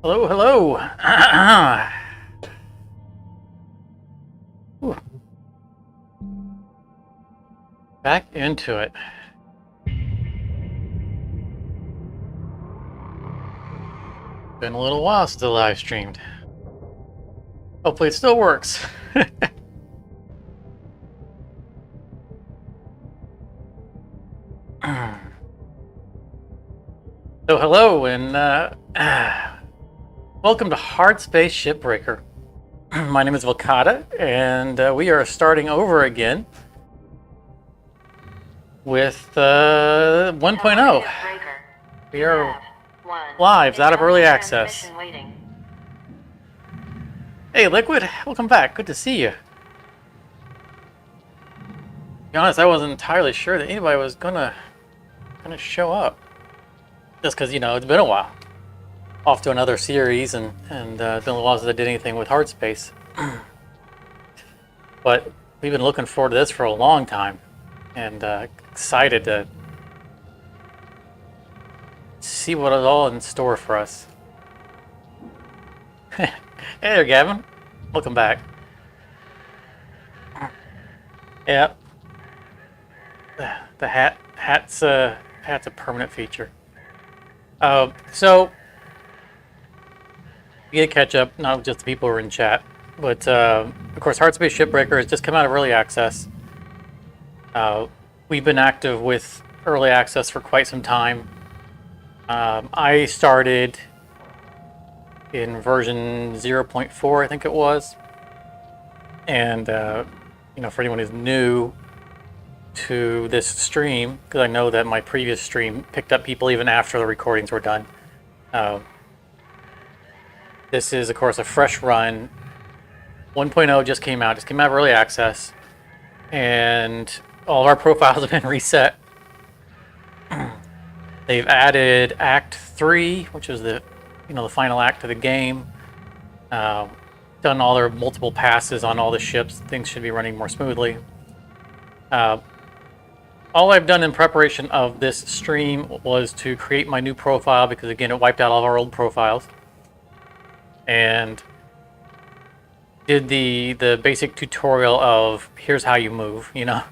Hello, hello. Ooh. Back into it. Been a little while since I live streamed. Hopefully it still works. So hello and welcome to Hardspace Shipbreaker. My name is Volcata and we are starting over again with 1.0. We are live out of early access. Hey Liquid, welcome back. Good to see you. To be honest, I wasn't entirely sure that anybody was gonna show up. Just because, you know, it's been a while. Off to another series, and it's been a little while since I did anything with Hardspace. But we've been looking forward to this for a long time, and excited to see what is all in store for us. Hey there, Gavin. Welcome back. Yeah. The hat's a permanent feature. So you get catch up, not just the people who are in chat, but of course, Hardspace Shipbreaker has just come out of early access. We've been active with early access for quite some time. I started in version 0.4, I think it was, and you know, for anyone who's new to this stream, because I know that my previous stream picked up people even after the recordings were done. This is, of course, a fresh run. 1.0 just came out of early access, and all of our profiles have been reset. They've added Act 3, which is the final act of the game. Done all their multiple passes on all the ships. Things should be running more smoothly. All I've done in preparation of this stream was to create my new profile, because again, it wiped out all of our old profiles. And did the basic tutorial of here's how you move, you know.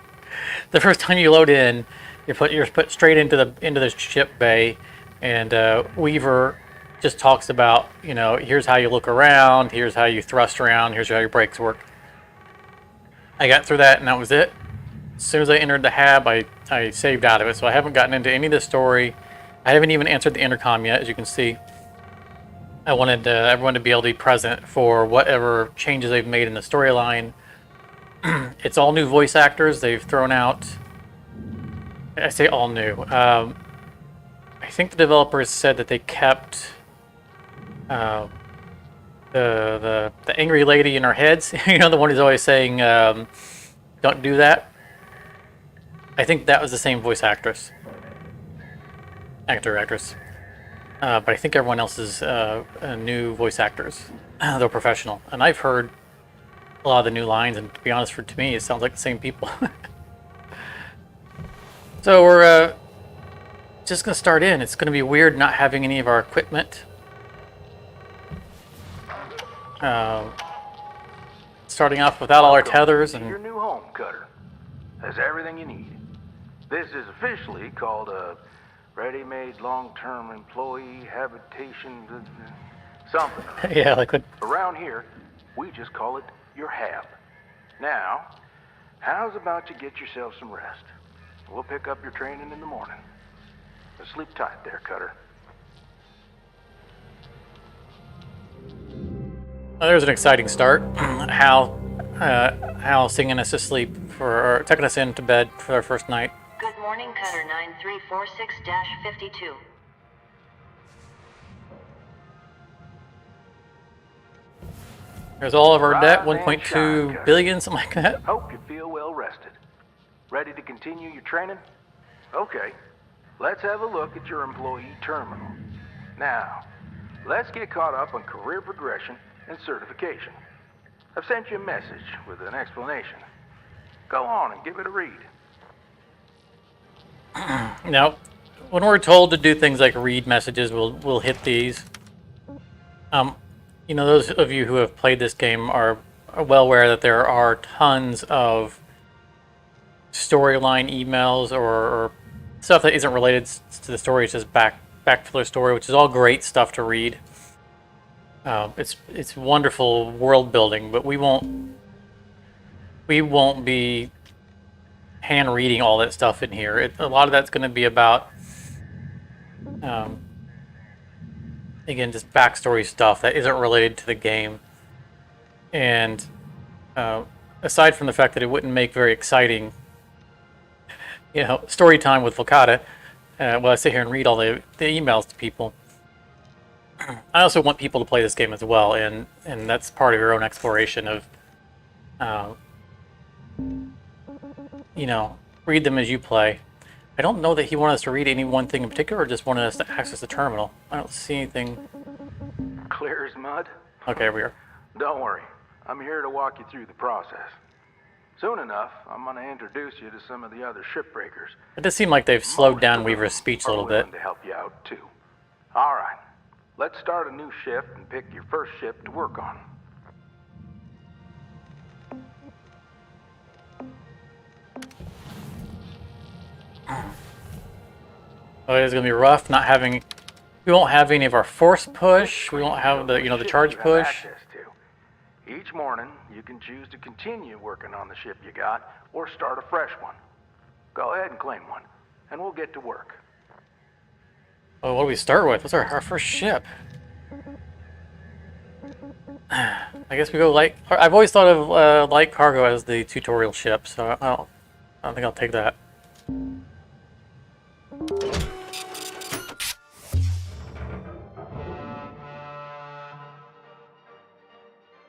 The first time you load in, you're put straight into the ship bay, and Weaver just talks about, you know, here's how you look around, here's how you thrust around, here's how your brakes work. I got through that and that was it. As soon as I entered the hab, I saved out of it, so I haven't gotten into any of the story. I haven't even answered the intercom yet, as you can see. I wanted everyone to be able to be present for whatever changes they've made in the storyline. It's all new voice actors. They've thrown out... I say all new. I think the developers said that they kept the angry lady in our heads. You know, the one who's always saying, don't do that. I think that was the same voice actress. Actress. But I think everyone else is new voice actors. They're professional. And I've heard a lot of the new lines, and to be honest, to me, it sounds like the same people. So we're just going to start in. It's going to be weird not having any of our equipment. Starting off without all our tethers. And your new home, Cutter. Has everything you need. This is officially called a ready-made long-term employee habitation something. Yeah, like what? Around here, we just call it your hab. Now, how's about you get yourself some rest? We'll pick up your training in the morning. So sleep tight there, Cutter. Well, there's an exciting start. Hal singing us to sleep or tucking us into bed for our first night. Good morning, Cutter 9346-52. There's all of our debt, Rise and 1.2 shine, billion, something like that. Hope you feel well rested. Ready to continue your training? Okay, let's have a look at your employee terminal. Now, let's get caught up on career progression and certification. I've sent you a message with an explanation. Go on and give it a read. Now, when we're told to do things like read messages, we'll hit these. You know, those of you who have played this game are well aware that there are tons of storyline emails or stuff that isn't related to the story. It's just backfiller story, which is all great stuff to read. It's wonderful world building, but we won't be hand reading all that stuff in here. A lot of that's going to be about again, just backstory stuff that isn't related to the game. And aside from the fact that it wouldn't make very exciting, you know, story time with Volcata, while I sit here and read all the emails to people, I also want people to play this game as well, and that's part of your own exploration of, you know, read them as you play. I don't know that he wanted us to read any one thing in particular, or just wanted us to access the terminal. I don't see anything. Clear as mud? Okay, here we are. Don't worry. I'm here to walk you through the process. Soon enough, I'm going to introduce you to some of the other shipbreakers. It does seem like they've slowed Most down of Weaver's them speech a are little bit. willing to help you out, too. All right. Let's start a new shift and pick your first ship to work on. Oh, it's gonna be rough not having. We won't have any of our force push. We won't have the the charge You have push. access to. Each morning, you can choose to continue working on the ship you got or start a fresh one. Go ahead and claim one, and we'll get to work. Oh, what do we start with? What's our first ship? I guess we go light. I've always thought of light cargo as the tutorial ship, so I don't think I'll take that.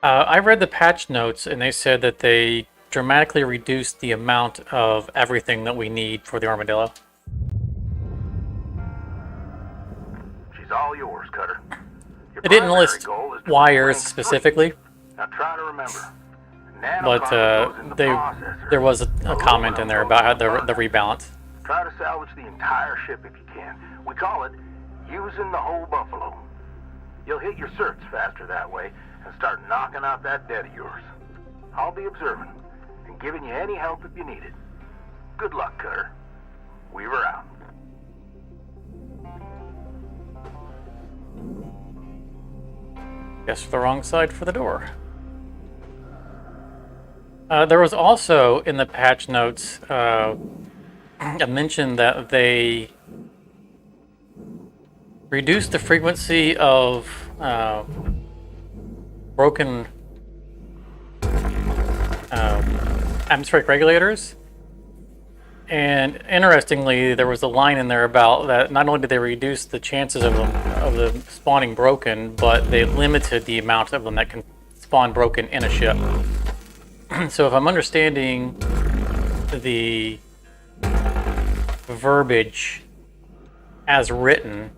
I read the patch notes, and they said that they dramatically reduced the amount of everything that we need for the Armadillo. She's all yours, Cutter. Your It didn't primary list goal is to wires Lynx specifically, Now try to remember. but Nanocargo goes in the processor. there was a comment in there about how the rebalance. Try to salvage the entire ship if you can. We call it using the whole buffalo. You'll hit your certs faster that way and start knocking out that debt of yours. I'll be observing and giving you any help if you need it. Good luck, Cutter. Weaver out. Guess the wrong side for the door. There was also in the patch notes a mention that they reduced the frequency of broken atmospheric regulators. And interestingly, there was a line in there about that not only did they reduce the chances of them spawning broken, but they limited the amount of them that can spawn broken in a ship. So if I'm understanding the verbiage as written,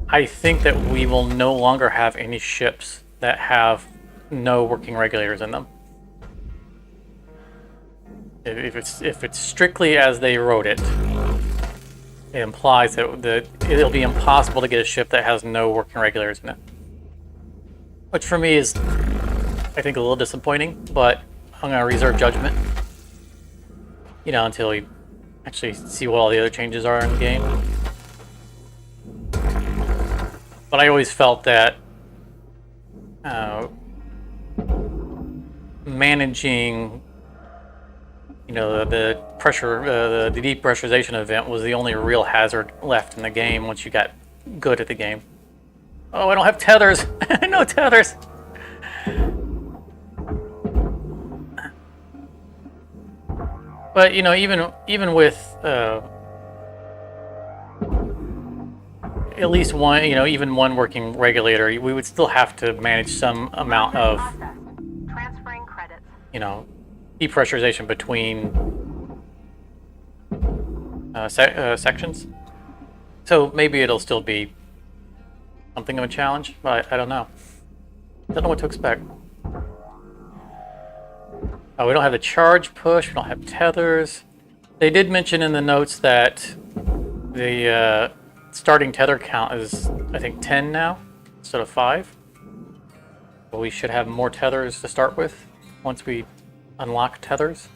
I think that we will no longer have any ships that have no working regulators in them. If it's strictly as they wrote it, it implies that it'll be impossible to get a ship that has no working regulators in it. Which for me is, I think, a little disappointing, but I'm going to reserve judgment, until we actually see what all the other changes are in the game. But I always felt that managing, the pressure, the depressurization event was the only real hazard left in the game once you got good at the game. Oh, I don't have tethers. No tethers. But even with at least one, even one working regulator, we would still have to manage some amount of transferring credits. Depressurization between sections. So maybe it'll still be something of a challenge, but I don't know. Don't know what to expect. Oh, we don't have the charge push. We don't have tethers. They did mention in the notes that the starting tether count is, I think, 10 now. instead of 5. But we should have more tethers to start with once we unlock tethers.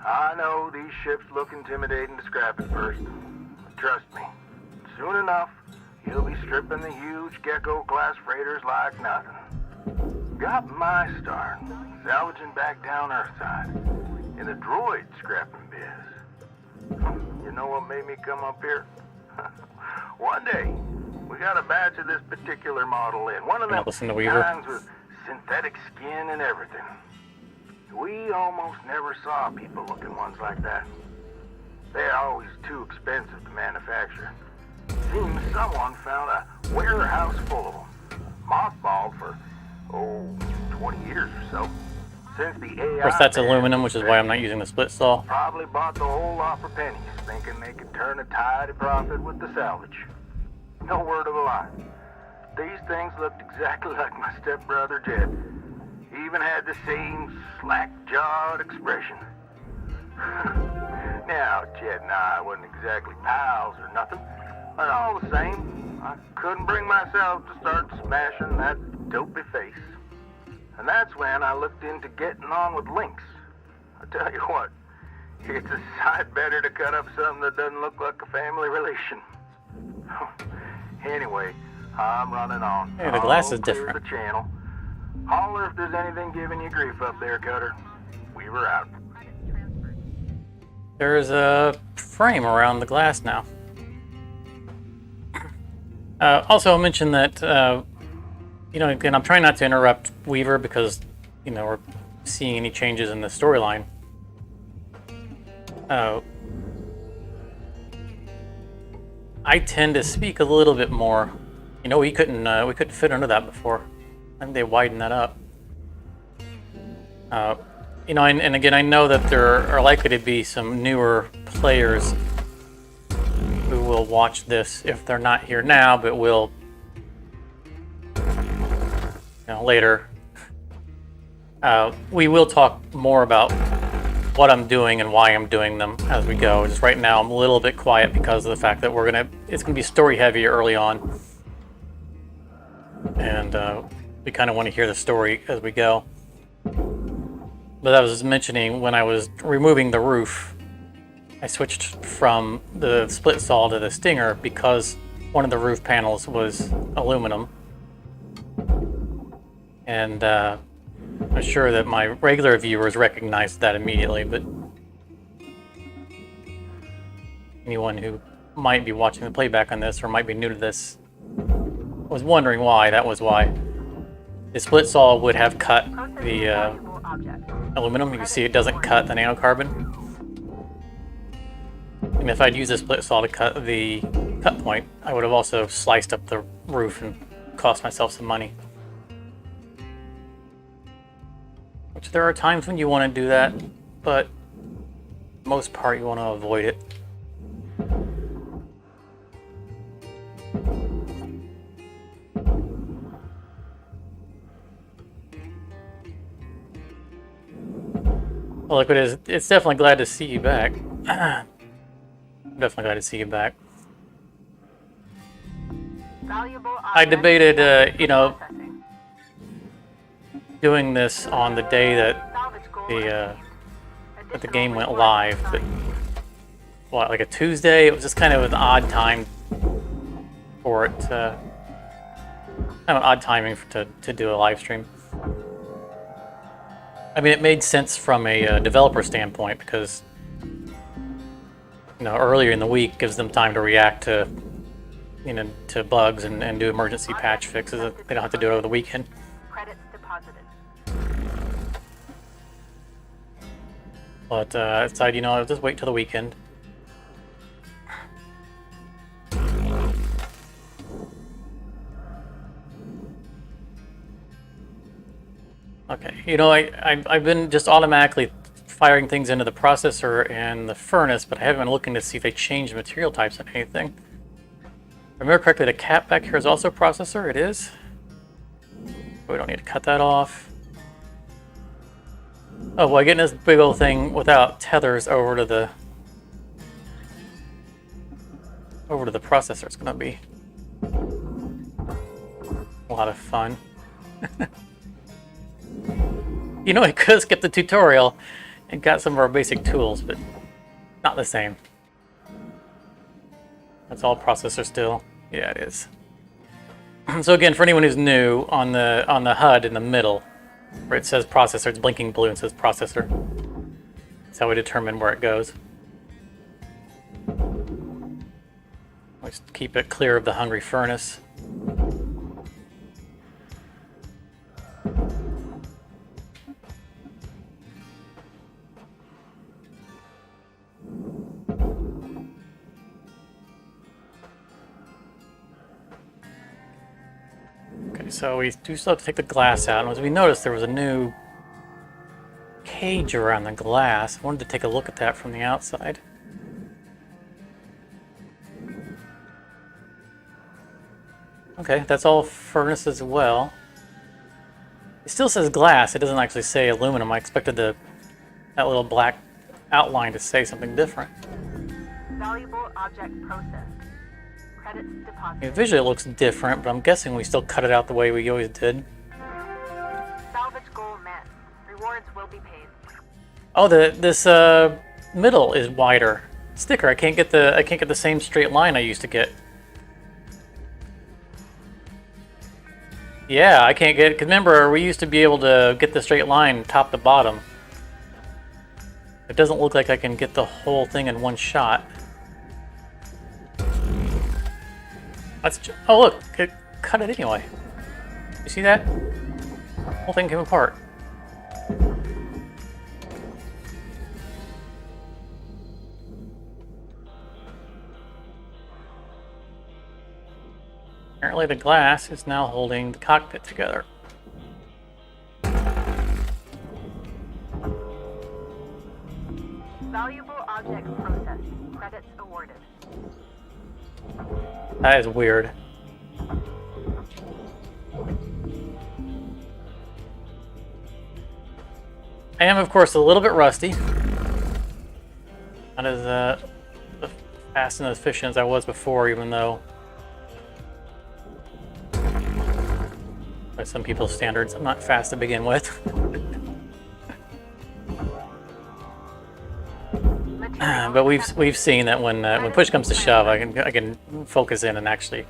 I know these ships look intimidating to scrap at first. Trust me, soon enough, you'll be stripping the huge Gecko-class freighters like nothing. Got my start salvaging back down Earthside in the droid scrapping biz. You know what made me come up here? One day, we got a batch of this particular model in. One of them Listen to Weaver. kinds with synthetic skin and everything. We almost never saw people-looking ones like that. They're always too expensive to manufacture. Seems someone found a warehouse full of them, mothballed for, 20 years or so. Since the AI... Of course, that's aluminum, which is why I'm not using the split saw. Probably bought the whole lot for pennies, thinking they could turn a tide of profit with the salvage. No word of a lie. These things looked exactly like my stepbrother Jed. He even had the same slack-jawed expression. Now, Jed and I wasn't exactly pals or nothing, but all the same, I couldn't bring myself to start smashing that dopey face. And that's when I looked into getting on with Lynx. I tell you what, it's a sight better to cut up something that doesn't look like a family relation. Anyway, I'm running on. Hey, the glass is I'll clear different. the channel. Holler if there's anything giving you grief up there, Cutter. Weaver out. There's a frame around the glass now. Also, I'll mention that, again, I'm trying not to interrupt Weaver because, we're seeing any changes in the storyline. I tend to speak a little bit more. We couldn't fit under that before. I think they widened that up. And again, I know that there are likely to be some newer players who will watch this if they're not here now, but will, later. We will talk more about what I'm doing and why I'm doing them as we go. Just right now, I'm a little bit quiet because of the fact that it's gonna be story heavy early on, and we kind of want to hear the story as we go. But I was mentioning when I was removing the roof, I switched from the split saw to the Stinger because one of the roof panels was aluminum. And I'm sure that my regular viewers recognized that immediately, but anyone who might be watching the playback on this or might be new to this was wondering why. That was why. The split saw would have cut the aluminum. You can see it doesn't cut the nanocarbon. And if I'd used a split saw to cut the cut point, I would have also sliced up the roof and cost myself some money. Which there are times when you want to do that, but for the most part you want to avoid it. Well, look, it's definitely glad to see you back. I'm definitely glad to see you back. I debated, doing this on the day that the game went live, but like a Tuesday? It was just kind of an odd time for it. Kind of an odd timing to do a live stream. I mean, it made sense from a developer standpoint because, earlier in the week gives them time to react to, to bugs and do emergency patch fixes. They don't have to do it over the weekend. Credits deposited. But I decided, I'll just wait till the weekend. Okay, I've been just automatically firing things into the processor and the furnace, but I haven't been looking to see if they changed material types on anything. If I remember correctly, the cap back here is also a processor. It is. We don't need to cut that off. Oh, well, getting this big old thing without tethers over to the over to the processor. It's going to be a lot of fun. You know, I could have skipped the tutorial and got some of our basic tools, but not the same. That's all processor still. Yeah, it is. So again, for anyone who's new, on the HUD in the middle, where it says processor, it's blinking blue and says processor. That's how we determine where it goes. Just keep it clear of the hungry furnace. Okay, so we do still have to take the glass out, and as we noticed, there was a new cage around the glass. I wanted to take a look at that from the outside. Okay, that's all furnace as well. It still says glass, it doesn't actually say aluminum. I expected that little black outline to say something different. Valuable object processed. Credits deposited. Visually it looks different, but I'm guessing we still cut it out the way we always did. Salvage goal met. Rewards will be paid. Oh, this middle is wider. Sticker, I can't get the same straight line I used to get. Yeah, I can't get, because remember, we used to be able to get the straight line top to bottom. It doesn't look like I can get the whole thing in one shot. Oh look, it cut it anyway. You see that? The whole thing came apart. Apparently the glass is now holding the cockpit together. Valuable object processed. Credits awarded. That is weird. I am, of course, a little bit rusty. Not as fast and efficient as I was before, even though, by some people's standards, I'm not fast to begin with. But we've seen that when push comes to shove, I can focus in and actually.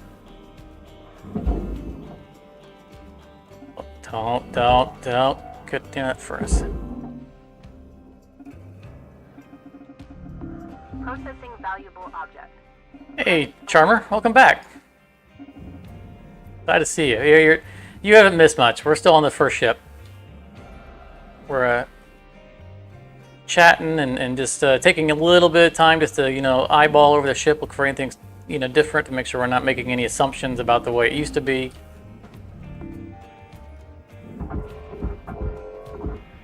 Don't get that first. Processing valuable object. Hey, Charmer, welcome back. Glad to see you. You haven't missed much. We're still on the first ship. We're chatting and just taking a little bit of time just to, eyeball over the ship, look for anything, different, to make sure we're not making any assumptions about the way it used to be. Of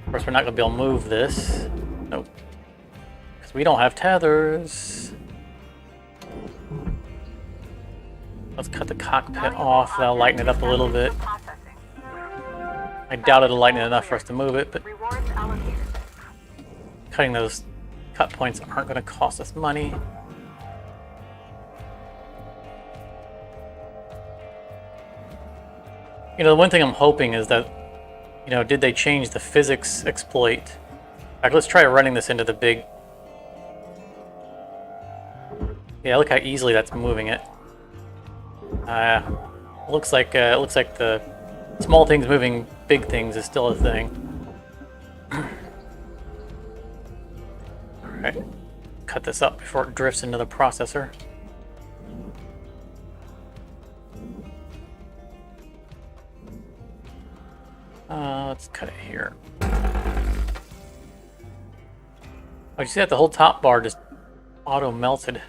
course, we're not going to be able to move this. Nope. Because we don't have tethers. Let's cut the cockpit off. That'll lighten it up a little bit. I doubt it'll lighten it enough for us to move it, but Rewards allocated. cutting those cut points aren't going to cost us money. The one thing I'm hoping is that, did they change the physics exploit? In fact, let's try running this into the big... Yeah, look how easily that's moving it. Looks like the small things moving big things is still a thing. Alright, cut this up before it drifts into the processor. Let's cut it here. Oh, you see that? The whole top bar just auto melted.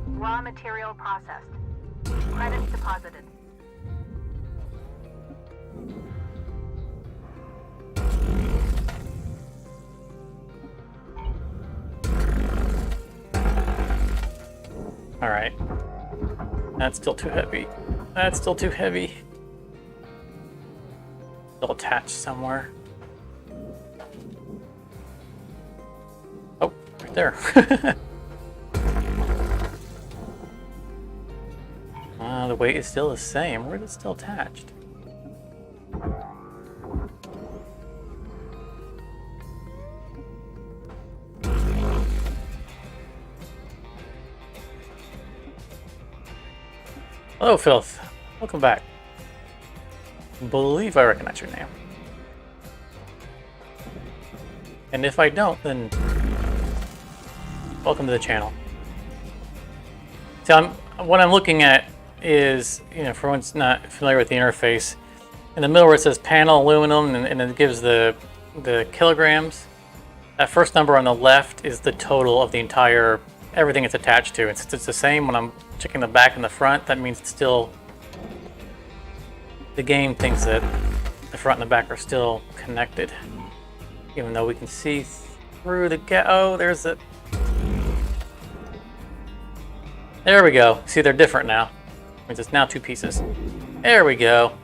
Raw material processed. Credits deposited. All right. That's still too heavy. That's still too heavy. still attached somewhere. Oh, right there. The weight is still the same. Where is it still attached? Hello, Filth. Welcome back. I believe I recognize your name. And if I don't, then welcome to the channel. So what I'm looking at is, you know, for one's not familiar with the interface, in the middle where it says panel aluminum and it gives the kilograms, that first number on the left is the total of the entire, everything it's attached to. And since it's the same when I'm checking the back and the front, that means it's still, the game thinks that the front and the back are still connected. Even though we can see through the oh, there's it. There we go. See, they're different now. Means it's now two pieces. There we go.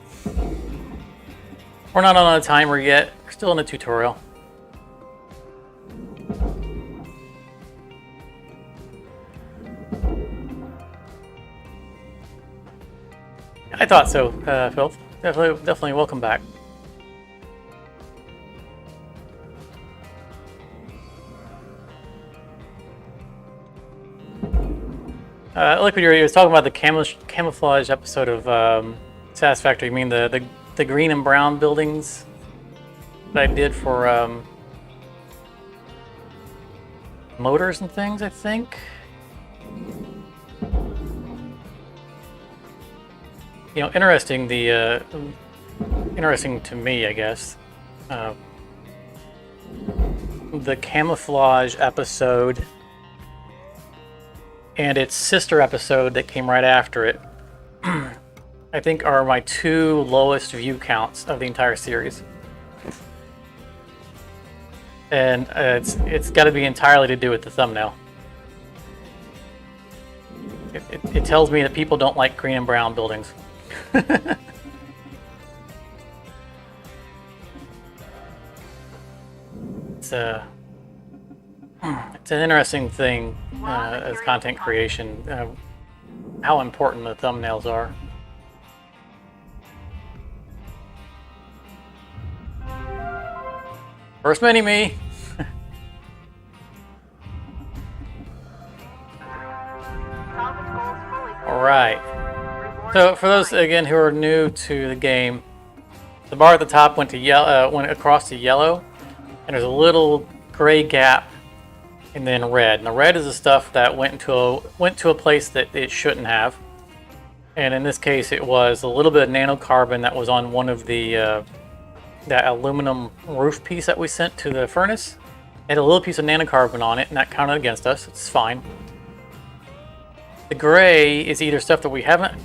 We're not on a timer yet. We're still in the tutorial. I thought so, Phil. Definitely welcome back. Like when you were talking about the camouflage episode of Satisfactory, you mean the green and brown buildings that I did for motors and things, I think? You know, interesting, interesting to me, I guess. The camouflage episode and its sister episode that came right after it, I think are my two lowest view counts of the entire series. And it's got to be entirely to do with the thumbnail. It tells me that people don't like green and brown buildings. It's an interesting thing as content creation, how important the thumbnails are. First mini-me! Alright. So for those, again, who are new to the game, the bar at the top went to yellow, went across to yellow, and there's a little gray gap, and then red. And the red is the stuff that went to a place that it shouldn't have. And in this case, it was a little bit of nanocarbon that was on one of the that aluminum roof piece that we sent to the furnace. It had a little piece of nanocarbon on it, and that counted against us. It's fine. The gray is either stuff that we haven't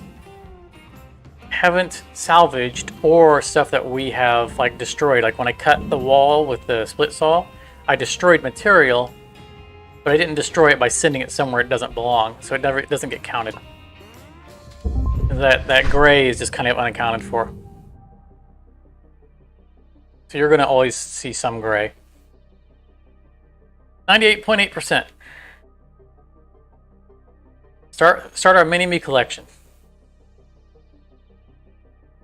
salvaged or stuff that we have like destroyed. Like when I cut the wall with the split saw, I destroyed material, but I didn't destroy it by sending it somewhere it doesn't belong, so it doesn't get counted. That gray is just kind of unaccounted for. So you're going to always see some gray. 98.8%. Start our mini-me collection.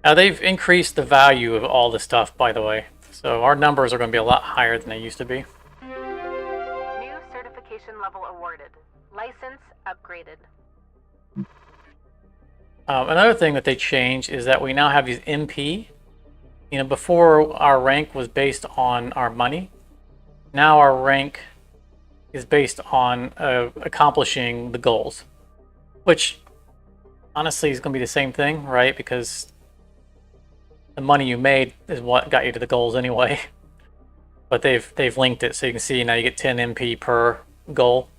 Now they've increased the value of all this stuff, by the way. So our numbers are going to be a lot higher than they used to be. New certification level awarded. License upgraded. Another thing that they changed is that we now have these MP. You know, before our rank was based on our money. Now our rank is based on accomplishing the goals. Which, honestly, is going to be the same thing, right? Because the money you made is what got you to the goals anyway. But they've linked it, so you can see now you get 10 MP per goal.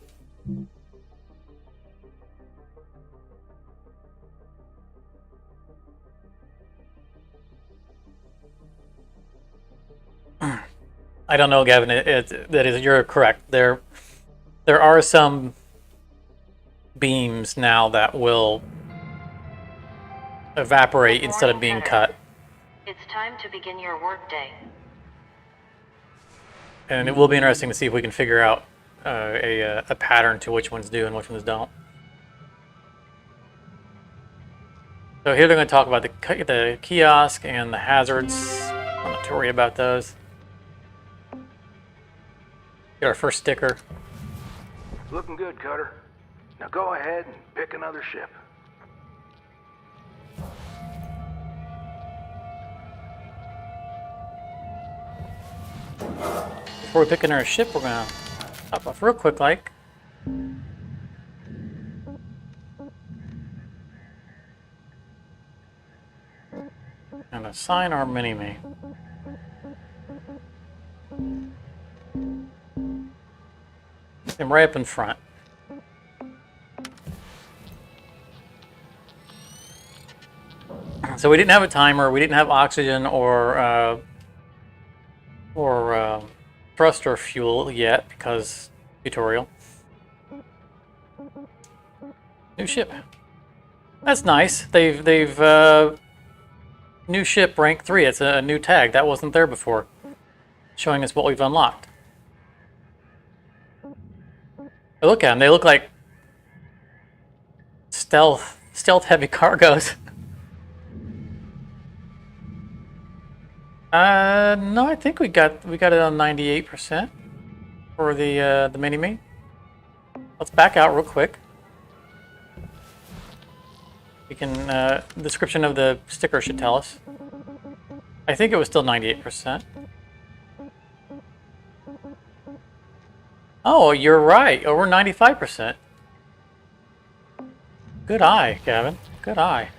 I don't know, Gavin. You're correct. There are some beams now that will evaporate instead of being cut. It's time to begin your workday. And it will be interesting to see if we can figure out a pattern to which ones do and which ones don't. So here they're going to talk about the kiosk and the hazards. I'm not to worry about those. Get our first sticker. Looking good, Cutter. Now go ahead and pick another ship. Before we pick another ship, we're going to top off real quick like. And assign our mini-me. And right up in front. So we didn't have a timer, we didn't have oxygen or thruster fuel yet because tutorial. New ship. That's nice. They've new ship rank 3. It's a new tag that wasn't there before, showing us what we've unlocked. Look at them. They look like stealth heavy cargoes. No, I think we got it on 98% for the mini-me. Let's back out real quick. We can the description of the sticker should tell us. I think it was still 98%. Oh, you're right. Over 95%. Good eye, Gavin. Good eye.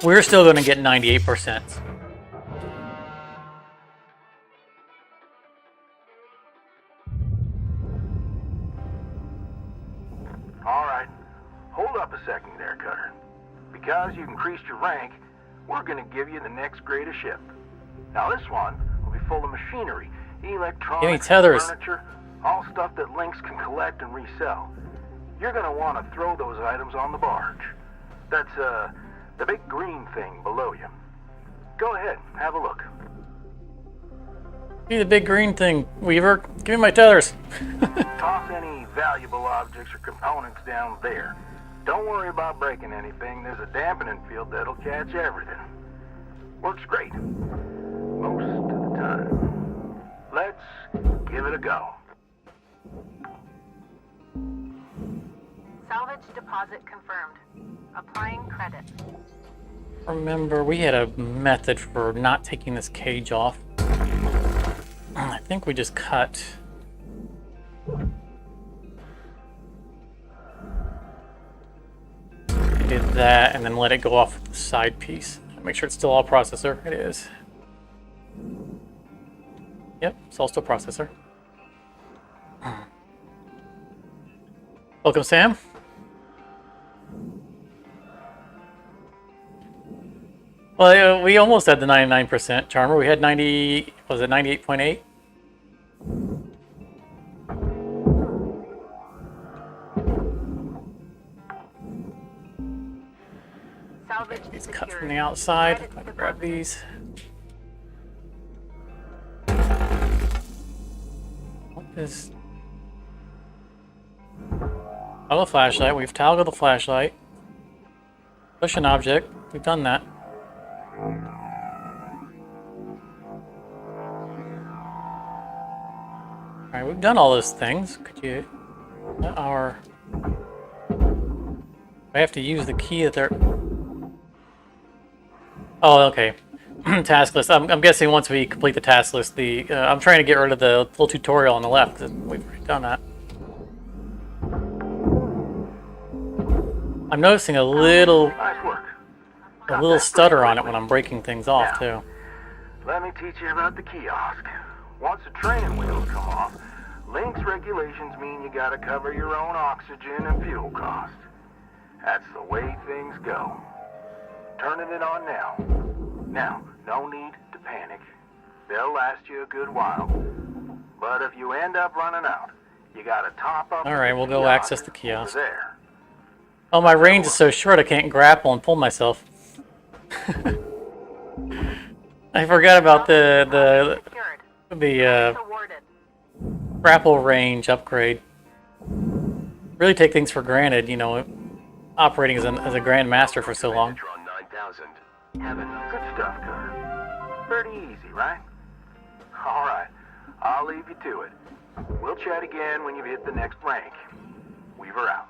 We're still going to get 98%. All right. Hold up a second there, Cutter. Because you increased your rank, we're going to give you the next grade of ship. Now this one will be full of machinery, electronics, tethers. furniture, all stuff that Lynx can collect and resell. You're going to want to throw those items on the barge. That's, the big green thing below you. Go ahead, have a look. See the big green thing, Weaver. Give me my tethers. Toss any valuable objects or components down there. Don't worry about breaking anything. There's a dampening field that'll catch everything. Works great. Most of the time. Let's give it a go. Salvage deposit confirmed. Applying credit. Remember, we had a method for not taking this cage off. I think we just cut. We did that and then let it go off with the side piece. Make sure it's still all processor. It is. Yep, it's all still processor. Welcome, Sam. Well, we almost had the 99% Charmer. We had 90, was it 98.8? Salvage These cut from the outside. I'm gonna grab these. What is... Oh, the flashlight. We've toggled the flashlight. Push an object. We've done that. Alright, we've done all those things. Could you... Our... I have to use the key that they're... Oh, okay. Task list. I'm guessing once we complete the task list, the... I'm trying to get rid of the little tutorial on the left, because we've already done that. I'm noticing a little... Nice work. A little stutter on it when I'm breaking things off, too. Let me teach you about the kiosk. Once the training wheels come off, Lynx regulations mean you gotta cover your own oxygen and fuel costs. That's the way things go. Turning it on now. Now, no need to panic. They'll last you a good while. But if you end up running out, You gotta top up. All right, we'll go access the kiosk. Over there. Oh, my range is so short I can't grapple and pull myself. I forgot about the Awarded. grapple range upgrade. Really take things for granted, you know, operating as a grandmaster for so long. On 9000. Heaven. Good stuff, Cutter. Pretty easy, right? All right. I'll leave you to it. We'll chat again when you hit the next rank. Weaver out.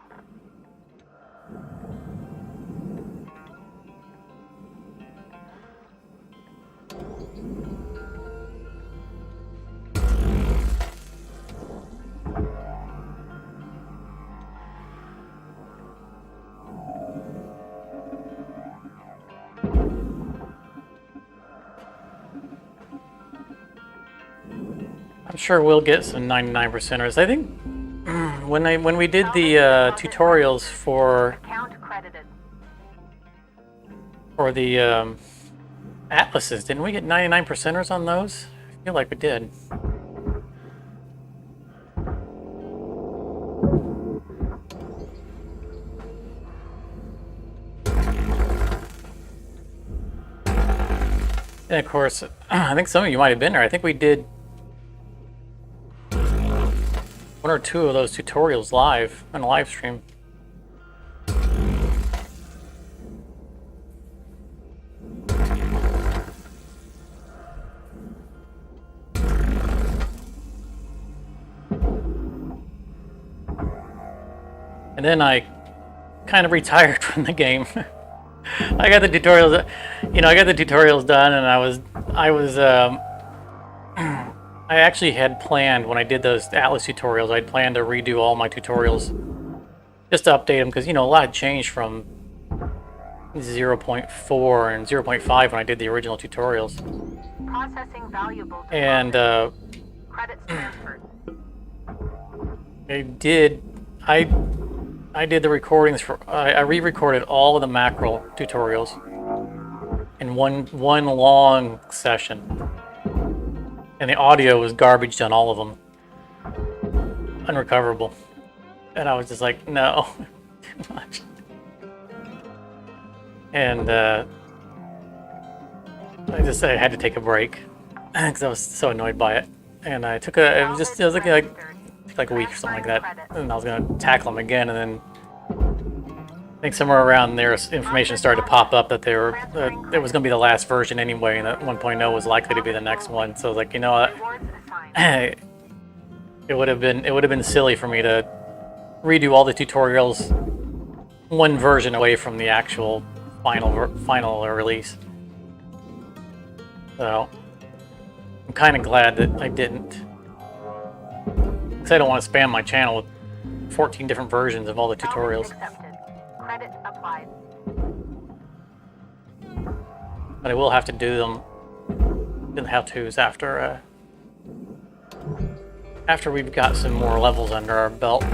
I'm sure we'll get some 99%ers. I think when we did the tutorials for Account credited. the atlases, didn't we get 99%ers on those? I feel like we did. And of course, I think some of you might have been there. I think we did one or two of those tutorials live on a live stream. And then I kind of retired from the game. I got the tutorials, you know, I got the tutorials done, and I actually had planned when I did those Atlas tutorials, I'd planned to redo all my tutorials just to update them, because, you know, a lot had changed from 0.4 and 0.5 when I did the original tutorials. Processing valuable. And Credits transferred. I did the recordings for. I re-recorded all of the mackerel tutorials in one long session, and the audio was garbage on all of them, unrecoverable. And I was just like, no, too much. And I had to take a break because I was so annoyed by it. And I took it was like a week or something like that, and I was gonna tackle them again, and then I think somewhere around there, information started to pop up that it was gonna be the last version anyway, and that 1.0 was likely to be the next one. So I was like, you know what, it would have been silly for me to redo all the tutorials one version away from the actual final release. So I'm kind of glad that I didn't. I don't want to spam my channel with 14 different versions of all the tutorials. Credit applied. But I will have to do them in the how-tos after we've got some more levels under our belt.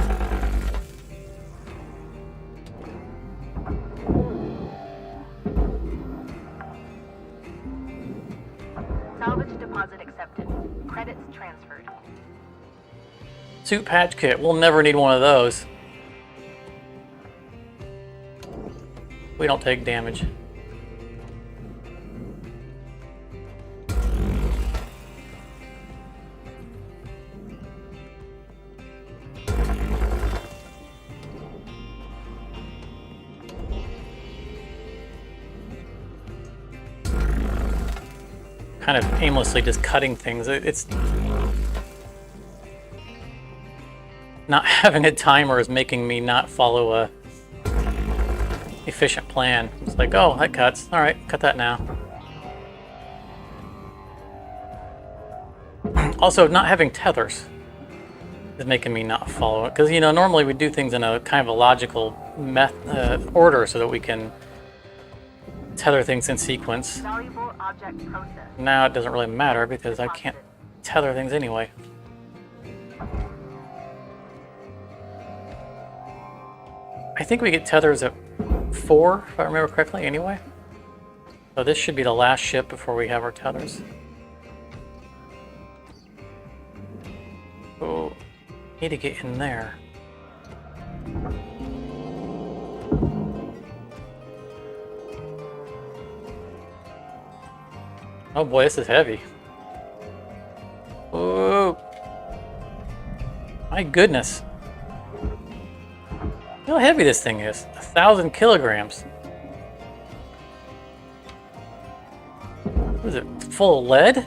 Salvage deposit accepted. Credits transferred. Suit patch kit. We'll never need one of those. We don't take damage. Kind of aimlessly just cutting things. It's not having a timer is making me not follow a efficient plan. It's like, oh, that cuts. All right, cut that now. Also, not having tethers is making me not follow it, because, you know, normally we do things in a kind of a logical order so that we can tether things in sequence. Valuable object processed. Now it doesn't really matter because I can't tether things anyway. I think we get tethers at 4, if I remember correctly, anyway. So this should be the last ship before we have our tethers. Oh. Need to get in there. Oh boy, this is heavy. Whoa! My goodness. Look how heavy this thing is. 1,000 kilograms. What is it? Full of lead?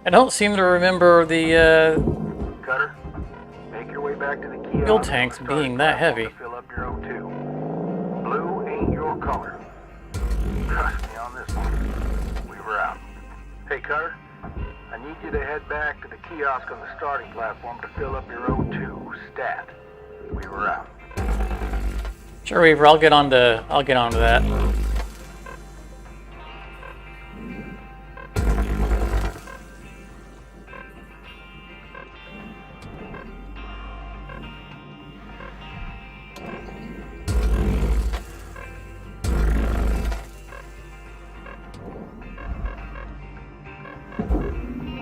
I don't seem to remember the Cutter, make your way back to the kiosk. fuel tanks being that heavy. To fill up your O2. Blue ain't your color. Trust me on this one. We were out. Hey, Cutter, I need you to head back to the kiosk on the starting platform to fill up your O2 stat. We were out. Sure, Weaver. I'll get on to that.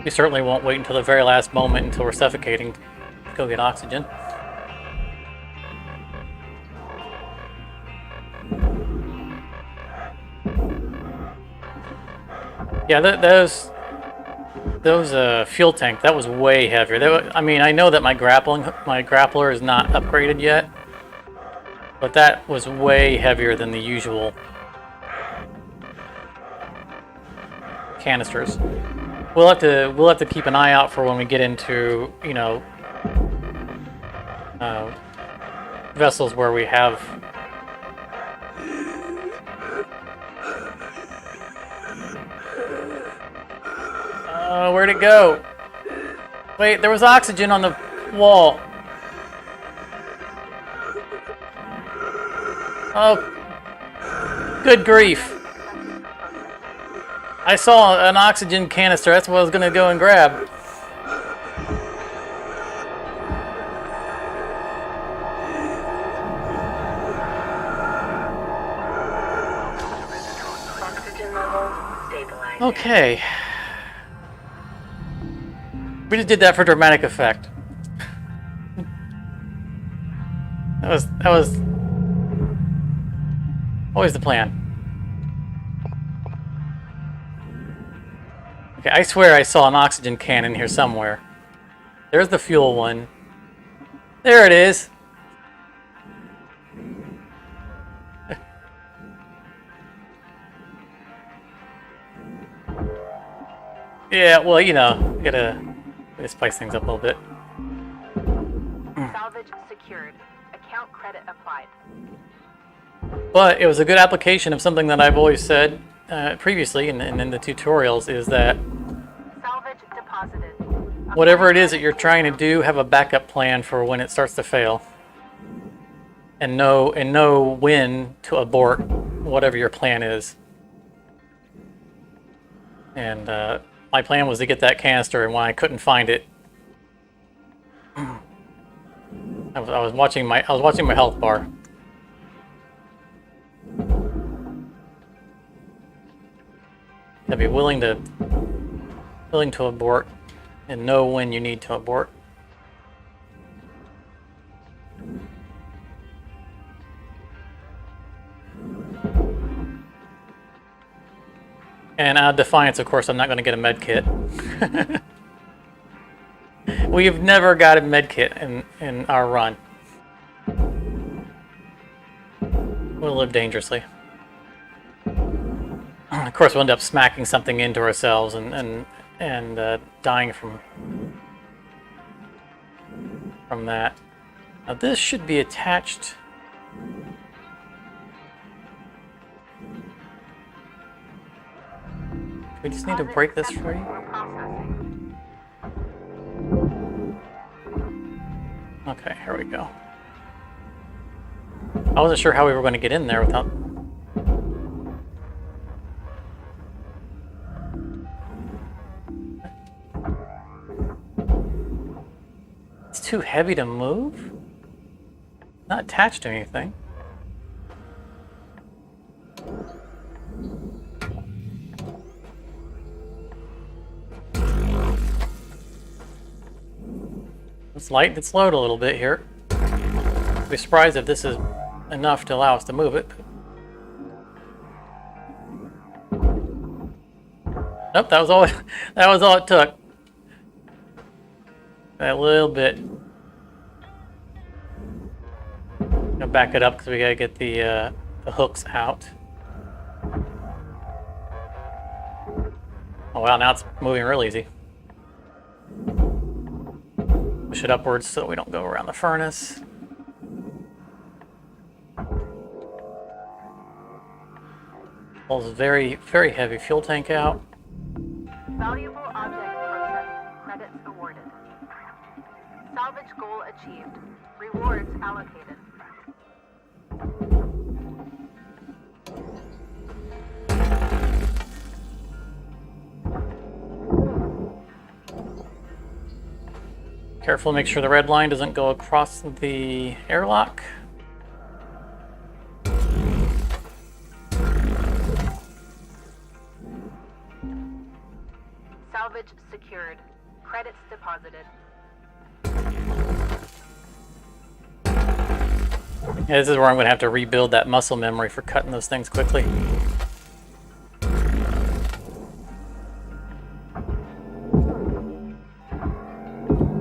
We certainly won't wait until the very last moment until we're suffocating to go get oxygen. Yeah, those fuel tank, that was way heavier. I mean, I know that my grappler is not upgraded yet, but that was way heavier than the usual canisters. We'll have to keep an eye out for when we get into, you know, vessels where we have where'd it go? Wait, there was oxygen on the wall. Oh, good grief. I saw an oxygen canister. That's what I was going to go and grab. Oxygen levels stabilized. Okay. We just did that for dramatic effect. That was always the plan. Okay, I swear I saw an oxygen can in here somewhere. There's the fuel one. There it is. Yeah, well, you know, gotta spice things up a little bit. Salvage secured. Account credit applied. But it was a good application of something that I've always said previously and in the tutorials, is that Salvage deposited. whatever it is that you're trying to do, have a backup plan for when it starts to fail, and know when to abort whatever your plan is. And my plan was to get that canister, and when I couldn't find it, I was watching my health bar. I'd be willing to abort and know when you need to abort. And out of defiance, of course, I'm not going to get a med kit. We've never got a med kit in our run. We'll live dangerously. Of course, we'll end up smacking something into ourselves and dying from that. Now this should be attached. We just need to break this free. Okay, here we go. I wasn't sure how we were going to get in there without. too heavy to move? Not attached to anything. Let's lighten its load a little bit here. I'd be surprised if this is enough to allow us to move it. Nope, that was all. That was all it took. A little bit. Gonna back it up because we gotta get the hooks out. Oh wow, now it's moving real easy. Push it upwards so we don't go around the furnace. Pulls a very, very heavy fuel tank out. Valuable object processed. Credits awarded. Salvage goal achieved. Rewards allocated. Careful, make sure the red line doesn't go across the airlock. Salvage secured. Credits deposited. Yeah, this is where I'm going to have to rebuild that muscle memory for cutting those things quickly.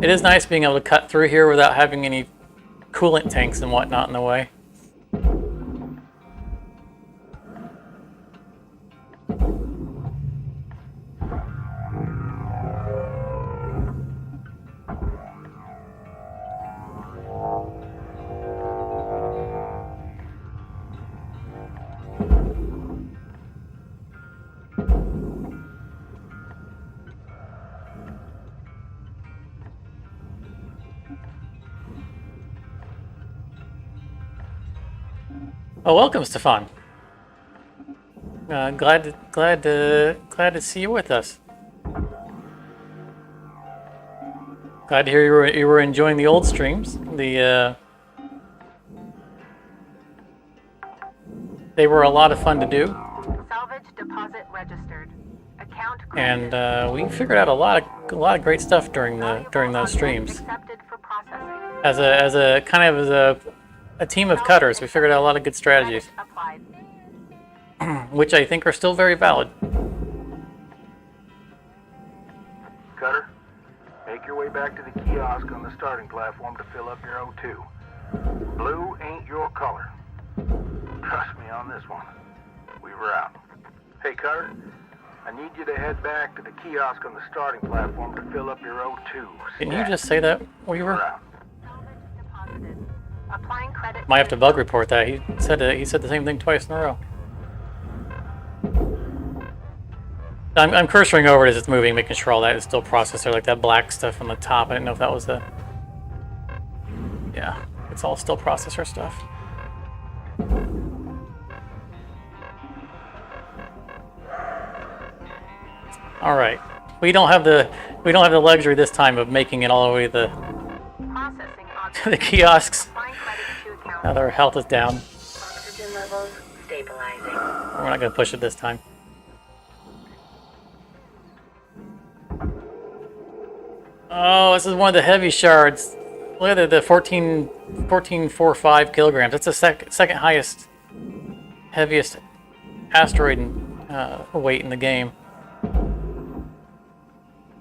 It is nice being able to cut through here without having any coolant tanks and whatnot in the way. Oh, welcome, Stefan. Glad to see you with us. Glad to hear you were enjoying the old streams. They were a lot of fun to do. Salvage deposit registered. Account credited. And we figured out a lot of great stuff during those streams. Accepted for processing. As a team of cutters, we figured out a lot of good strategies, which I think are still very valid. Cutter, make your way back to the kiosk on the starting platform to fill up your O2. Blue ain't your color. Trust me on this one. We were out. Hey, Cutter, I need you to head back to the kiosk on the starting platform to fill up your O2. Didn't you just say that, Weaver? Out. Applying credit. Might have to bug report that. He said the same thing twice in a row. I'm cursoring over it as it's moving, making sure all that is still processed. There, like that black stuff on the top. I didn't know if that was the. Yeah, it's all still processor stuff. All right, we don't have the luxury this time of making it all the way to the kiosks. Now their health is down. Oxygen levels stabilizing. We're not going to push it this time. Oh, this is one of the heavy shards. Look at the 14.45 kilograms. That's the second highest, heaviest asteroid weight in the game.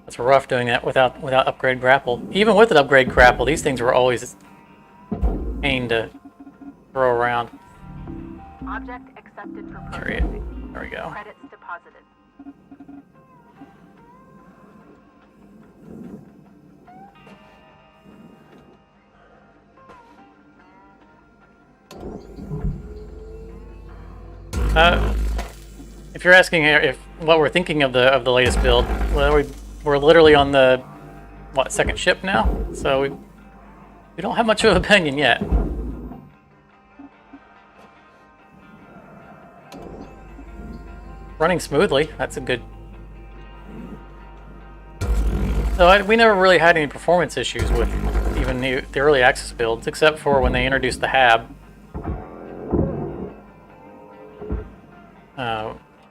It's rough doing that without upgrade grapple. Even with an upgrade grapple, these things were always pain to throw around. Object accepted for Carry it. There we go. Credits deposited. If you're asking if what we're thinking of the latest build, well, we're literally on the second ship now, so we don't have much of an opinion yet. Running smoothly, that's a good. So we never really had any performance issues with even the early access builds, except for when they introduced the hab.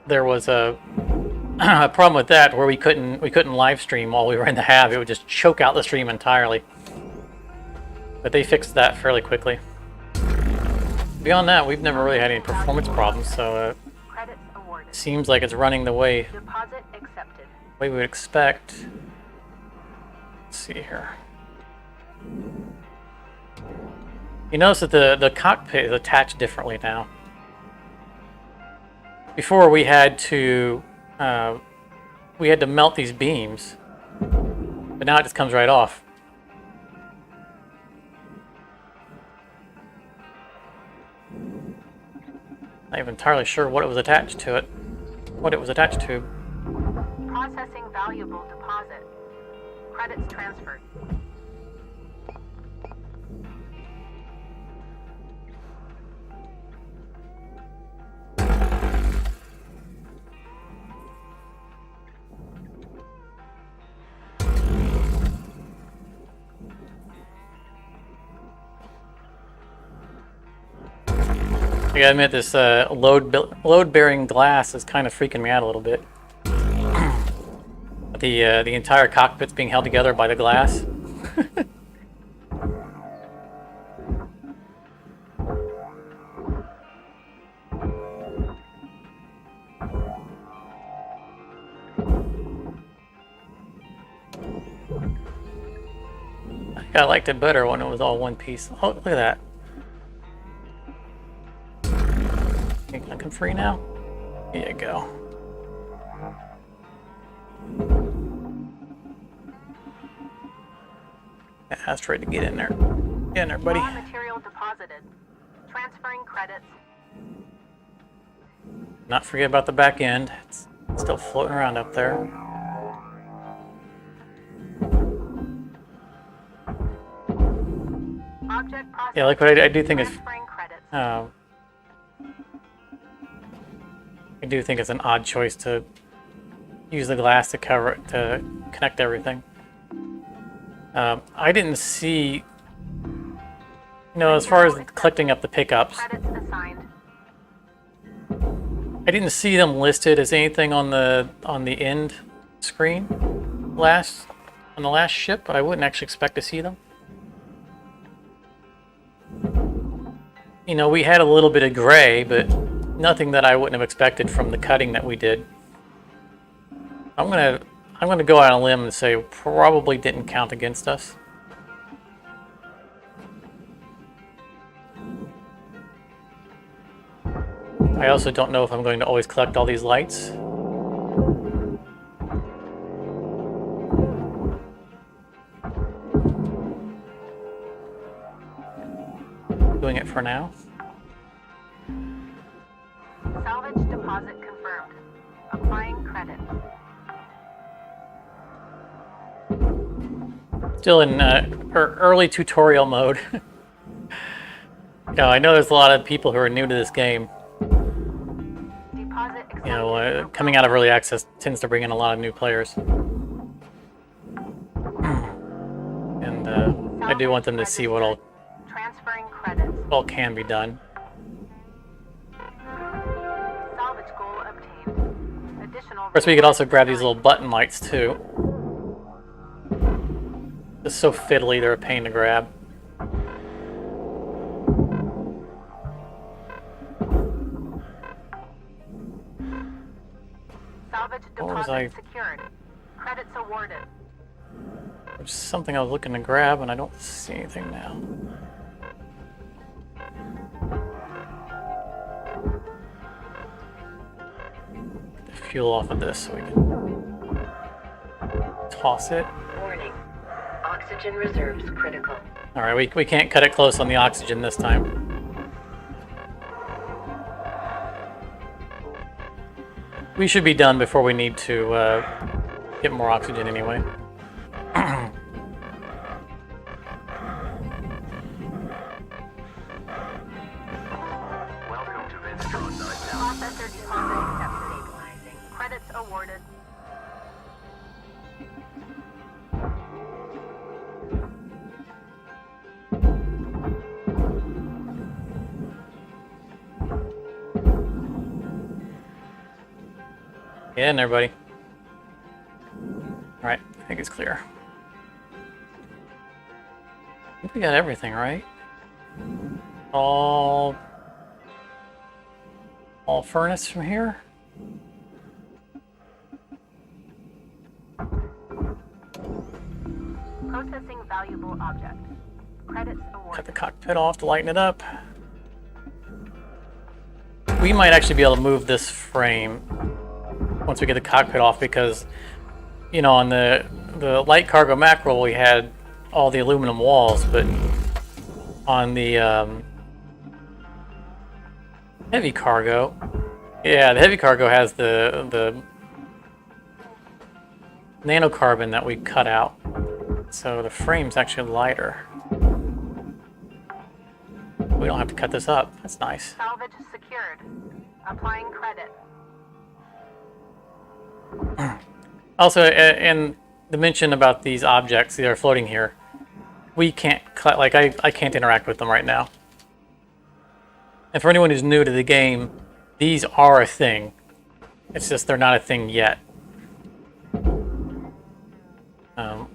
There was a a problem with that where we couldn't live stream while we were in the hab. It would just choke out the stream entirely. But they fixed that fairly quickly. Beyond that, we've never really had any performance problems, so Credits awarded. seems like it's running the way Deposit accepted. we would expect. Let's see here. You notice that the cockpit is attached differently now. Before we had to melt these beams, but now it just comes right off. Not even entirely sure what it was attached to it. What it was attached to. Processing valuable deposit. Credits transferred. I gotta admit, this load-bearing glass is kind of freaking me out a little bit. The entire cockpit's being held together by the glass. I liked it better when it was all one piece. Oh, look at that. Looking free now? Here you go. Asteroid to get in there. Get in there, buddy. Raw material deposited. Transferring credits. Not forget about the back end. It's still floating around up there. Object processing. Yeah, like what I do think is. Transferring credits. I do think it's an odd choice to use the glass to cover it, to connect everything. I didn't see, as far as collecting up the pickups, Credits assigned. I didn't see them listed as anything on the end screen on the last ship, but I wouldn't actually expect to see them. We had a little bit of gray, but nothing that I wouldn't have expected from the cutting that we did. I'm gonna go out on a limb and say probably didn't count against us. I also don't know if I'm going to always collect all these lights. Doing it for now. Salvage deposit confirmed. Applying credit. Still in early tutorial mode. I know there's a lot of people who are new to this game. Deposit accepted. Coming out of early access tends to bring in a lot of new players. And I do want them to see what all Transferring credits. can be done. Salvage goal obtained. Additional. Of course, we could also grab these little button lights too. Just so fiddly, they're a pain to grab. Salvage What was deposit secured. Credits awarded. There's something I was looking to grab, and I don't see anything now. Get the fuel off of this so we can toss it. Warning. Oxygen reserves critical. Alright, we can't cut it close on the oxygen this time. We should be done before we need to get more oxygen anyway. Welcome to Venstron 9000. Processor deposit accepted. Stabilizing. Credits awarded. Get in there, buddy. Alright, I think it's clear. I think we got everything, right? All furnace from here? Processing valuable object. Credits Cut awarded. the cockpit off to lighten it up. We might actually be able to move this frame once we get the cockpit off because, you know, on the light cargo mackerel we had all the aluminum walls, but on the heavy cargo, yeah, the heavy cargo has the nanocarbon that we cut out, so the frame's actually lighter. We don't have to cut this up. That's nice. Salvage secured. Applying credit. Also, and the mention about these objects that are floating here, we can't cut, like I can't interact with them right now. And for anyone who's new to the game, these are a thing. It's just they're not a thing yet.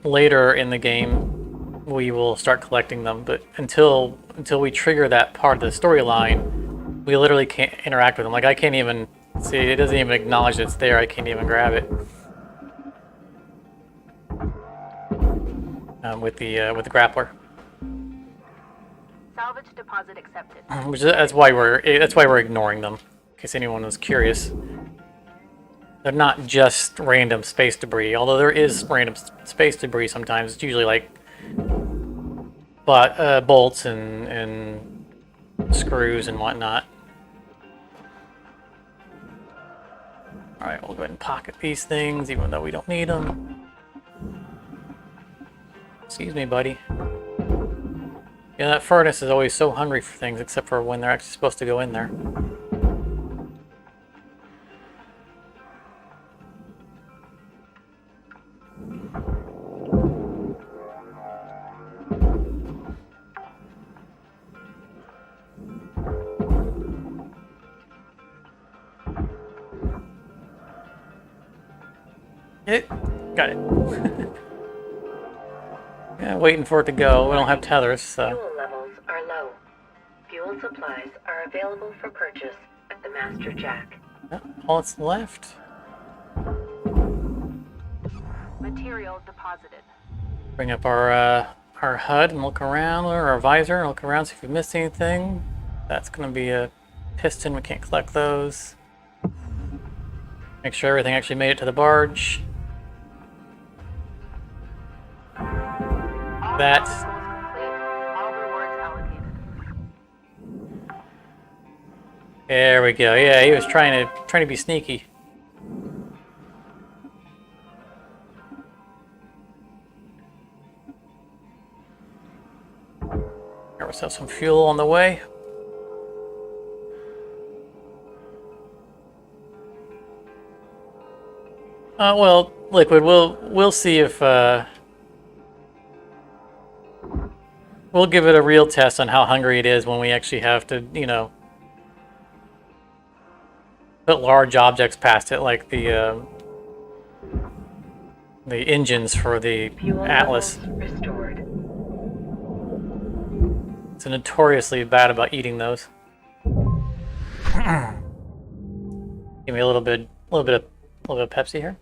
Later in the game, we will start collecting them, but until we trigger that part of the storyline, we literally can't interact with them. Like I can't even see, it doesn't even acknowledge that it's there. I can't even grab it. With the grappler. Salvage deposit accepted. That's why we're ignoring them. In case anyone was curious, they're not just random space debris. Although there is random space debris sometimes. It's usually like, bolts and screws and whatnot. All right, we'll go ahead and pocket these things, even though we don't need them. Excuse me, buddy. Yeah, that furnace is always so hungry for things, except for when they're actually supposed to go in there. Got it. Yeah, waiting for it to go. We don't have tethers, so. Fuel levels are low. Fuel supplies are available for purchase at the Master Jack. Yeah, all that's left. Material deposited. Bring up our HUD and look around, or our visor, and look around, see if we missed anything. That's going to be a piston. We can't collect those. Make sure everything actually made it to the barge. That's Complete. All rewards allocated. there we go. Yeah, he was trying to be sneaky. Got ourselves some fuel on the way. Well, Liquid, we'll see if we'll give it a real test on how hungry it is when we actually have to, you know, put large objects past it, like the engines for the Fuel Atlas. levels restored. It's notoriously bad about eating those. Give me a little bit of Pepsi here.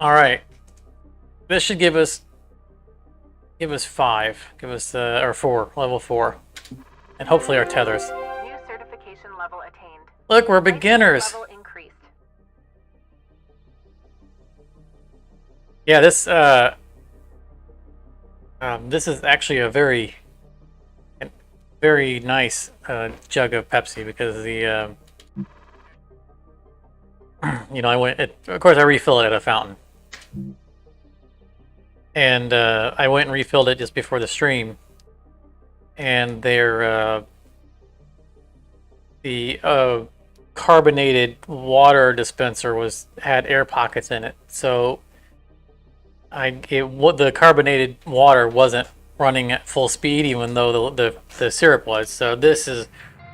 All right, this should give us 5, or 4, level 4, and hopefully our tethers. New certification level attained. Look, we're beginners. Level increased. Yeah, this is actually a very nice jug of Pepsi because the you know, of course I refill it at a fountain. And I went and refilled it just before the stream. And the carbonated water dispenser had air pockets in it. So the carbonated water wasn't running at full speed, even though the syrup was. So this is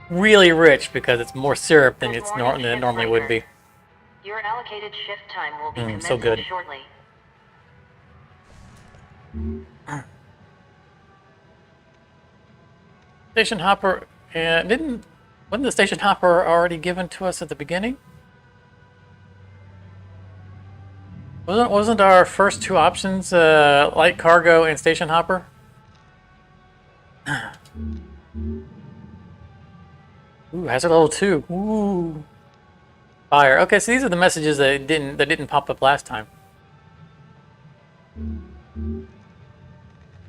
really rich because it's more syrup than Good it's morning, than it normally would be. Your allocated shift time will be So commencing good. shortly. Station hopper, wasn't the station hopper already given to us at the beginning? Wasn't our first two options light cargo and station hopper? Ooh, hazard level 2. Ooh. Fire. Okay, so these are the messages that didn't pop up last time.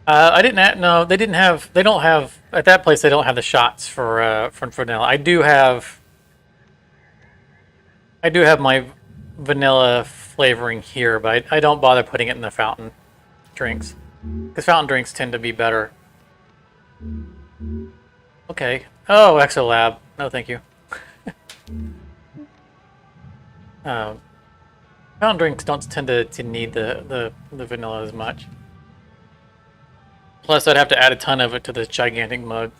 I didn't. No, they didn't have. They don't have at that place. They don't have the shots for vanilla. I do have. I do have my vanilla flavoring here, but I don't bother putting it in the fountain drinks because fountain drinks tend to be better. Okay. Oh, Exolab. No, thank you. Fountain drinks don't tend to need the vanilla as much. Plus, I'd have to add a ton of it to this gigantic mug.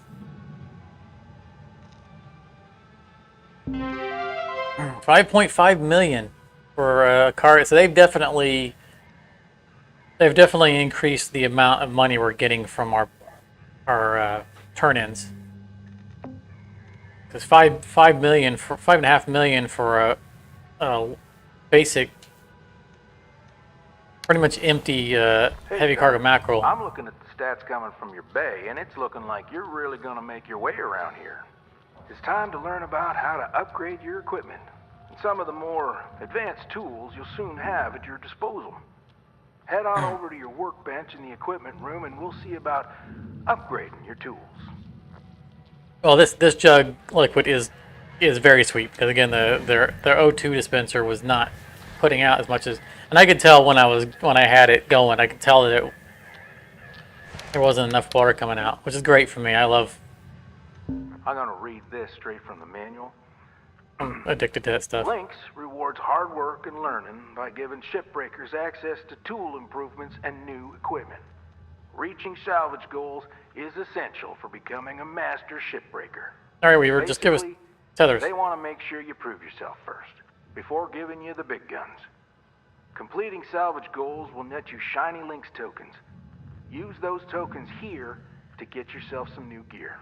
5.5 million for a car. So they've definitely increased the amount of money we're getting from our turn-ins. Because 5.5 million for a basic, pretty much empty heavy cargo mackerel. I'm looking at the stats coming from your bay, and it's looking like you're really going to make your way around here. It's time to learn about how to upgrade your equipment. And some of the more advanced tools you'll soon have at your disposal. Head on over to your workbench in the equipment room, and we'll see about upgrading your tools. Well, this jug liquid is very sweet because again their O2 dispenser was not putting out as much as, and I could tell when I had it going, I could tell that there wasn't enough water coming out, which is great for me. I'm going to read this straight from the manual. addicted to that stuff. Lynx rewards hard work and learning by giving shipbreakers access to tool improvements and new equipment. Reaching salvage goals is essential for becoming a master shipbreaker. All right, Weaver, just give us tethers. They want to make sure you prove yourself first, before giving you the big guns. Completing salvage goals will net you shiny Lynx tokens. Use those tokens here to get yourself some new gear.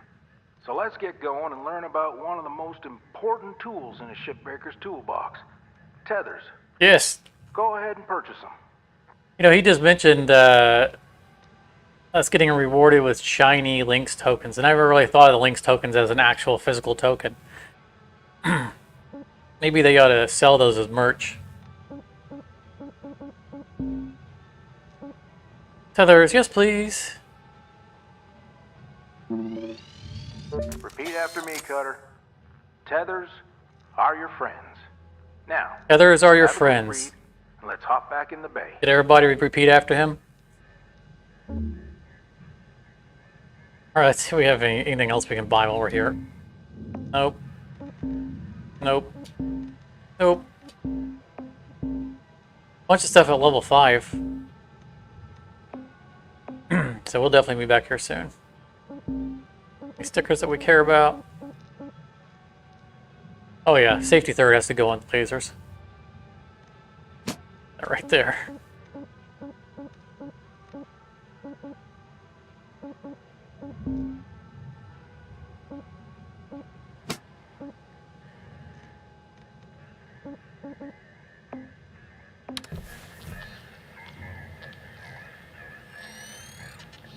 So let's get going and learn about one of the most important tools in a shipbreaker's toolbox, tethers. Yes. Go ahead and purchase them. You know, he just mentioned us getting rewarded with shiny Lynx tokens, and I never really thought of the Lynx tokens as an actual physical token. Maybe they ought to sell those as merch. Tethers, yes please. Repeat after me, Cutter. Tethers are your friends. Now, Tethers are your have a good friends. read, and let's hop back in the bay. Did everybody repeat after him? Alright, let's see if we have anything else we can buy while we're here. Nope. Nope. Nope. Bunch of stuff at level 5. So we'll definitely be back here soon. Any stickers that we care about? Oh yeah, safety third has to go on lasers. That right there.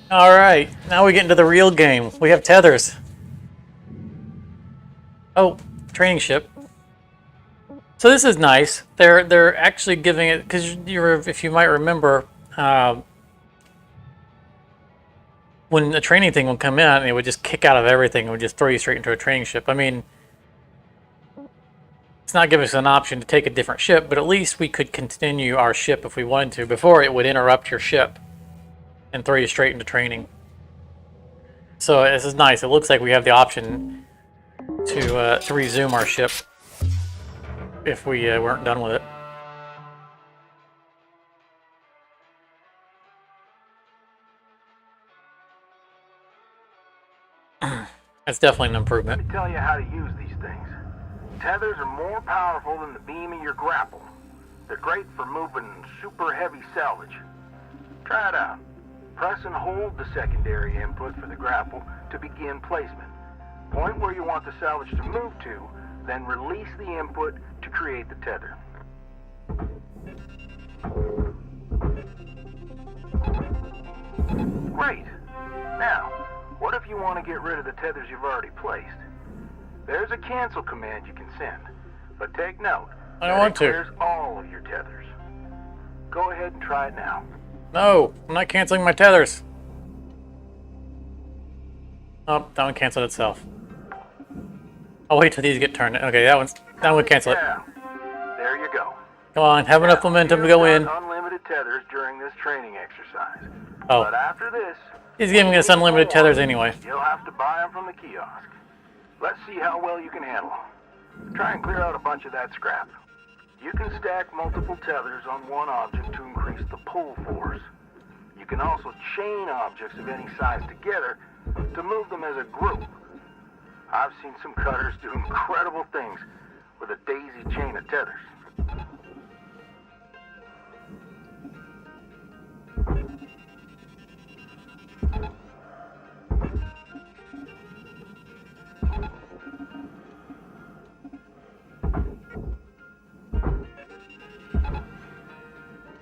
Alright, now we get into the real game. We have tethers. Oh, training ship. So this is nice. They're actually giving it, because if you might remember, when the training thing would come in, and it would just kick out of everything and would just throw you straight into a training ship. I mean, it's not giving us an option to take a different ship, but at least we could continue our ship if we wanted to. Before, it would interrupt your ship and throw you straight into training. So this is nice. It looks like we have the option to resume our ship if we weren't done with it. That's definitely an Let improvement. me tell you how to use these things. Tethers are more powerful than the beam of your grapple. They're great for moving super heavy salvage. Try it out. Press and hold the secondary input for the grapple to begin placement. Point where you want the salvage to move to, then release the input to create the tether. Great. Now, what if you want to get rid of the tethers you've already placed? There's a cancel command you can send, but take note. I don't want to. Clears all of your tethers. Go ahead and try it now. No, I'm not canceling my tethers. Oh, that one canceled itself. I'll wait till these get turned. Okay, that one cancel it. Yeah. There you go. Come on, have enough momentum to go in. Unlimited tethers during this training exercise. Oh. But after this, He's giving us unlimited tethers anyway. you'll have to buy them from the kiosk. Let's see how well you can handle them. Try and clear out a bunch of that scrap. You can stack multiple tethers on one object to increase the pull force. You can also chain objects of any size together to move them as a group. I've seen some cutters do incredible things with a daisy chain of tethers.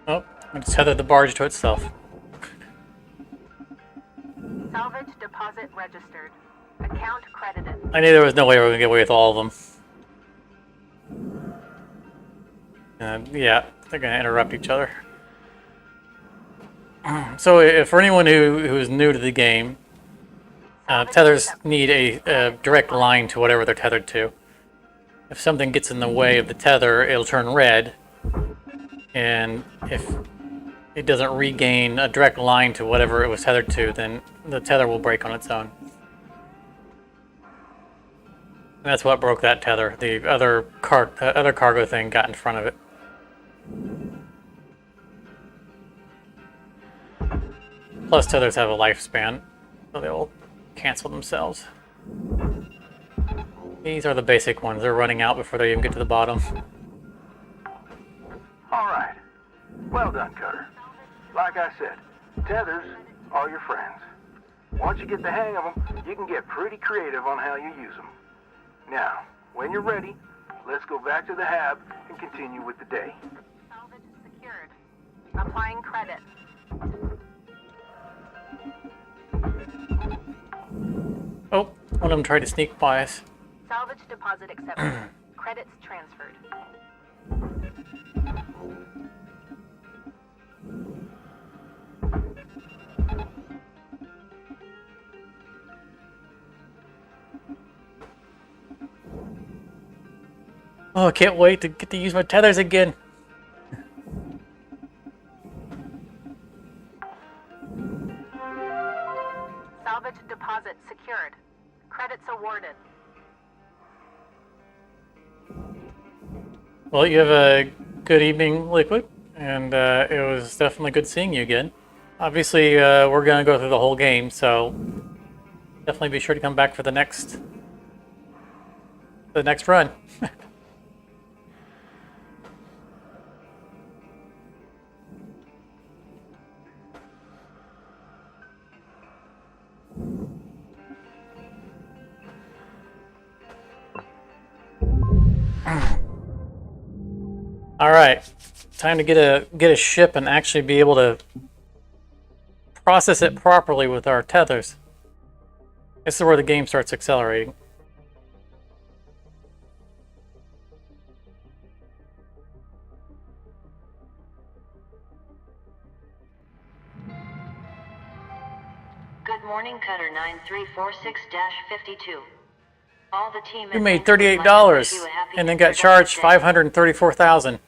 Oh, I just tethered the barge to itself. Salvage deposit registered. Account credited. I knew there was no way we were gonna get away with all of them. Yeah, they're gonna interrupt each other. So, if for anyone who is new to the game, tethers need a direct line to whatever they're tethered to. If something gets in the way of the tether, it'll turn red, and if it doesn't regain a direct line to whatever it was tethered to, then the tether will break on its own. And that's what broke that tether. The other cargo thing got in front of it. Plus, tethers have a lifespan, so they will cancel themselves. These are the basic ones. They're running out before they even get to the bottom. All right. Well done, Cutter. Like I said, tethers are your friends. Once you get the hang of them, you can get pretty creative on how you use them. Now, when you're ready, let's go back to the hab and continue with the day. Salvage secured. Applying credit. Oh, one of them tried to sneak by us. Salvage deposit accepted. Credits transferred. Oh, I can't wait to get to use my tethers again. Salvage deposit secured. Credits awarded. Well, you have a good evening, Liquid, and it was definitely good seeing you again. Obviously, we're going to go through the whole game, so definitely be sure to come back for the next run. All right, time to get a ship and actually be able to process it properly with our tethers. This is where the game starts accelerating. Good morning, Cutter 9346-52. All the team We made $38 and then got charged $534,000.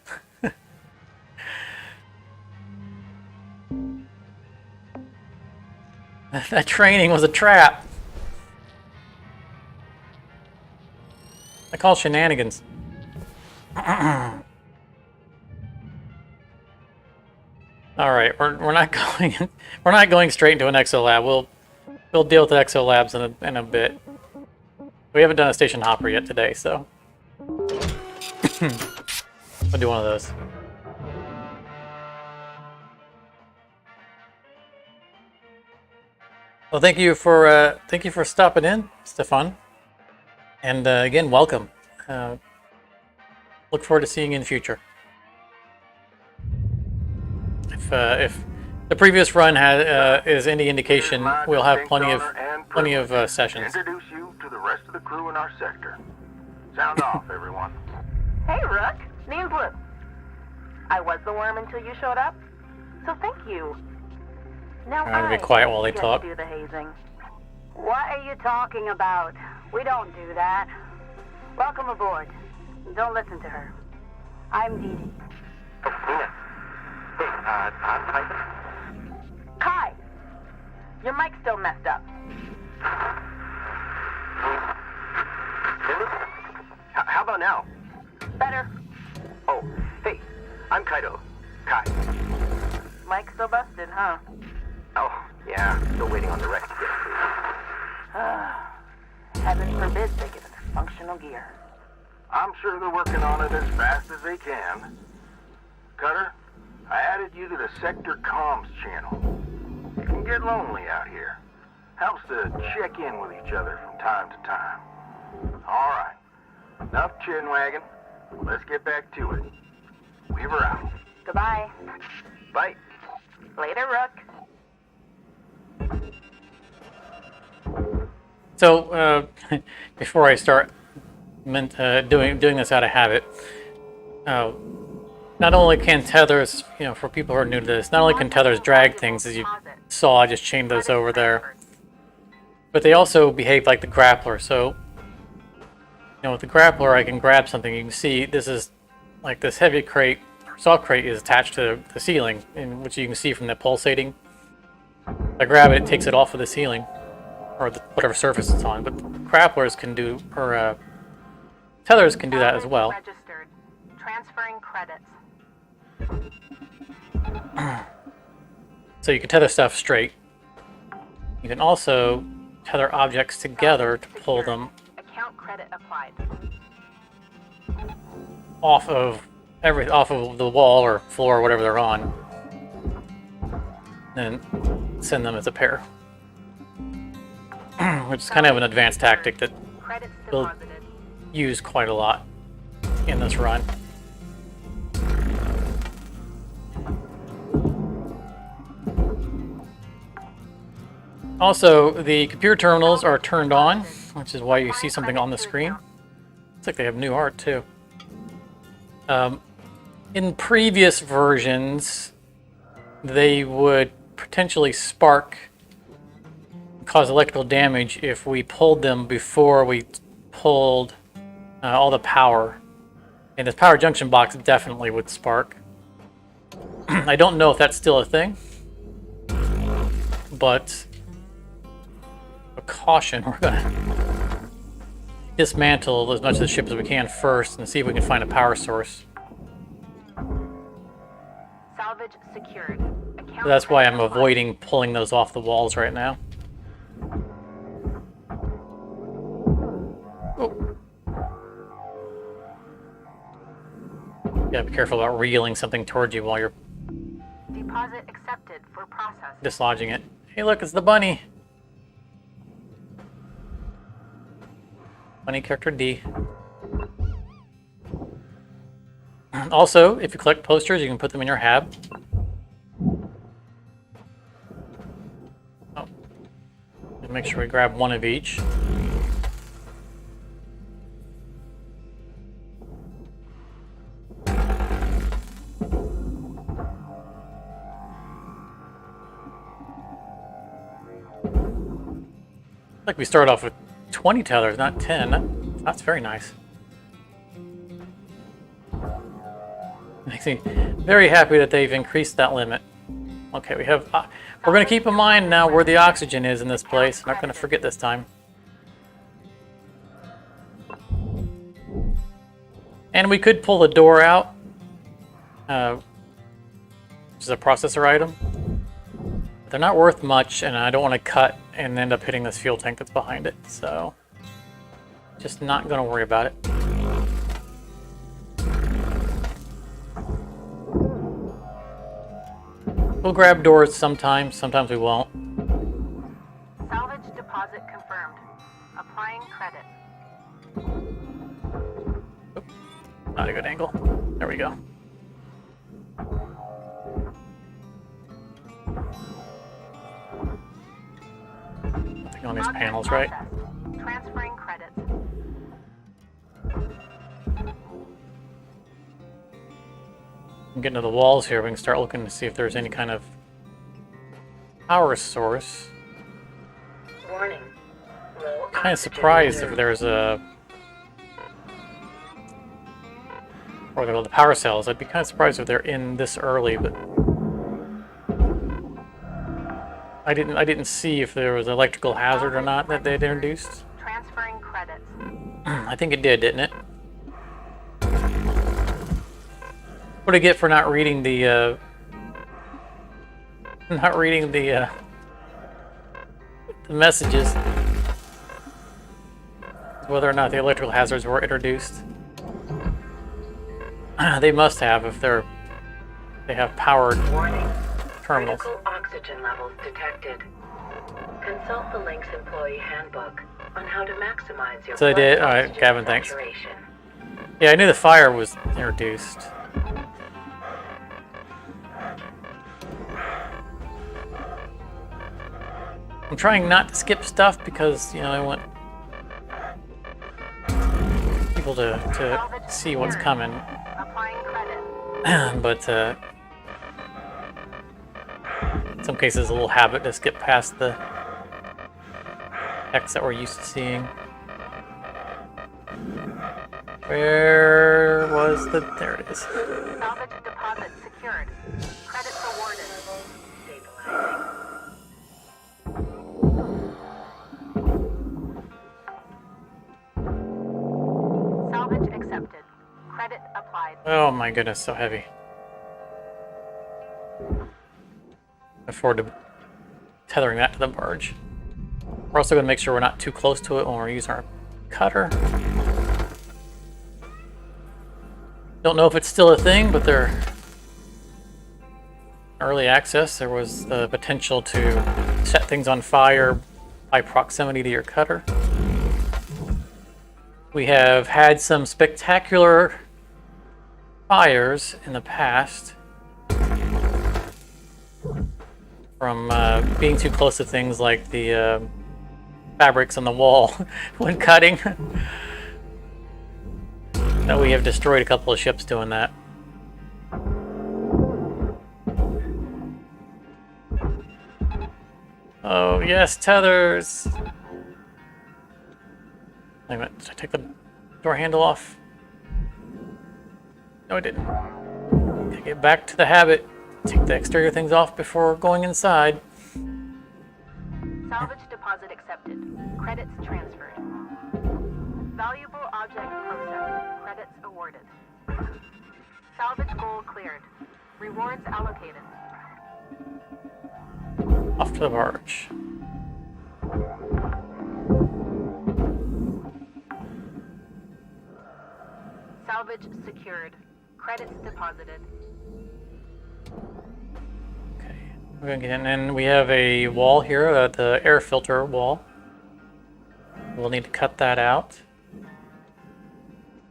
That training was a trap. I call shenanigans. All right, we're not going straight into an exo lab. We'll deal with the exo labs in a bit. We haven't done a station hopper yet today, so I'll do one of those. Well, thank you for stopping in, Stefan, and again, welcome. Look forward to seeing you in the future. If the previous run is any indication, we'll have plenty of sessions. Introduce you to the rest of the crew in our sector. Sound off, everyone. Hey, Rook. Name's Blue. I was the worm until you showed up, so thank you. Now I'm gonna be quiet while they get talk. to do the hazing. What are you talking about? We don't do that. Welcome aboard. Don't listen to her. I'm Dee Dee. Oh, Nina. Hey, I'm Titan. Kai! Your mic's still messed up. How about now? Better. Oh, hey, I'm Kaido. Kai. Mic's still busted, huh? Oh, yeah, still waiting on the rec to get approved. Heaven forbid they get into functional gear. I'm sure they're working on it as fast as they can. Cutter, I added you to the sector comms channel. It can get lonely out here. Helps to check in with each other from time to time. All right, enough chin wagging. Let's get back to it. Weaver out. Goodbye. Bye. Later, Rook. So before I start doing this out of habit, not only can tethers, for people who are new to this, not only can tethers drag things, as you saw, I just chained those over there, but they also behave like the grappler. So, with the grappler, I can grab something. You can see this is like this heavy crate, soft crate is attached to the ceiling, which you can see from the pulsating. If I grab it, it takes it off of the ceiling, or whatever surface it's on. But grapplers can do, or tethers can do that as well. Registered. Transferring credits. So you can tether stuff straight. You can also tether objects together to pull them Account credit applied. off of the wall or floor or whatever they're on, and send them as a pair. Which is kind of an advanced tactic that Credits we'll deposited. use quite a lot in this run. Also, the computer terminals are turned on, which is why you see something on the screen. Looks like they have new art too. In previous versions, they would potentially spark, cause electrical damage if we pulled them before we pulled all the power. And this power junction box definitely would spark. I don't know if that's still a thing, but a caution, we're gonna dismantle as much of the ship as we can first and see if we can find a power source. Salvage secured. Account So that's why I'm credit applied. avoiding pulling those off the walls right now. Oh. Gotta be careful about reeling something towards you while you're Deposit accepted for process. dislodging it. Hey look, it's the bunny! Bunny character D. Also, if you collect posters, you can put them in your hab. Oh. Make sure we grab one of each. Like we start off with 20 tethers, not 10. That's very nice. Makes me very happy that they've increased that limit. Okay, we have. We're going to keep in mind now where the oxygen is in this place. Not going to forget this time. And we could pull the door out, which is a processor item. They're not worth much, and I don't want to cut and end up hitting this fuel tank that's behind it. So Just not gonna worry about it. We'll grab doors sometimes, sometimes we won't. Salvage deposit confirmed. Applying credit. Not a good angle. There we go. Nothing on these Object panels, right? processed. Transferring credits. Getting to the walls here, we can start looking to see if there's any kind of power source. Warning. Low Kind of oxygen surprised if reserve. there's a... Or the power cells. I'd be kind of surprised if they're in this early, but... I didn't see if there was an electrical hazard or not that they'd introduced. Transferring credits. I think it did, didn't it? What do I get for not reading the the messages? Whether or not the electrical hazards were introduced. They must have if they have powered Warning. terminals. Critical oxygen levels detected. Consult the Lynx employee handbook on how to maximize your So they did? blood Alright, oxygen Gavin, thanks. saturation. Yeah, I knew the fire was introduced. I'm trying not to skip stuff because, you know, I want people to see what's coming. Applying credit. But in some cases, it's a little habit to skip past the text that we're used to seeing. Where was the... There it is. Salvage deposit secured. Credits awarded. Stabilizing. Salvage accepted. Credit applied. Oh my goodness, so heavy. Afford to tethering that to the barge. We're also going to make sure we're not too close to it when we're using our cutter. Don't know if it's still a thing, but they're early access. There was the potential to set things on fire by proximity to your cutter. We have had some spectacular fires in the past from being too close to things like the fabrics on the wall when cutting. That we have destroyed a couple of ships doing that. Oh yes, tethers! Wait a minute, did I take the door handle off? No, I didn't. Okay, get back to the habit. Take the exterior things off before going inside. Salvage deposit accepted. Credits transferred. Valuable object processed. Credits awarded. Salvage goal cleared. Rewards allocated. Off to the barge. Salvage secured. Credits deposited. Okay, we're gonna get in, and we have a wall here, the air filter wall. We'll need to cut that out.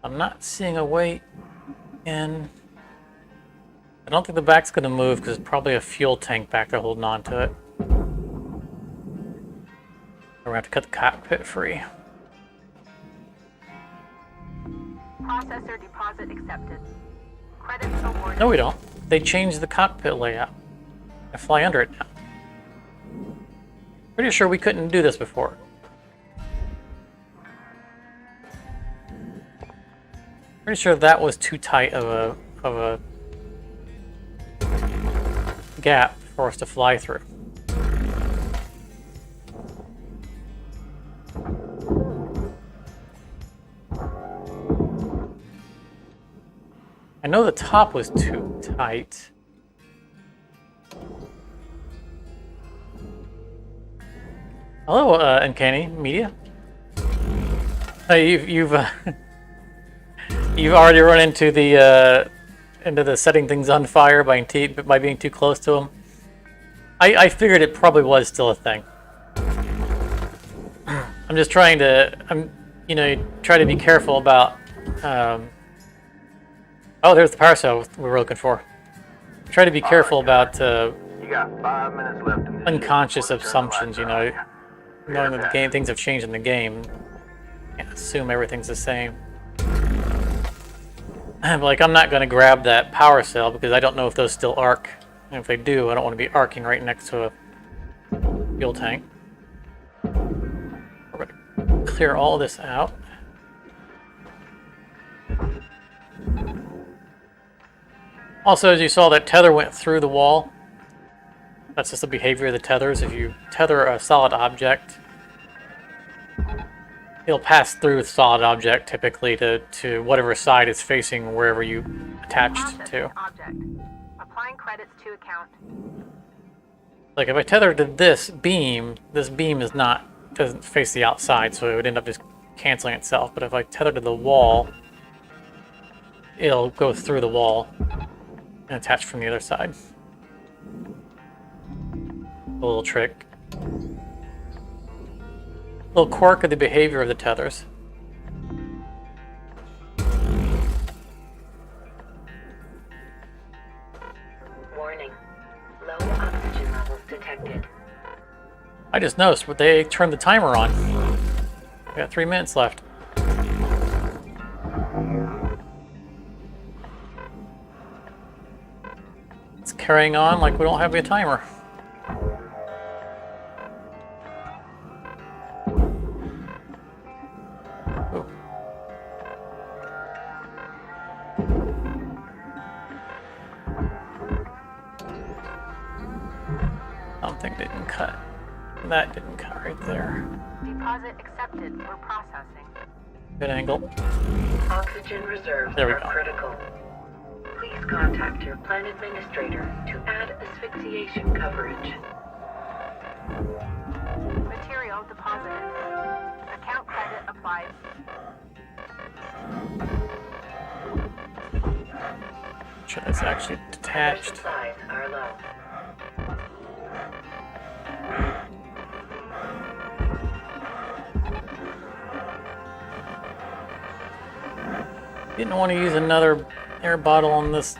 I'm not seeing a way in. I don't think the back's gonna move because there's probably a fuel tank back there holding on to it. We're gonna have to cut the cockpit free. Processor deposit accepted. Credits awarded. No, we don't. They changed the cockpit layout. I fly under it now. Pretty sure we couldn't do this before. Pretty sure that was too tight of a gap for us to fly through. I know the top was too tight. Hello, Uncanny Media. You've you've already run into the setting things on fire by being too close to them. I figured it probably was still a thing. I'm just trying to try to be careful about. Oh, there's the power cell we were looking for. Try to be careful about You got 5 minutes left in this unconscious shift before the assumptions. turn lights are on. Knowing that the game things have changed in the game. Can't assume everything's the same. Like, I'm not going to grab that power cell because I don't know if those still arc. And if they do, I don't want to be arcing right next to a fuel tank. We're going to clear all this out. Also, as you saw, that tether went through the wall. That's just the behavior of the tethers. If you tether a solid object, it'll pass through the solid object typically to whatever side it's facing, wherever you attached to. Object. Applying credits to account. Like if I tether to this beam doesn't face the outside, so it would end up just canceling itself. But if I tether to the wall, it'll go through the wall and attach from the other side. A little trick. Little quirk of the behavior of the tethers. Warning. Low oxygen levels detected. I just noticed, but they turned the timer on. We got 3 minutes left. It's carrying on like we don't have a timer. Ooh. Something didn't cut. That didn't cut right there. Deposit accepted. We're processing. Good angle. Oxygen reserves There we are go. critical. Please contact your plan administrator to add asphyxiation coverage. Material deposited. Account credit applied. Sure, that's actually detached. Supplies are low. Didn't want to use another air bottle on this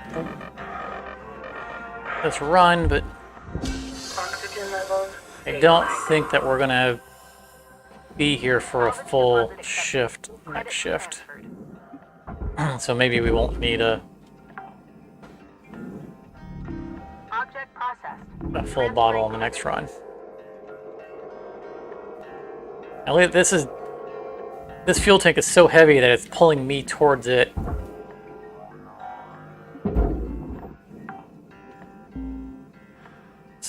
run, but Oxygen levels. I don't think that we're gonna be here for a full shift next shift. So maybe we won't need a Object processed. full bottle on the next run. Now this fuel tank is so heavy that it's pulling me towards it.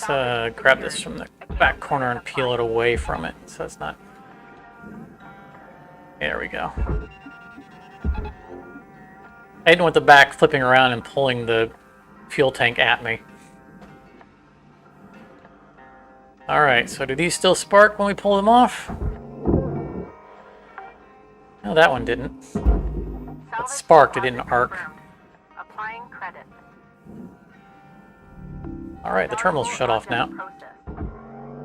Let's grab this from the back corner and peel it away from it, so it's not... There we go. I didn't want the back flipping around and pulling the fuel tank at me. Alright, so do these still spark when we pull them off? No, that one didn't. It sparked, it didn't arc. Applying credit. Alright, the terminal's shut off now.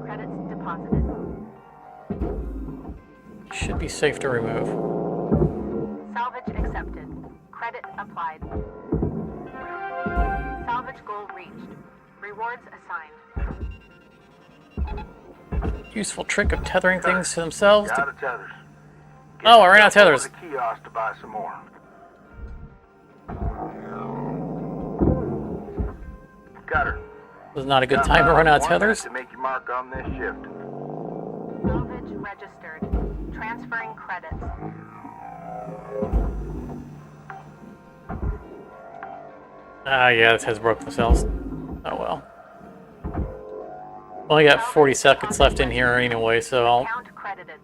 Credits deposited. Should be safe to remove. Salvage accepted. Credit applied. Salvage goal reached. Rewards assigned. Useful trick of tethering things to themselves. Got a tethers. Oh, I ran out of tethers. Go to the kiosk to buy some more. Got her. Was not a good time to run out of 1 minute tethers. to make your mark on this shift. Salvage registered. Transferring credits. Ah, yeah, this has broken themselves. Oh well. Only got 40 seconds left in here anyway, so I'll Account credited.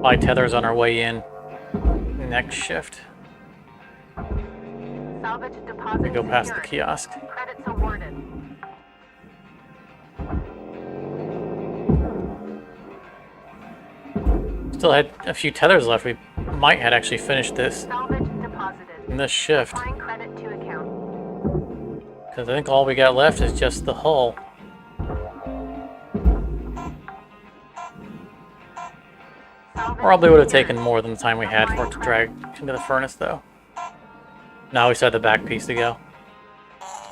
buy tethers on our way in next shift. Salvage deposit. We go past the secured. kiosk. Credits awarded. still had a few tethers left. We might had actually finished this Salvage deposited. in this shift. Applying credit to account. Because I think all we got left is just the hull. Salvage Probably would have secured. taken more than the time we had for it to drag into the furnace, though. Now we still have the back piece to go.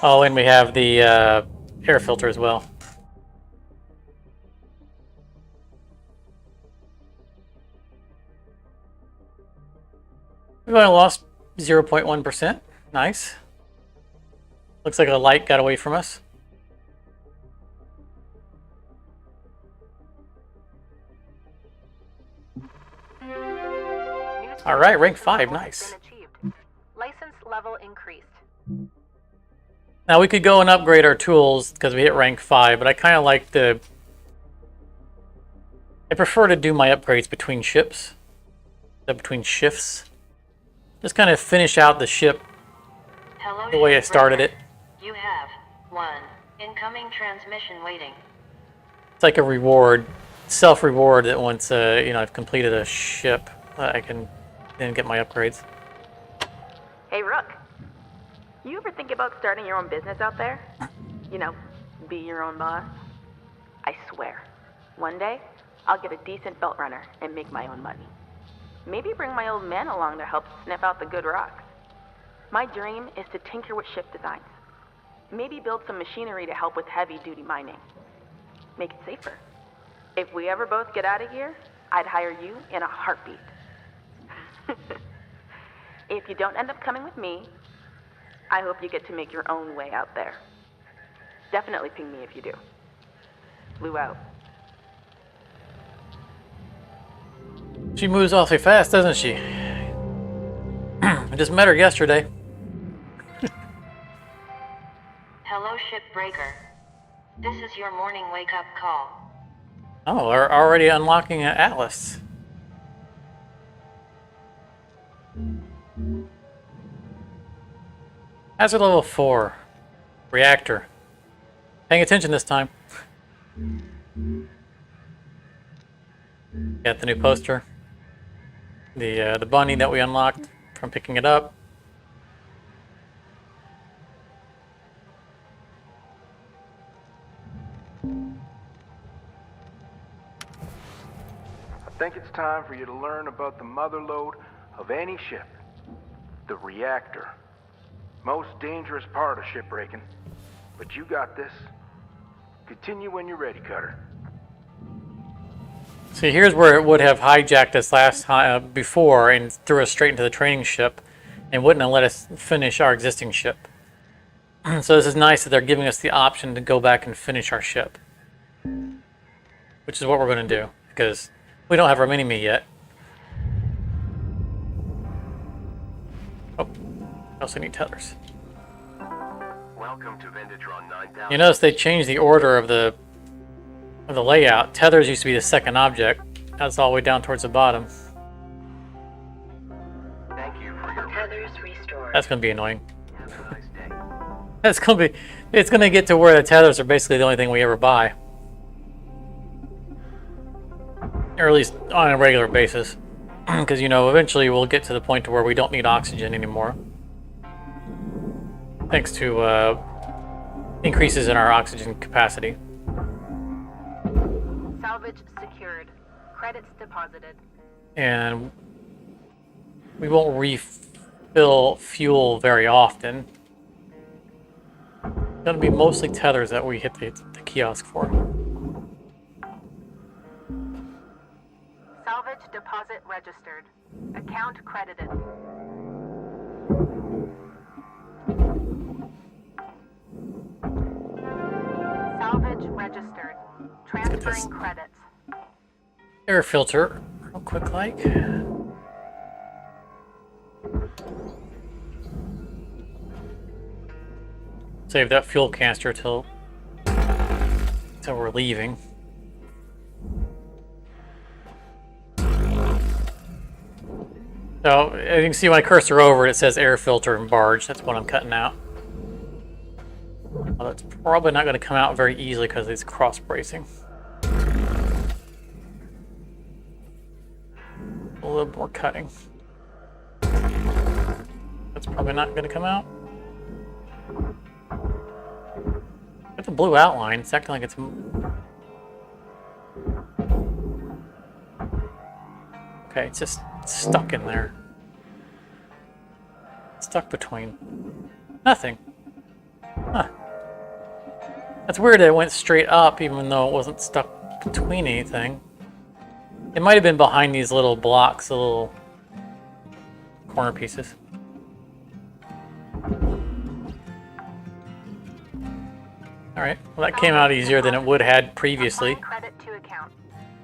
Oh, and we have the air filter as well. We've only lost 0.1%. Nice. Looks like a light got away from us. All right, rank 5, nice. License level increased. Now we could go and upgrade our tools because we hit rank 5, but I kind of like the... I prefer to do my upgrades between ships. Between shifts. Just kind of finish out the ship Hello, the way I started it. You have 1 incoming transmission waiting. It's like a reward, self-reward that once you know, I've completed a ship, I can then get my upgrades. Hey, Rook. You ever think about starting your own business out there? You know, be your own boss? I swear, one day, I'll get a decent belt runner and make my own money. Maybe bring my old man along to help sniff out the good rocks. My dream is to tinker with ship designs. Maybe build some machinery to help with heavy-duty mining. Make it safer. If we ever both get out of here, I'd hire you in a heartbeat. If you don't end up coming with me, I hope you get to make your own way out there. Definitely ping me if you do. Blue out. She moves awfully fast, doesn't she? I just met her yesterday. Hello, Shipbreaker. This is your morning wake-up call. Oh, we're already unlocking an Atlas. Hazard level 4. Reactor. Paying attention this time. Got the new poster. The bunny that we unlocked from picking it up. I think it's time for you to learn about the mother lode of any ship. The reactor. Most dangerous part of shipbreaking. But you got this. Continue when you're ready, Cutter. See, here's where it would have hijacked us last time before and threw us straight into the training ship and wouldn't have let us finish our existing ship. So this is nice that they're giving us the option to go back and finish our ship. Which is what we're going to do, because we don't have our mini-me yet. Oh, I also need tethers. Welcome to Vendatron 9000. You notice they changed the order of the layout. Tethers used to be the second object. That's all the way down towards the bottom. Thank you for your Tethers restored. That's going to be annoying. Have a nice day. It's going to get to where the tethers are basically the only thing we ever buy. Or at least on a regular basis. Because, you know, eventually we'll get to the point to where we don't need oxygen anymore. Thanks to increases in our oxygen capacity. Salvage secured. Credits deposited. And we won't refill fuel very often. It's going to be mostly tethers that we hit the kiosk for. Salvage deposit registered. Account credited. Salvage registered. get this. Transferring credits. Air filter, real quick like. Save that fuel canister till we're leaving. So, as you can see when I cursor over it, it says air filter and barge. That's what I'm cutting out. Well, that's probably not going to come out very easily because it's cross bracing. little more cutting. That's probably not going to come out. It's a blue outline. It's acting like it's... Okay, it's just stuck in there. Stuck between nothing. Huh. That's weird that it went straight up even though it wasn't stuck between anything. It might have been behind these little blocks, the little corner pieces. Alright, well that came out easier than it would had previously. Credit to account.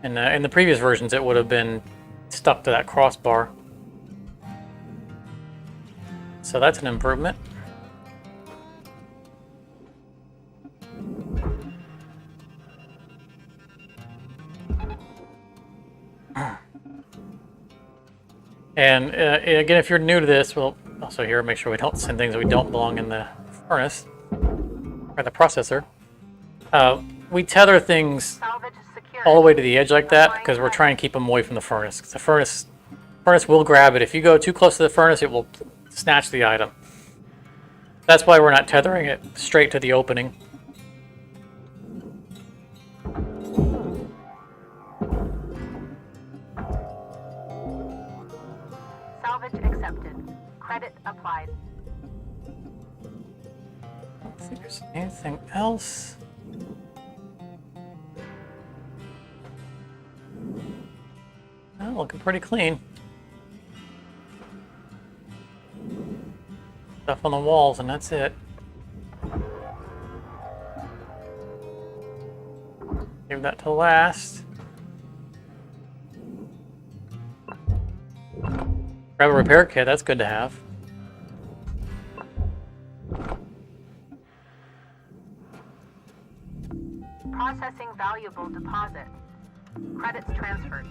In the previous versions it would have been stuck to that crossbar. So that's an improvement. And again, if you're new to this, we'll also here make sure we don't send things that we don't belong in the furnace or the processor. We tether things Salvage secured. all the way to the edge like that because we're trying to keep them away from the furnace. 'Cause the furnace will grab it. If you go too close to the furnace, it will snatch the item. That's why we're not tethering it straight to the opening. Salvage accepted. Credit applied. I don't think there's anything else. Oh, looking pretty clean. Stuff on the walls, and that's it. Give that to last. Grab a repair kit, that's good to have. Processing valuable deposit. Credits transferred.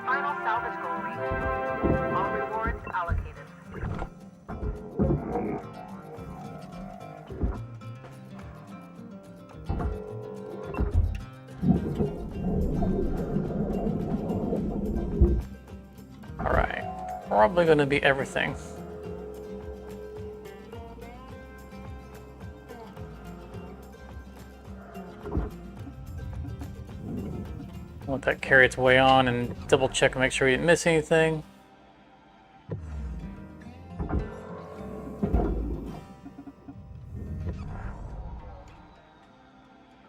Final salvage goal reached. All rewards allocated. Alright, probably going to be everything. Let that carry its way on and double check and make sure we didn't miss anything.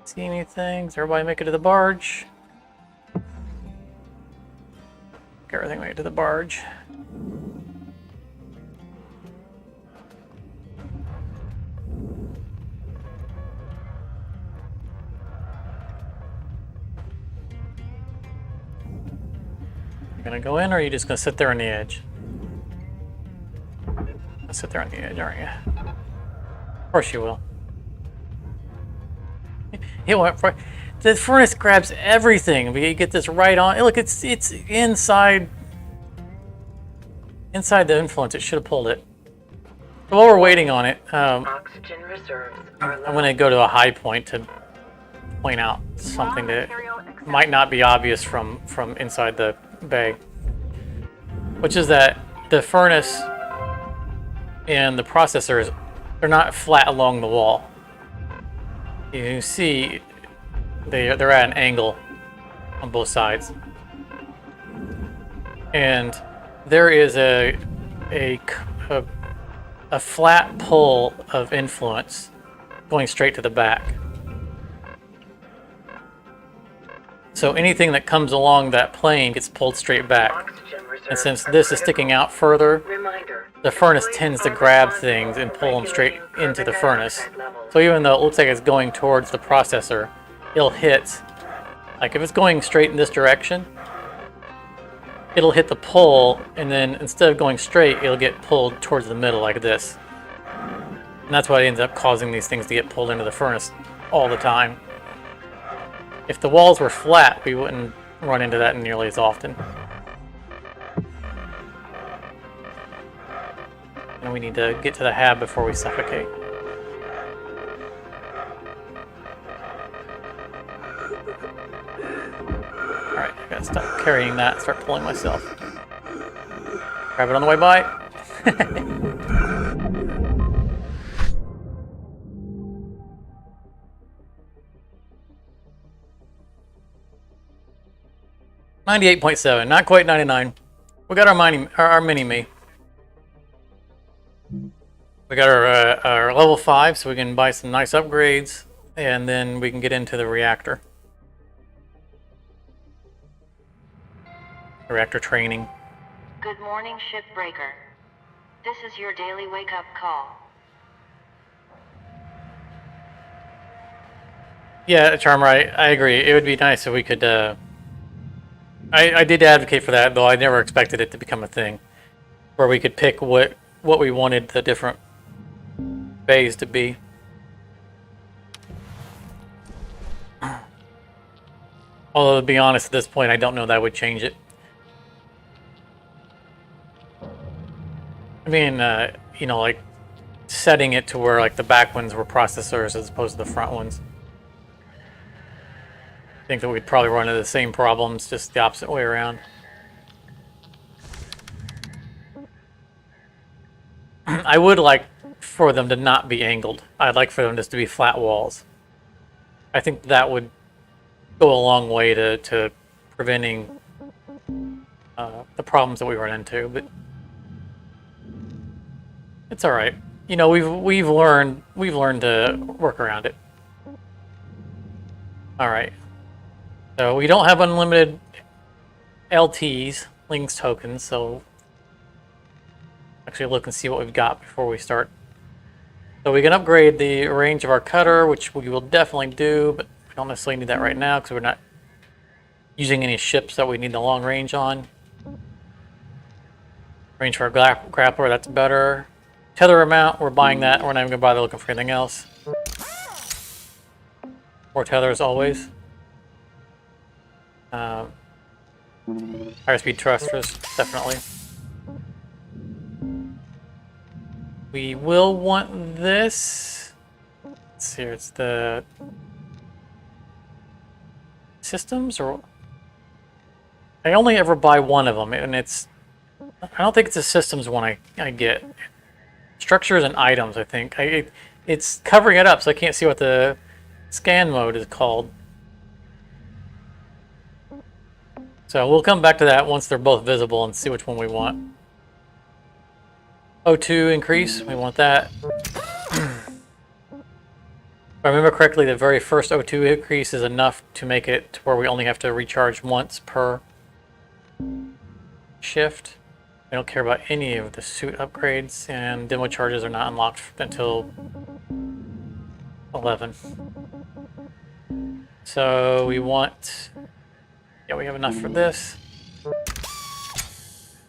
See anything? Does everybody make it to the barge? Everything make it to the barge. You gonna go in, or are you just gonna sit there on the edge? I'll sit there on the edge, aren't you? Of course you will. It went for the furnace grabs everything. We get this right on. Look, it's inside the influence. It should have pulled it. So while we're waiting on it, Oxygen reserves are low. I'm gonna go to a high point to point out something that might not be obvious from inside the bay, which is that the furnace and the processors, they're not flat along the wall. You can see they're at an angle on both sides, and there is a flat pull of influence going straight to the back. So anything that comes along that plane gets pulled straight back. Oxygen reserves And since are this is sticking out further, Reminder, the furnace employees tends to are grab responsible things and for pull them straight regulating into the carbon furnace. dioxide levels. So even though it looks like it's going towards the processor, it'll hit, like if it's going straight in this direction, it'll hit the pull, and then instead of going straight, it'll get pulled towards the middle like this. And that's why it ends up causing these things to get pulled into the furnace all the time. If the walls were flat, we wouldn't run into that nearly as often. And we need to get to the hab before we suffocate. Alright, I gotta stop carrying that and start pulling myself. Grab it on the way by. 98.7, not quite 99. We got our mini-me. We got our level 5, so we can buy some nice upgrades, and then we can get into the reactor. Reactor training. Good morning, Shipbreaker. This is your daily wake-up call. Yeah, Charmer, I agree. It would be nice if we could... I did advocate for that, though I never expected it to become a thing. Where we could pick what we wanted the different bays to be. Although, to be honest, at this point, I don't know that would change it. I mean, you know, like, setting it to where, like, the back ones were processors as opposed to the front ones. I think that we'd probably run into the same problems, just the opposite way around. I would like for them to not be angled. I'd like for them just to be flat walls. I think that would go a long way to preventing the problems that we run into, but it's all right. You know, we've learned to work around it. All right. So we don't have unlimited LTs, Lynx tokens, so actually look and see what we've got before we start. So we can upgrade the range of our cutter, which we will definitely do, but we don't necessarily need that right now because we're not using any ships that we need the long range on. Range for our grappler, that's better. Tether amount, we're buying that. We're not even going to bother looking for anything else. More tethers always. Higher speed thrusters, definitely. We will want this. Let's see here, it's the systems, or I only ever buy one of them, and it's, I don't think it's a systems one I get. Structures and items, I think. It's covering it up, so I can't see what the scan mode is called. So we'll come back to that once they're both visible and see which one we want. O2 increase, we want that. If I remember correctly, the very first O2 increase is enough to make it to where we only have to recharge once per shift. I don't care about any of the suit upgrades, and demo charges are not unlocked until 11. So we want... Yeah, we have enough for this.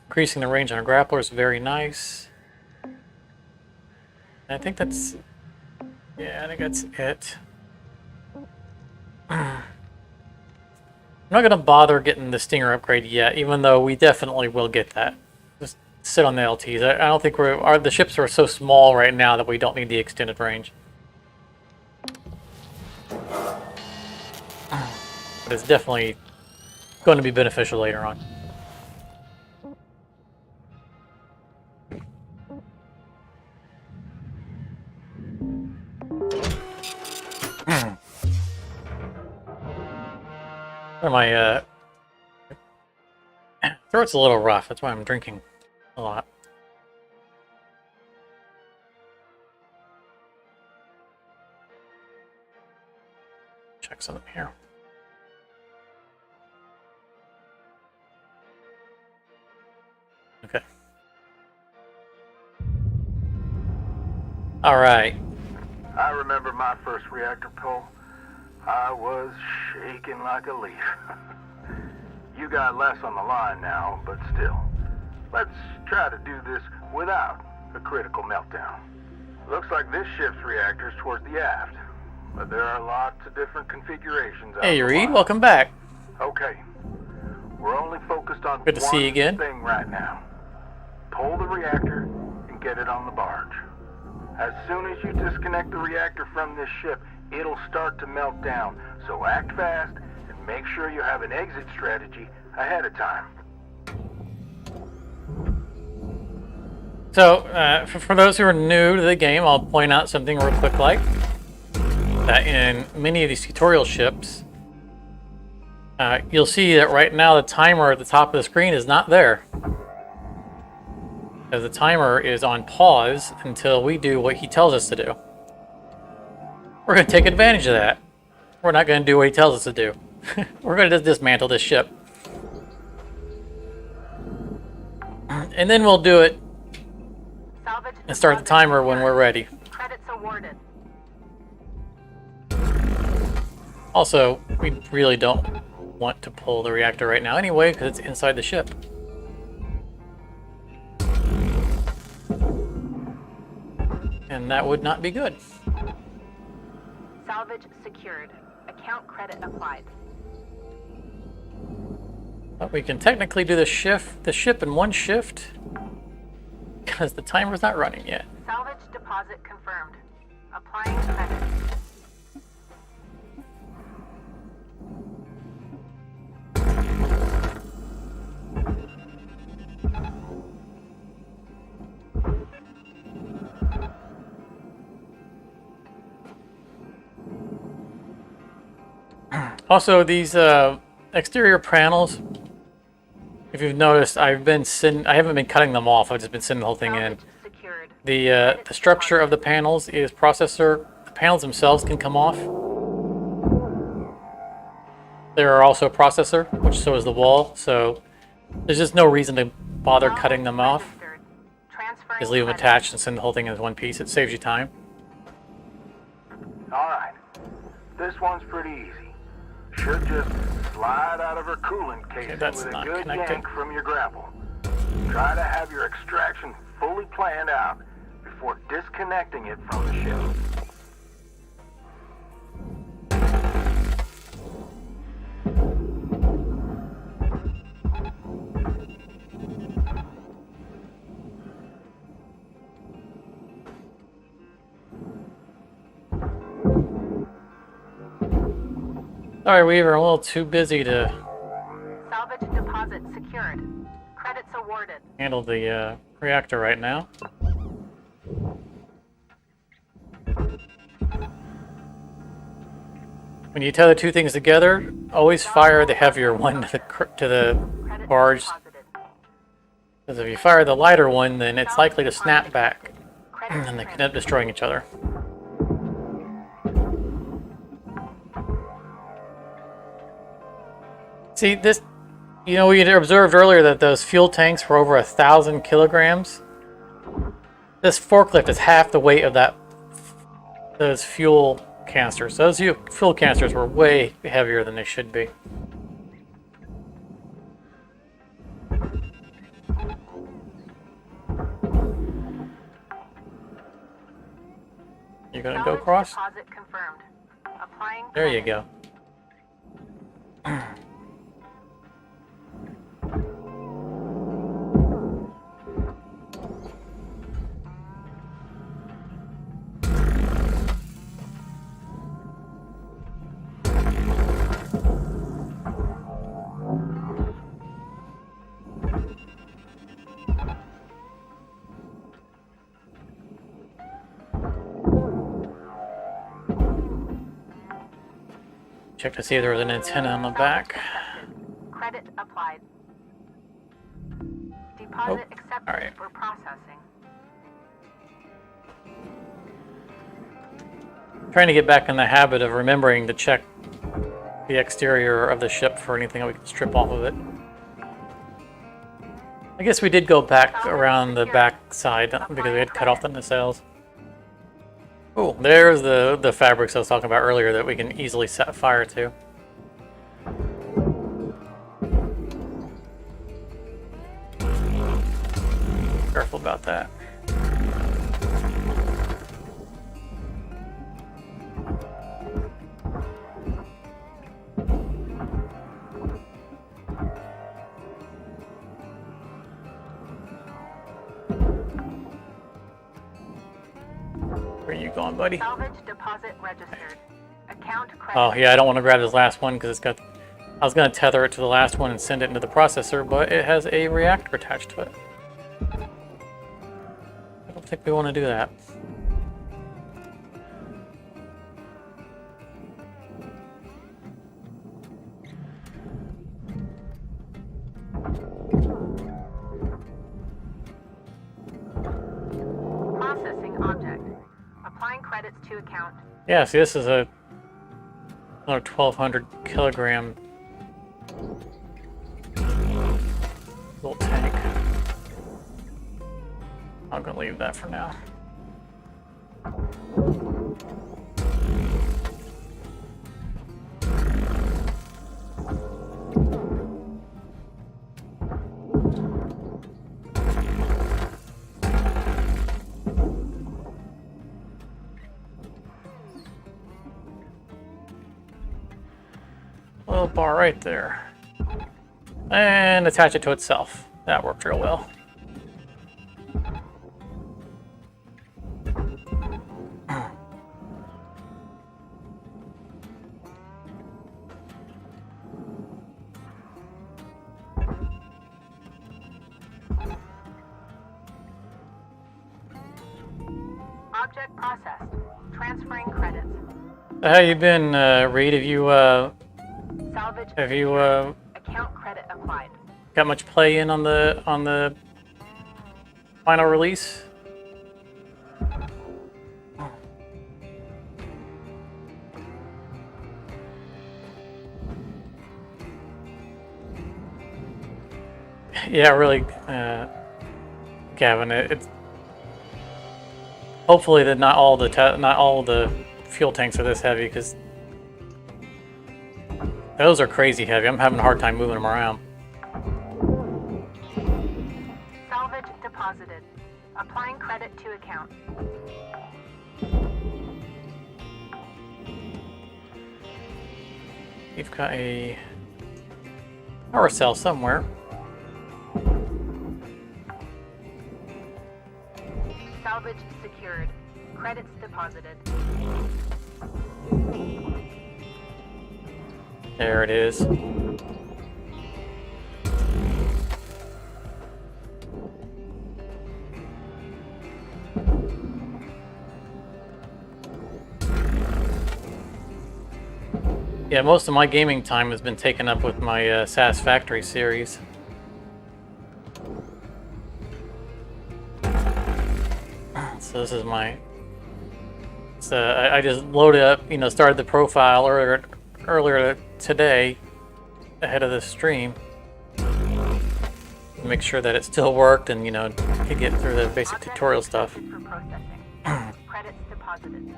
Increasing the range on our grappler is very nice. And I think that's... Yeah, I think that's it. I'm not going to bother getting the Stinger upgrade yet, even though we definitely will get that. Just sit on the LTs. I don't think the ships are so small right now that we don't need the extended range. But it's definitely going to be beneficial later on. My throat's a little rough, that's why I'm drinking a lot. Check something here. Okay. All right. I remember my first reactor pull. I was shaking like a leaf. You got less on the line now, but still. Let's try to do this without a critical meltdown. Looks like this ship's reactor's towards the aft, but there are lots of different configurations. Hey, Reed, welcome back. Okay. We're only focused on Good to see you again. thing right now. Pull the reactor and get it on the barge. As soon as you disconnect the reactor from this ship, it'll start to melt down. So act fast and make sure you have an exit strategy ahead of time. So, for those who are new to the game, I'll point out something real quick, like that in many of these tutorial ships, you'll see that right now the timer at the top of the screen is not there. Because the timer is on pause until we do what he tells us to do. We're going to take advantage of that. We're not going to do what he tells us to do. We're going to just dismantle this ship. And then we'll do it Salvage and start the timer when we're ready. Credits awarded. Also, we really don't want to pull the reactor right now anyway, because it's inside the ship. And that would not be good. Salvage secured. Account credit applied. But we can technically do the ship in one shift, because the timer's not running yet. Salvage deposit confirmed. Applying credit. Also, these exterior panels, if you've noticed, I haven't been cutting them off. I've just been sending the whole thing in. Salvage secured. The structure of the panels is processor. The panels themselves can come off. There are also processor, which so is the wall. So there's just no reason to bother cutting them off. Registered. Transferring Just leave them credit. attached and send the whole thing as one piece. It saves you time. Alright, this one's pretty easy. Should just slide out of her coolant casing that's with a not good connected. yank from your grapple. Try to have your extraction fully planned out before disconnecting it from the ship. Sorry, Weaver, I'm a little too busy to Salvage deposit secured. Credits awarded. handle the reactor right now. When you tether two things together, always fire the heavier one to the Credits barge. deposited. Because if you fire the lighter one, then it's likely to snap back, Credits and they can transferred. end up destroying each other. See, this, we had observed earlier that those fuel tanks were over 1,000 kilograms. This forklift is half the weight of those fuel canisters. Those fuel canisters were way heavier than they should be. You're gonna go Salvage across? deposit confirmed. Applying There you credit. go. Check to see if there was an antenna on the back. Credit applied. Deposit accepted alright. for processing. Trying to get back in the habit of remembering to check the exterior of the ship for anything that we can strip off of it. I guess we did go back around the back side because we had cut off the nacelles. Oh, there's the fabrics I was talking about earlier that we can easily set fire to. Careful about that. Where are you going, buddy? Salvage deposit registered. Account credit. Oh yeah, I don't want to grab this last one because it's got I was going to tether it to the last one and send it into the processor, but it has a reactor attached to it. I don't think we want to do that. Processing object. Applying credits to account. Yeah, see, this is another 1,200 kilogram little tank. I'm gonna leave that for now. Little bar right there. And attach it to itself. That worked real well. Object processed. Transferring credits. How you been, Reed? Salvage. Have you Account credit applied. got much play in on the final release? Yeah, really, Gavin. It's hopefully that not all the fuel tanks are this heavy, because those are crazy heavy. I'm having a hard time moving them around. Salvage deposited. Applying credit to account. You've got a power cell somewhere. Salvage secured. Credits deposited. There it is. Yeah, most of my gaming time has been taken up with my SAS Factory series. So this is my... I just loaded up, started the profile earlier today, ahead of the stream. Make sure that it still worked and, could get through the basic tutorial stuff. For processing. Credits deposited.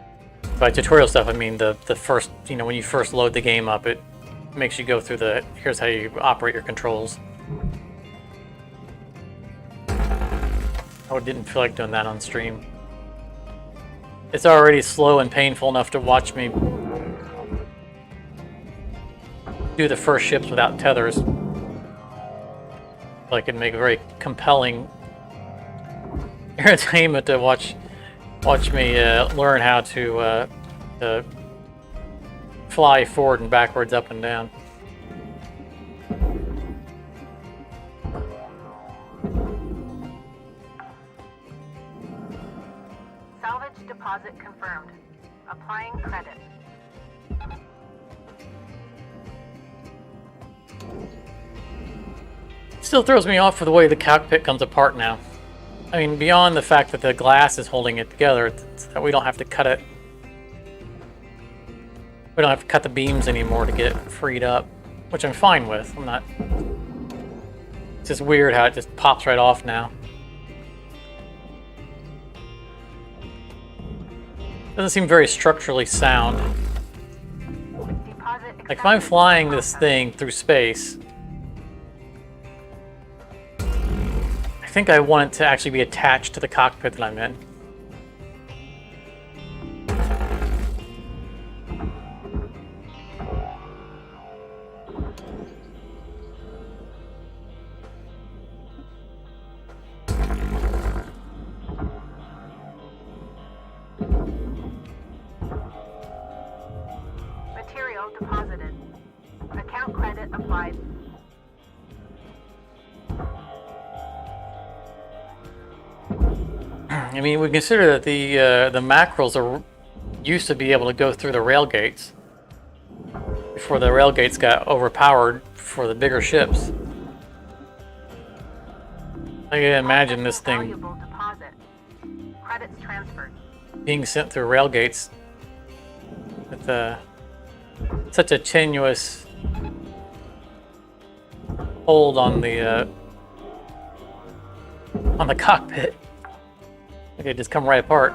By tutorial stuff, I mean the first, when you first load the game up, it makes you go through here's how you operate your controls. I didn't feel like doing that on stream. It's already slow and painful enough to watch me do the first ships without tethers. Like, it'd make a very compelling entertainment to watch me learn how to fly forward and backwards, up and down. Salvage deposit confirmed. Applying credit. Still throws me off for the way the cockpit comes apart now. I mean, beyond the fact that the glass is holding it together, it's that we don't have to cut it. We don't have to cut the beams anymore to get it freed up, which I'm fine with. I'm not... It's just weird how it just pops right off now. Doesn't seem very structurally sound. Like, if I'm flying this thing through space, I think I want it to actually be attached to the cockpit that I'm in. Material deposited. Account credit Credit applied. I mean, we consider that the mackerels are used to be able to go through the rail gates before the rail gates got overpowered for the bigger ships. I can imagine this thing Valuable deposit. Credits transferred. being sent through rail gates with such a tenuous hold on the cockpit. Okay, just come right apart.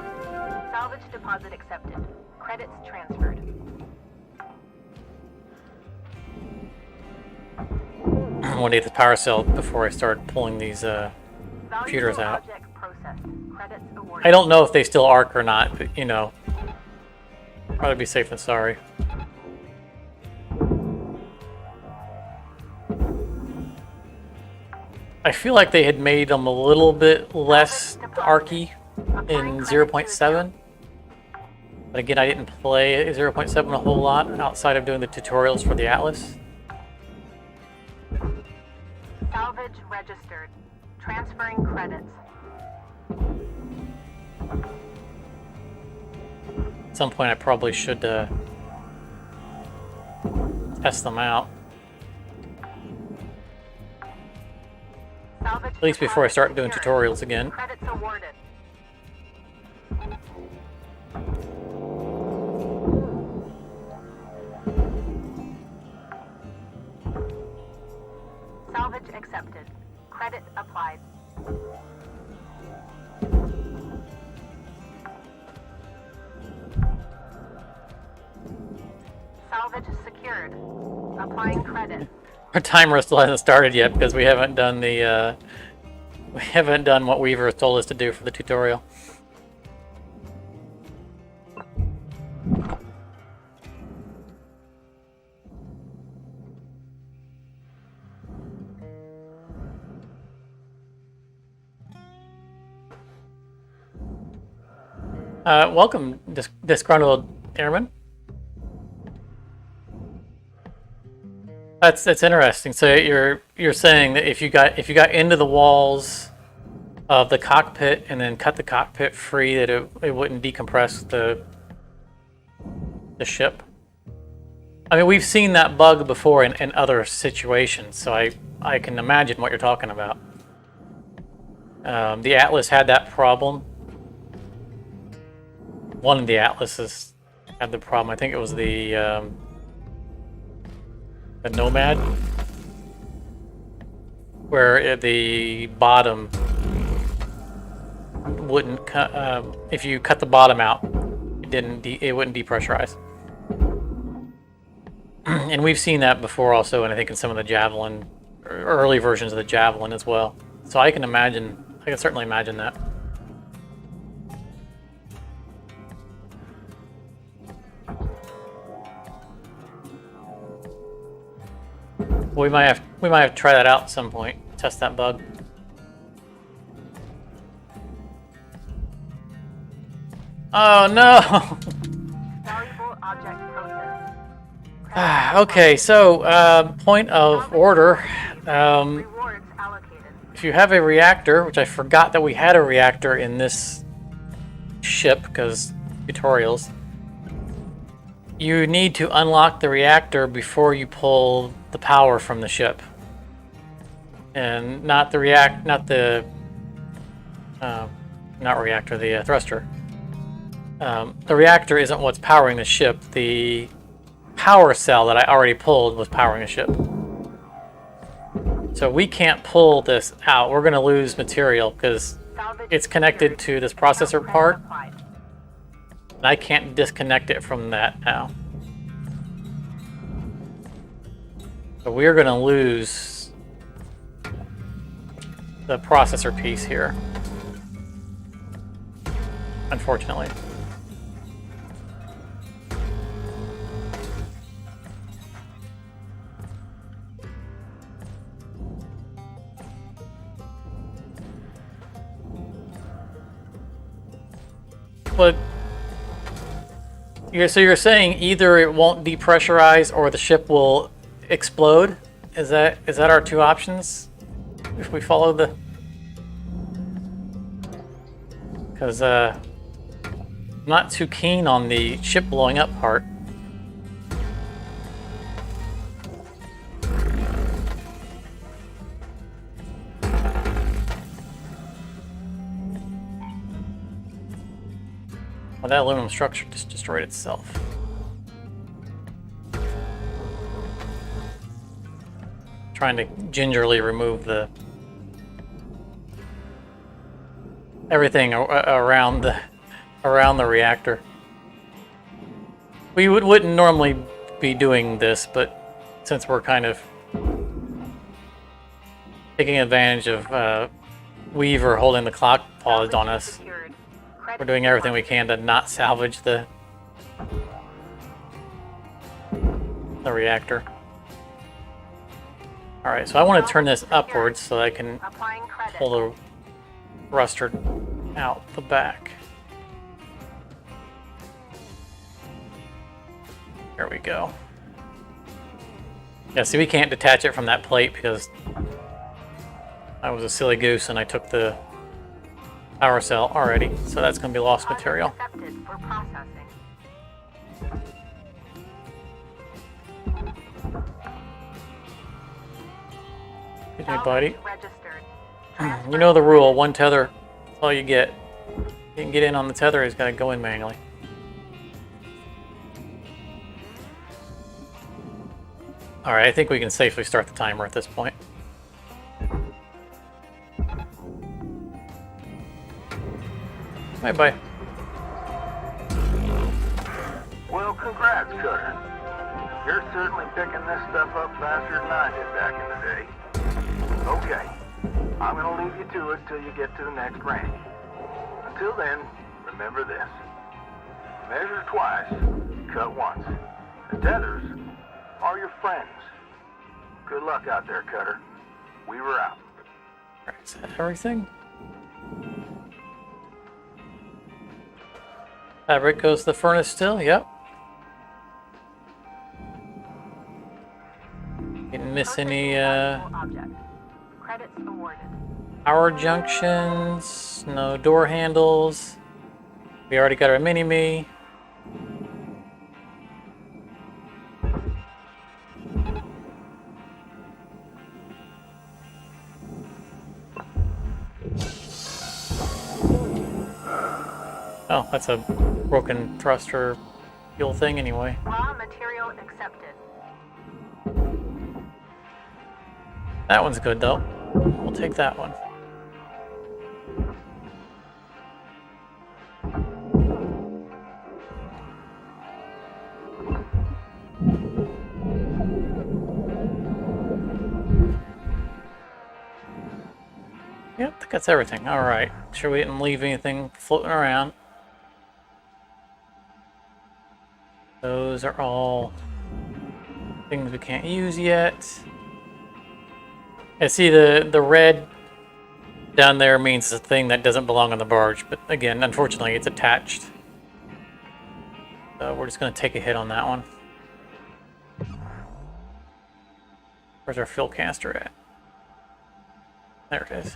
Salvage deposit accepted. Credits transferred. I want to get the power cell before I start pulling these computers Valuable out. object processed. Credits awarded. I don't know if they still arc or not, but you know, rather be safe than sorry. I feel like they had made them a little bit less arcy in 0.7. But again, I didn't play 0.7 a whole lot outside of doing the tutorials for the Atlas. Salvage registered. Transferring credits. At some point, I probably should test them out. Salvage At least before I start doing deposit secured. tutorials again. Credits awarded. Salvage accepted. Credit applied. Salvage secured. Applying credit. Our timer still hasn't started yet because we haven't done what Weaver has told us to do for the tutorial. Welcome, disgruntled airman. That's interesting. So you're saying that if you got into the walls of the cockpit and then cut the cockpit free, that it wouldn't decompress the ship. I mean, we've seen that bug before in other situations, so I can imagine what you're talking about. The Atlas had that problem. One of the Atlases had the problem. I think it was the Nomad, where the bottom wouldn't if you cut the bottom out, it wouldn't depressurize. And we've seen that before also, and I think in some of the Javelin, early versions of the Javelin as well. So I can certainly imagine that. We might have to try that out at some point. Test that bug. Oh no! Valuable object processed. Okay, so point of order. Rewards allocated. If you have a reactor, which I forgot that we had a reactor in this ship because tutorials, you need to unlock the reactor before you pull the power from the ship, and not the thruster. The reactor isn't what's powering the ship. The power cell that I already pulled was powering the ship. So we can't pull this out. We're going to lose material because it's connected to this processor part, and I can't disconnect it from that now. So we're going to lose the processor piece here, unfortunately. But so you're saying either it won't depressurize or the ship will explode? Is that our two options? If we follow the... Because, I'm not too keen on the ship blowing up part. Well, that aluminum structure just destroyed itself. Trying to gingerly remove the everything around the reactor. We wouldn't normally be doing this, but since we're kind of taking advantage of Weaver holding the clock paused on us, we're doing everything we can to not salvage the reactor. Alright, so I want to turn this upwards so I can pull the thruster out the back. There we go. Yeah, see, we can't detach it from that plate because I was a silly goose and I took the power cell already, so that's going to be lost material. Excuse me, buddy. You know the rule, one tether, that's all you get. You can get in on the tether, he's got to go in manually. Alright, I think we can safely start the timer at this point. Bye-bye. Well, congrats, Cutter. You're certainly picking this stuff up faster than I did back in the day. Okay, I'm gonna leave you to it till you get to the next range. Until then, remember this. Measure twice, cut once. The tethers are your friends. Good luck out there, Cutter. We were out. Alright, is that everything? Fabric goes to the furnace still, yep. Didn't miss any power junctions, no door handles. We already got our mini-me. Oh, that's a broken thruster fuel thing anyway. Raw material accepted. That one's good though. We'll take that one. Yep, I think that's everything. Alright. Sure we didn't leave anything floating around. Those are all things we can't use yet. I see the red down there means the thing that doesn't belong on the barge, but again, unfortunately, it's attached. So we're just going to take a hit on that one. Where's our fuel canister at? There it is.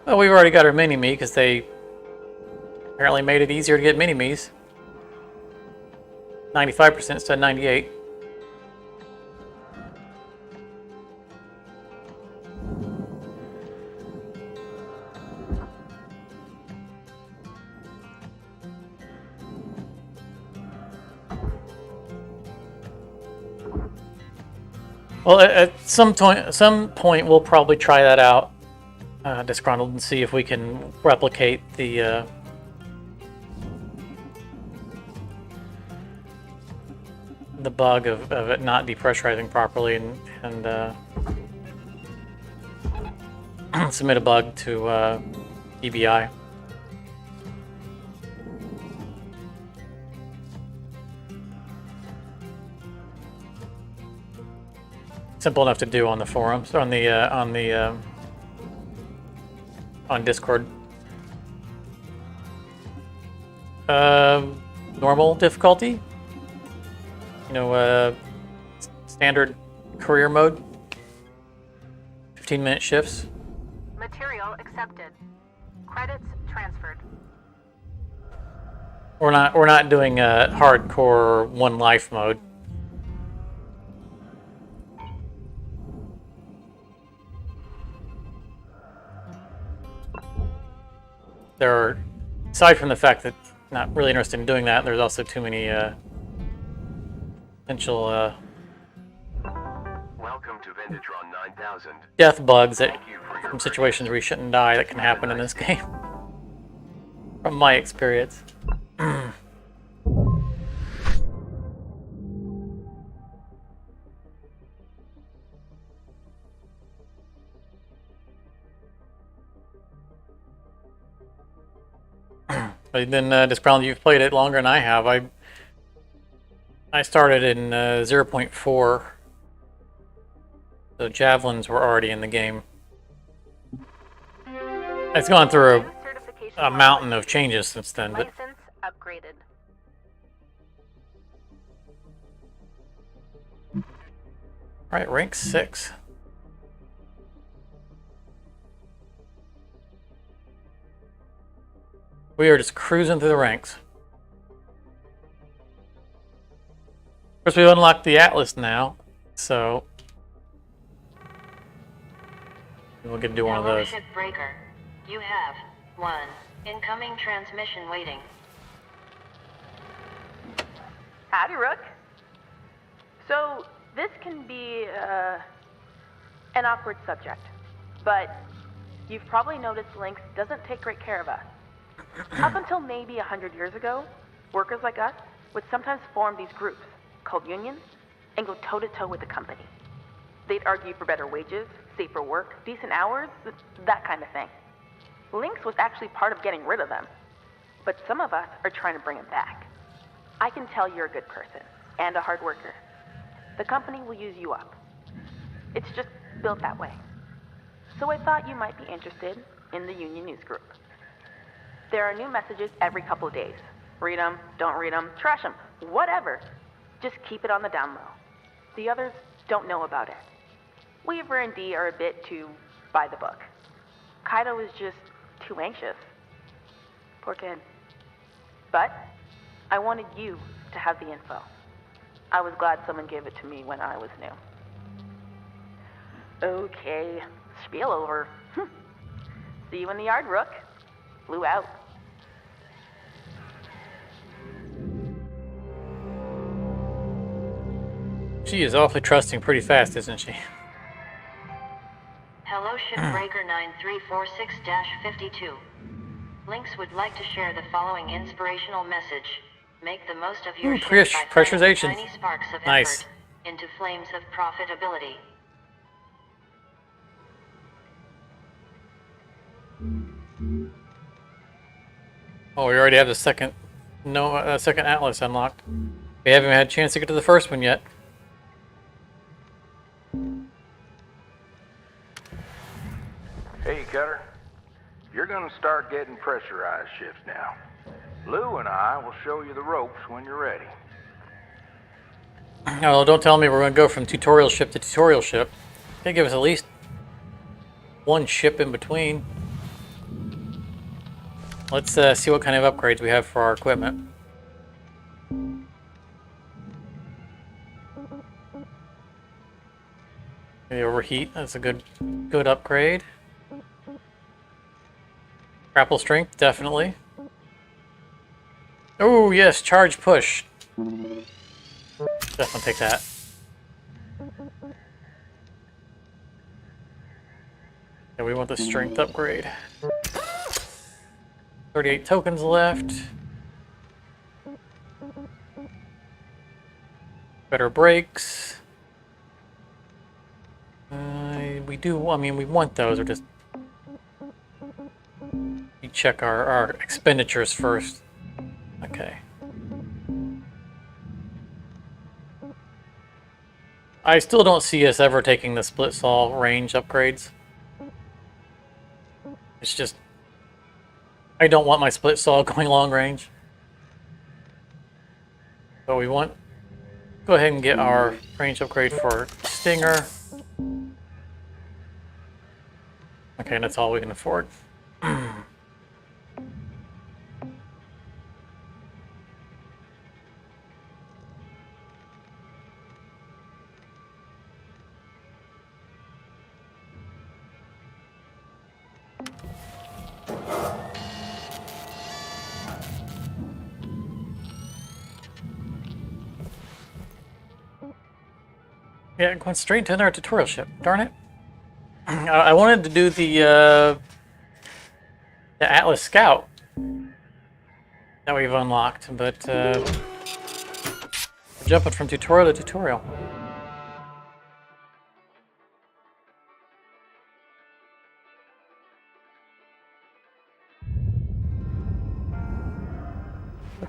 Well, we've already got our mini-me because they apparently made it easier to get mini-me's. 95% instead of 98. Well, at some point, we'll probably try that out, Disgruntled, and see if we can replicate the bug of it not depressurizing properly and submit a bug to EBI. Simple enough to do on the forums, on Discord. Normal difficulty. you know, standard career mode, 15-minute shifts. Material accepted. Credits transferred. We're not doing hardcore one life mode. There are, aside from the fact that not really interested in doing that, there's also too many potential Welcome to Vendatron 9000. death bugs that Thank you for your from situations where you shouldn't die that can happen in this game. From my experience. But then just probably you've played it longer than I have. I started in 0.4, so javelins were already in the game. It's gone through a mountain of changes since then, but License upgraded. alright, rank 6. We are just cruising through the ranks. Of course, we've unlocked the Atlas now, so we'll get to do one of those. Shipbreaker, you have 1 incoming transmission waiting. Howdy, Rook. So, this can be an awkward subject, but you've probably noticed Lynx doesn't take great care of us. Up until maybe 100 years ago, workers like us would sometimes form these groups called unions and go toe-to-toe with the company. They'd argue for better wages, safer work, decent hours, that kind of thing. Lynx was actually part of getting rid of them, but some of us are trying to bring them back. I can tell you're a good person and a hard worker. The company will use you up. It's just built that way. So I thought you might be interested in the union news group. There are new messages every couple of days. Read them, don't read them, trash them, whatever. Just keep it on the down low. The others don't know about it. Weaver and D are a bit too by the book. Kaido is just too anxious. Poor kid. But I wanted you to have the info. I was glad someone gave it to me when I was new. Okay, spiel over. See you in the yard, Rook. Flew out. She is awfully trusting pretty fast, isn't she? Hello, Shipbreaker 9346-52. Lynx would like to share the following inspirational message. Make the most of your Ooh, ship by fanning pressurization. tiny sparks of Nice. effort into flames of profitability. Oh, we already have the second Atlas unlocked. We haven't had a chance to get to the first one yet. Hey, Cutter. You're gonna start getting pressurized shifts now. Lou and I will show you the ropes when you're ready. No, don't tell me we're going to go from tutorial ship to tutorial ship. They give us at least one ship in between. Let's see what kind of upgrades we have for our equipment. Maybe overheat, that's a good upgrade. Grapple strength, definitely. Oh yes, charge push. Definitely take that. Yeah, we want the strength upgrade. 38 tokens left. Better brakes. We do, I mean, we want those, or just... We check our expenditures first. Okay. I still don't see us ever taking the split saw range upgrades. It's just... I don't want my split saw going long range. But we want Go ahead and get our range upgrade for Stinger. Okay, that's all we can afford. Yeah, going straight into our tutorial ship. Darn it. I wanted to do the Atlas Scout that we've unlocked, but we're jumping from tutorial to tutorial.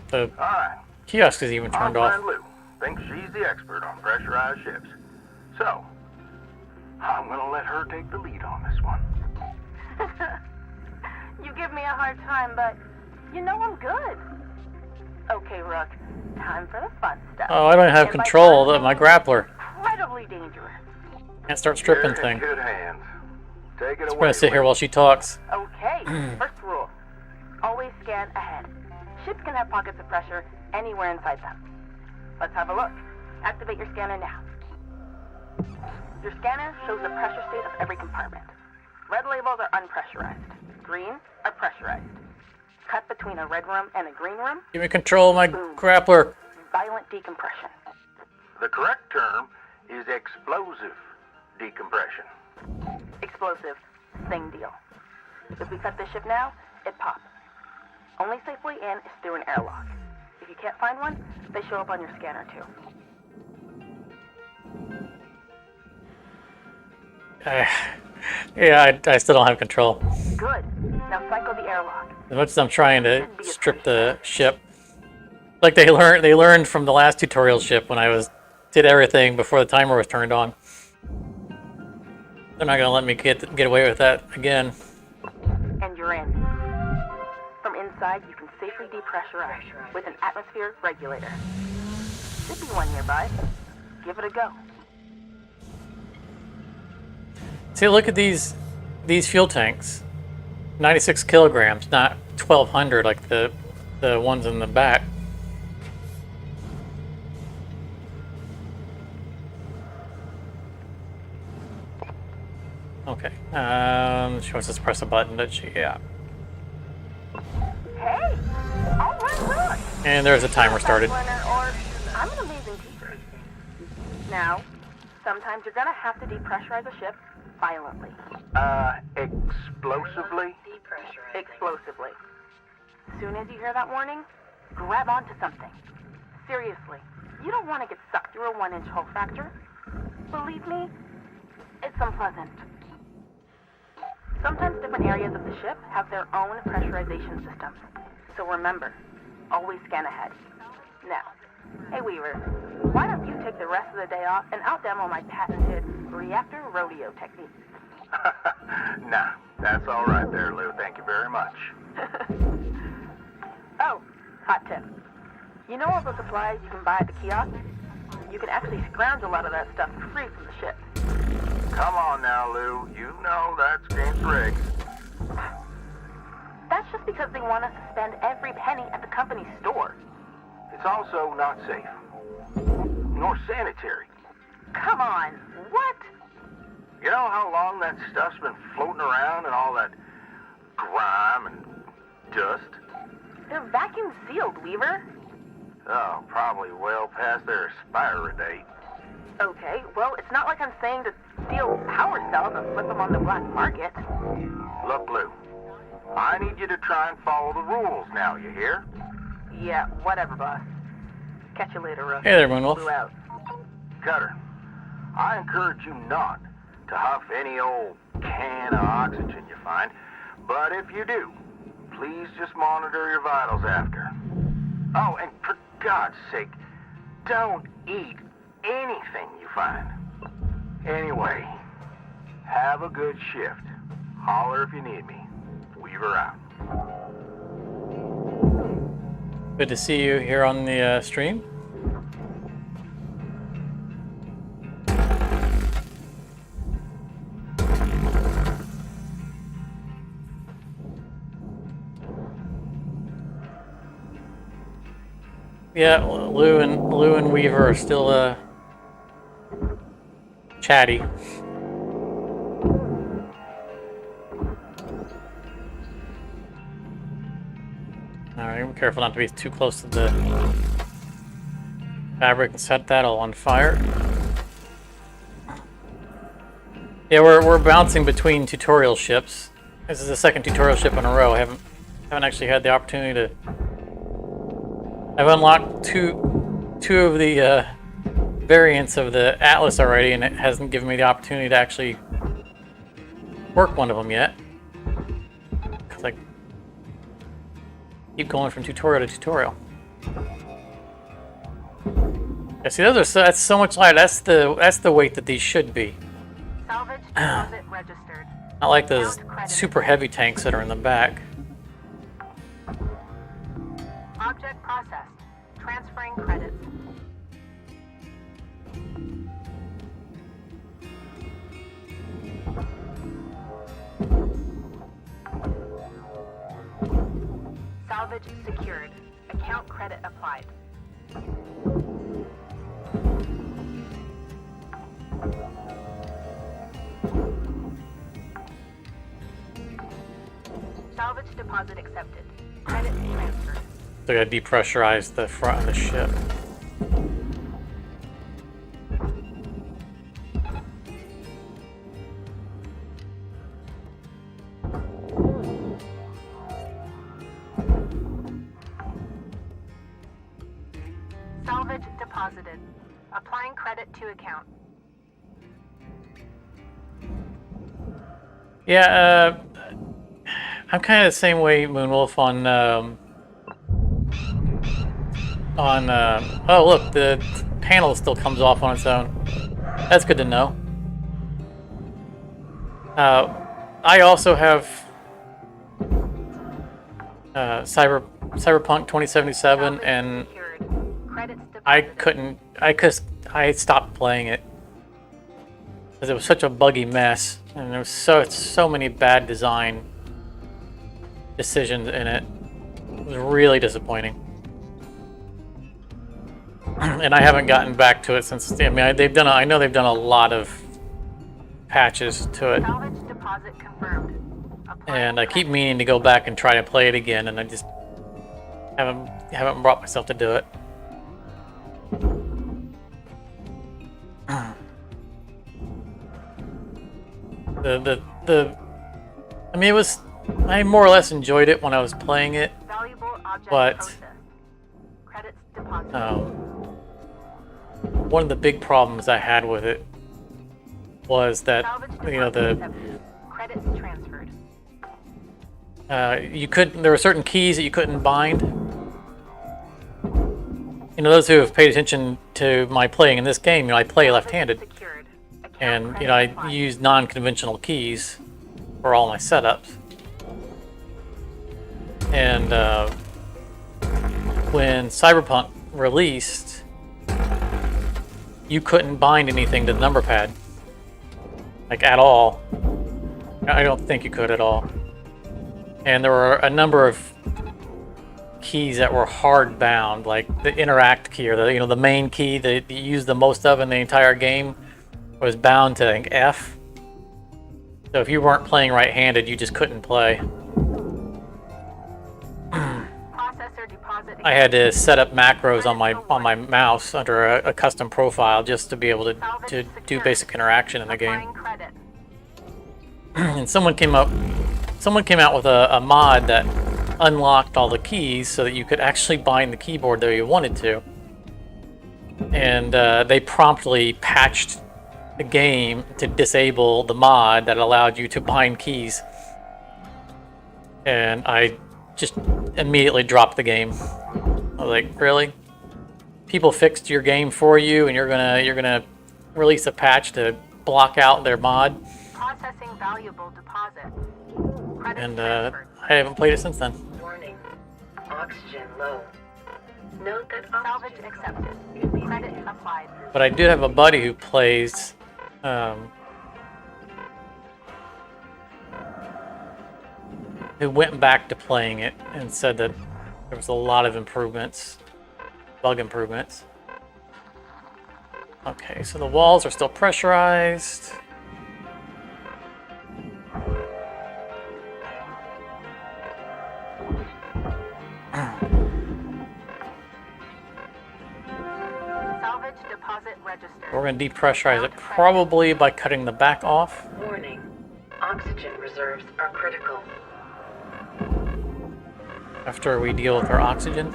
The Alright. kiosk is even Our turned off. friend Lou thinks she's the expert on pressurized ships. So, I'm gonna let her take the lead on this one. You give me a hard time, but you know I'm good. Okay, Rook. Time for the fun stuff. Oh, I don't have And by control fun, of my grappler. Incredibly dangerous. Can't start stripping You're in thing. good hands. Take it away. I'm gonna sit here Lou. while she talks. Okay, first rule. Always scan ahead. Ships can have pockets of pressure anywhere inside them. Let's have a look. Activate your scanner now. Your scanner shows the pressure state of every compartment. Red labels are unpressurized. Green are pressurized. Cut between a red room and a green room, Give me control of my grappler. violent decompression. The correct term is explosive decompression. Explosive. Same deal. If we cut this ship now, it pops. Only safe way in is through an airlock. If you can't find one, they show up on your scanner too. Yeah, I still don't have control. Good. Now cycle the airlock. As much as I'm trying to strip the ship, like they learned from the last tutorial ship when I did everything before the timer was turned on. They're not gonna let me get away with that again. And you're in. From inside, you can safely depressurize with an atmosphere regulator. Should be one nearby. Give it a go. See, look at these fuel tanks. 96 kilograms, not 1,200 like the ones in the back. Okay. She wants us to press a button, does she? Yeah. Hey! All right, look! And there's a timer started. Learner, or I'm an amazing teacher. Now, sometimes you're gonna have to depressurize a ship violently. Explosively? Explosively. Soon as you hear that warning, grab onto something. Seriously, you don't want to get sucked through a 1-inch hole fracture. Believe me, it's unpleasant. Sometimes different areas of the ship have their own pressurization systems. So remember, always scan ahead. Now, hey Weaver, why don't you take the rest of the day off and out-demo my patented Reactor rodeo technique? Nah, that's all right there, Lou. Thank you very much. Oh, hot tip. You know all the supplies you can buy at the kiosk? You can actually scrounge a lot of that stuff for free from the ship. Come on now, Lou. You know that's against regs. That's just because they want us to spend every penny at the company store. It's also not safe. Nor sanitary. Come on, what? You know how long that stuff's been floating around and all that grime and dust? They're vacuum sealed, Weaver. Oh, probably well past their expiry date. Okay, well, it's not like I'm saying to steal power cells and flip them on the black market. Look, Lou, I need you to try and follow the rules now, you hear? Yeah, whatever, boss. Catch you later, Rook. Hey there, Moonwolf. Blue out. Cutter, I encourage you not to huff any old can of oxygen you find, but if you do, please just monitor your vitals after. Oh, and for God's sake, don't eat anything you find. Anyway, have a good shift. Holler if you need me. Weaver out. Good to see you here on the stream. Yeah, Lou and Weaver are still chatty. Alright, be careful not to be too close to the fabric and set that all on fire. Yeah, we're bouncing between tutorial ships. This is the second tutorial ship in a row. I haven't actually had the opportunity to. I've unlocked two of the variants of the Atlas already, and it hasn't given me the opportunity to actually work one of them yet. Because I keep going from tutorial to tutorial. Yeah, see, that's so much lighter. That's the weight that these should be. Salvage deposit registered. Not like those super heavy tanks that are in the back. Object processed. Transferring credits. Salvage secured. Account credit applied. Salvage deposit accepted. Credit transferred. So I gotta depressurize the front of the ship. Salvage deposited. Applying credit to account. Yeah, I'm kind of the same way, Moonwolf, oh look, the panel still comes off on its own. That's good to know. I also have Cyberpunk 2077, and I stopped playing it because it was such a buggy mess, and there was so many bad design decisions in it. It was really disappointing. And I haven't gotten back to it since. I mean, I know they've done a lot of patches to it, Salvage deposit confirmed. and I keep meaning to go back and try to play it again, and I just haven't brought myself to do it. I mean, I more or less enjoyed it when I was playing it, but one of the big problems I had with it was that, you know, credits transferred. there were certain keys that you couldn't bind. You know, those who have paid attention to my playing in this game, you know, I play left-handed, and you know, I use non-conventional keys for all my setups. And when Cyberpunk released, you couldn't bind anything to the number pad, like at all. I don't think you could at all. And there were a number of keys that were hard bound, like the interact key, or the main key that you use the most of in the entire game was bound to, I think, F. So if you weren't playing right-handed, you just couldn't play. I had to set up macros on my mouse under a custom profile just to be able to do basic interaction in the game. And someone came out with a mod that unlocked all the keys so that you could actually bind the keyboard there you wanted to. And they promptly patched the game to disable the mod that allowed you to bind keys. And I just immediately dropped the game. I was like, really? People fixed your game for you, and you're gonna release a patch to block out their mod? Processing valuable deposit. And I haven't played it since then. Warning. Oxygen low. Note that Salvage oxygen accepted. Credit applied. But I did have a buddy who plays who went back to playing it and said that there was a lot of improvements bug improvements. Okay, so the walls are still pressurized. Salvage deposit registered. We're going to depressurize it probably by cutting the back off. Warning. Oxygen reserves are critical. After we deal with our oxygen.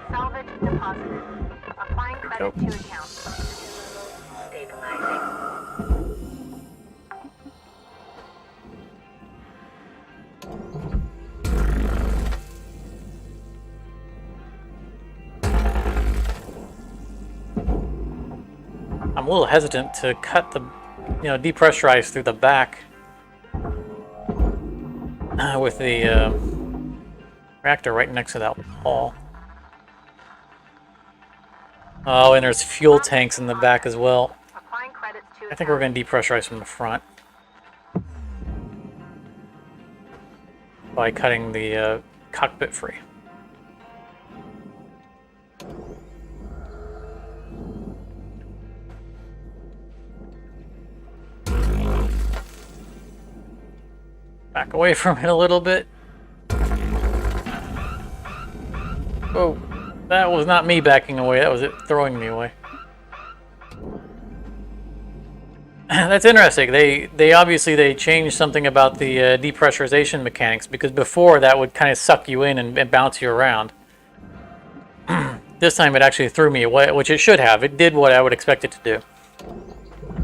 Salvage deposited. Applying credit to account. Stabilizing. I'm a little hesitant to cut the, depressurize through the back with the reactor right next to that wall. Oh, and there's fuel tanks in the back as well. Applying credits to I think we're going to depressurize from the front by cutting the cockpit free. Back away from it a little bit. Oh, that was not me backing away. That was it throwing me away. That's interesting. They obviously changed something about the depressurization mechanics, because before that would kind of suck you in and bounce you around. This time it actually threw me away, which it should have. It did what I would expect it to do.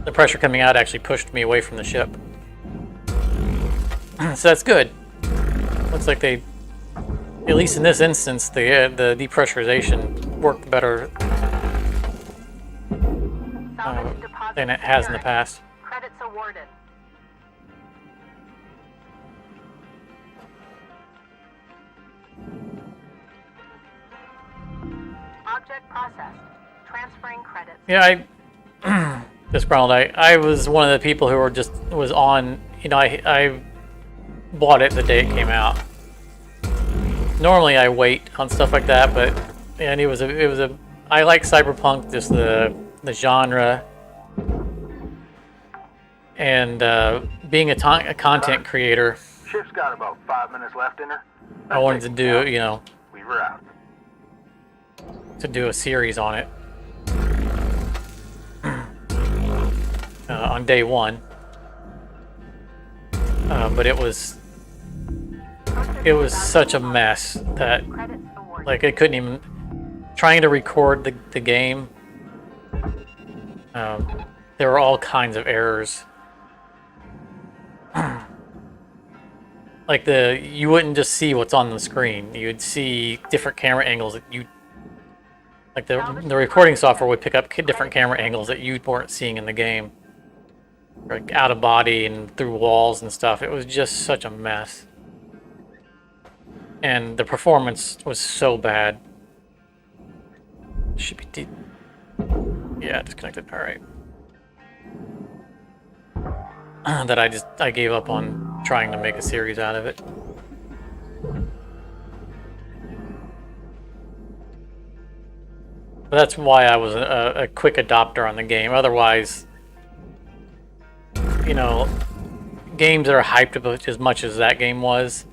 The pressure coming out actually pushed me away from the ship. So that's good. Looks like they, at least in this instance, the depressurization worked better than it has in the past. Credits awarded. Object processed. Transferring credits. Yeah, just Ronald, I was one of the people who was on, I bought it the day it came out. Normally I wait on stuff like that, but and I like cyberpunk, just the genre, and being a content creator. Ship's got about 5 minutes left in her. I wanted to do, Leave her out. to do a series on it on day one, but it was such a mess that like I couldn't even trying to record the game. There were all kinds of errors. Like you wouldn't just see what's on the screen. You'd see different camera angles that the recording software would pick up different camera angles that you weren't seeing in the game. Like out of body and through walls and stuff. It was just such a mess. And the performance was so bad. Should be yeah, disconnected. All right. That I gave up on trying to make a series out of it. But that's why I was a quick adopter on the game. Otherwise, games that are hyped about as much as that game was,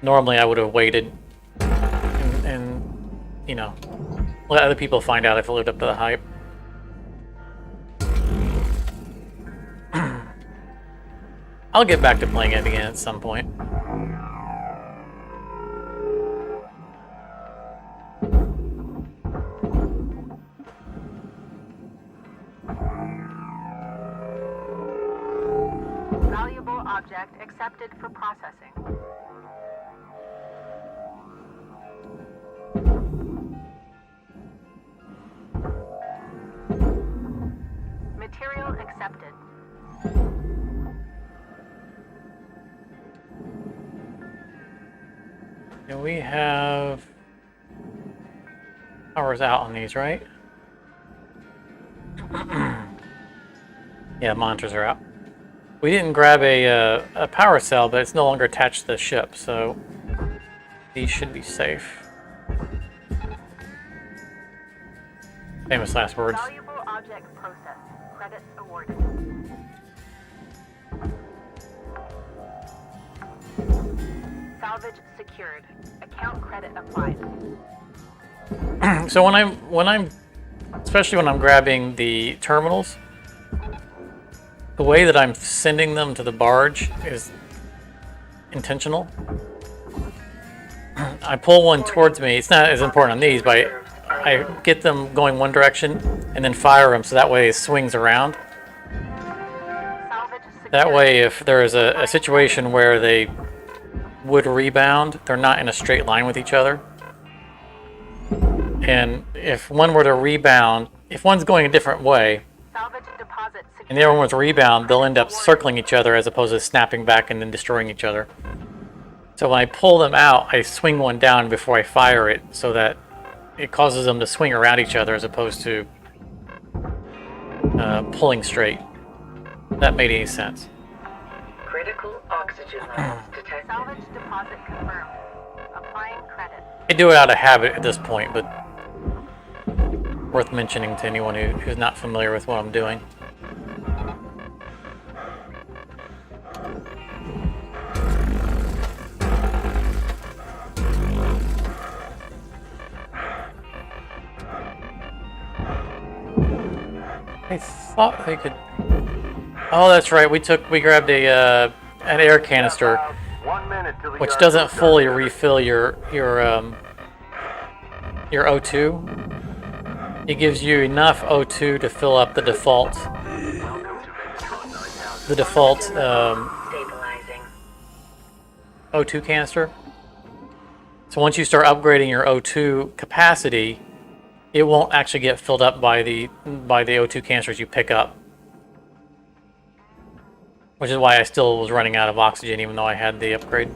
normally I would have waited and let other people find out if it lived up to the hype. I'll get back to playing it again at some point. Valuable object accepted for processing. Material accepted. And we have powers out on these, right? Yeah, monitors are out. We didn't grab a power cell, but it's no longer attached to the ship, so These should be safe. Famous last words. Valuable object processed. Credits awarded. Salvage secured. Account credit applied. So when I'm especially when I'm grabbing the terminals, the way that I'm sending them to the barge is intentional. I pull one towards me. It's not as important on these, but I get them going one direction and then fire them so that way it swings around. Salvage secured. That way, if there is a situation where they would rebound, they're not in a straight line with each other. And if one were to rebound, if one's going a different way, Salvage deposit secured. and the other one was to rebound, they'll end up circling each other as opposed to snapping back and then destroying each other. So when I pull them out, I swing one down before I fire it so that it causes them to swing around each other as opposed to pulling straight. If that made any sense. Critical oxygen levels detected. Salvage deposit confirmed. Applying credit. I do it out of habit at this point, but worth mentioning to anyone who's not familiar with what I'm doing. I thought they could. Oh, that's right. We grabbed an air canister, About 1 minute till the which yard doesn't starts. fully refill your O2. It gives you enough O2 to fill up the default Stabilizing. O2 canister. So once you start upgrading your O2 capacity, it won't actually get filled up by the O2 canisters you pick up. Which is why I still was running out of oxygen even though I had the upgrade.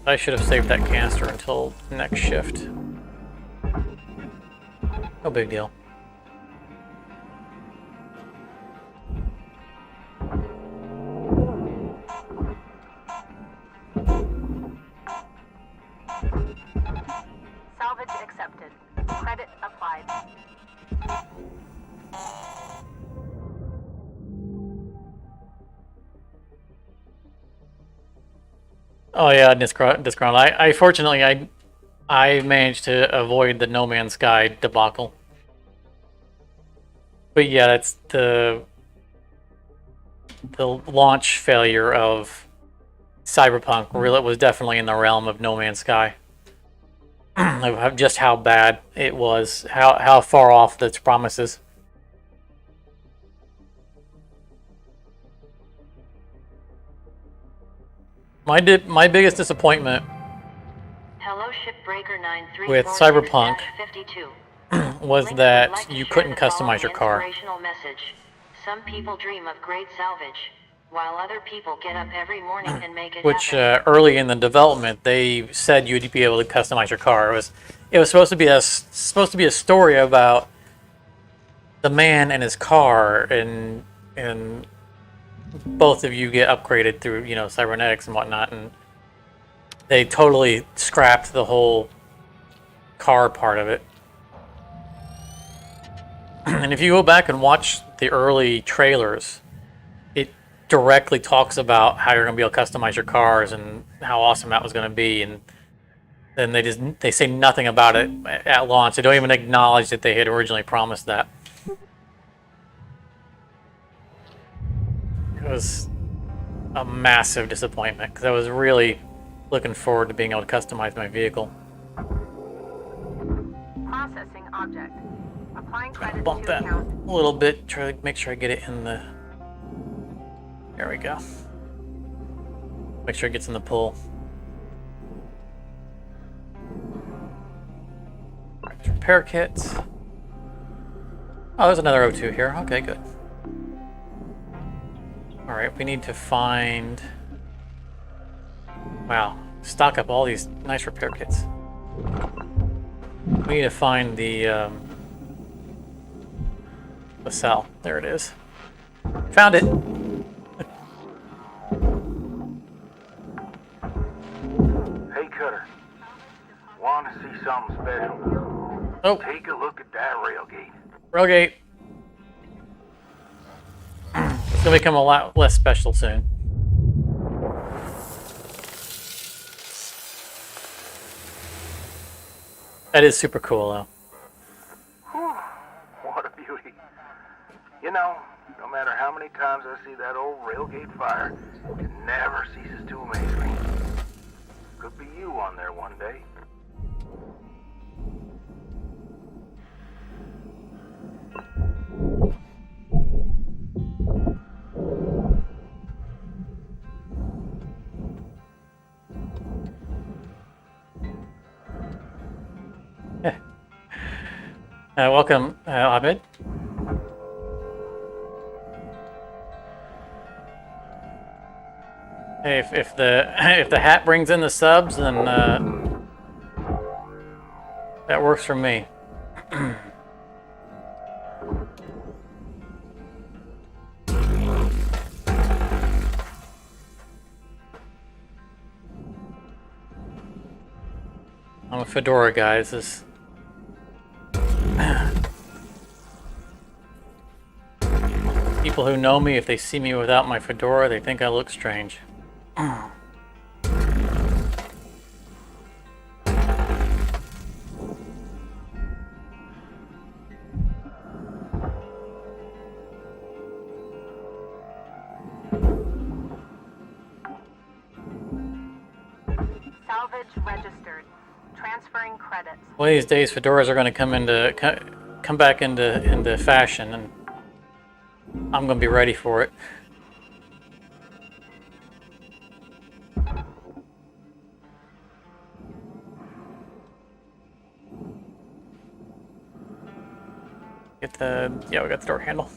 I should have saved that canister until next shift. No big deal. Salvage accepted. Credit applied. Oh yeah, disgruntled. I fortunately I managed to avoid the No Man's Sky debacle. But yeah, that's the launch failure of Cyberpunk. Really, was definitely in the realm of No Man's Sky. Of just how bad it was, how far off its promises. My biggest disappointment Hello, Shipbreaker 93 with Cyberpunk 52. was Lynx would that like to you share couldn't the customize following your car. inspirational message. Some people dream of great salvage, while other people get up every morning and make it Which happen. early in the development they said you'd be able to customize your car. It was supposed to be a story about the man and his car, and both of you get upgraded through cybernetics and whatnot, and they totally scrapped the whole car part of it. And if you go back and watch the early trailers, it directly talks about how you're going to be able to customize your cars and how awesome that was going to be, and then they say nothing about it at launch. They don't even acknowledge that they had originally promised that. It was a massive disappointment because I was really looking forward to being able to customize my vehicle. Processing object. Applying Try to credit bump to that account. a little bit, try to make sure I get it in the... There we go. Make sure it gets in the pool. Right, repair kits. Oh, there's another O2 here. Okay, good. Alright, we need to find... Wow, stock up all these nice repair kits. We need to find the cell. There it is. Found it! cutter. Want to see something special? Oh, Take a look at that railgate. railgate. It's gonna become a lot less special soon. That is super cool, though. Whew, what a beauty. You know, no matter how many times I see that old railgate fire, it never ceases to amaze me. Could be you on there one day. Welcome, Ahmed. Hey, if the if the hat brings in the subs, then that works for me. I'm a fedora guy. This is people who know me, if they see me without my fedora, they think I look strange. Salvage registered. Transferring credits. One of these days, fedoras are going to come back into fashion, and I'm going to be ready for it. Yeah, we got the door handle.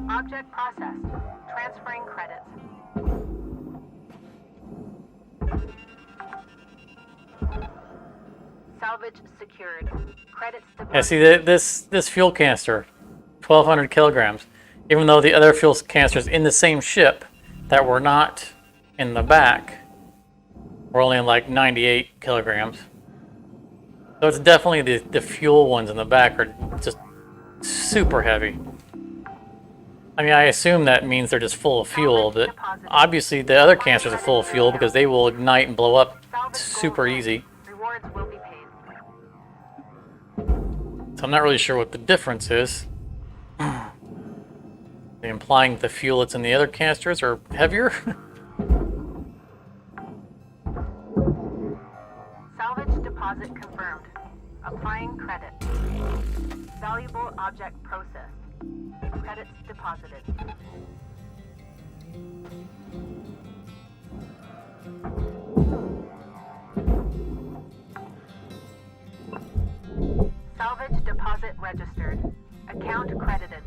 Object processed. Transferring credits. Salvage secured. Credits deposited. Yeah, see, this fuel canister, 1,200 kilograms, even though the other fuel canisters in the same ship that were not in the back were only like 98 kilograms. So it's definitely the fuel ones in the back are just super heavy. I mean, I assume that means they're just full of fuel, but obviously the other canisters are full of fuel because they will ignite and blow up super easy. Rewards will be paid. So I'm not really sure what the difference is. Are they implying the fuel that's in the other canisters are heavier? Salvage deposit confirmed. Applying credit. Valuable object processed. Credits deposited. Salvage deposit registered. Account credited.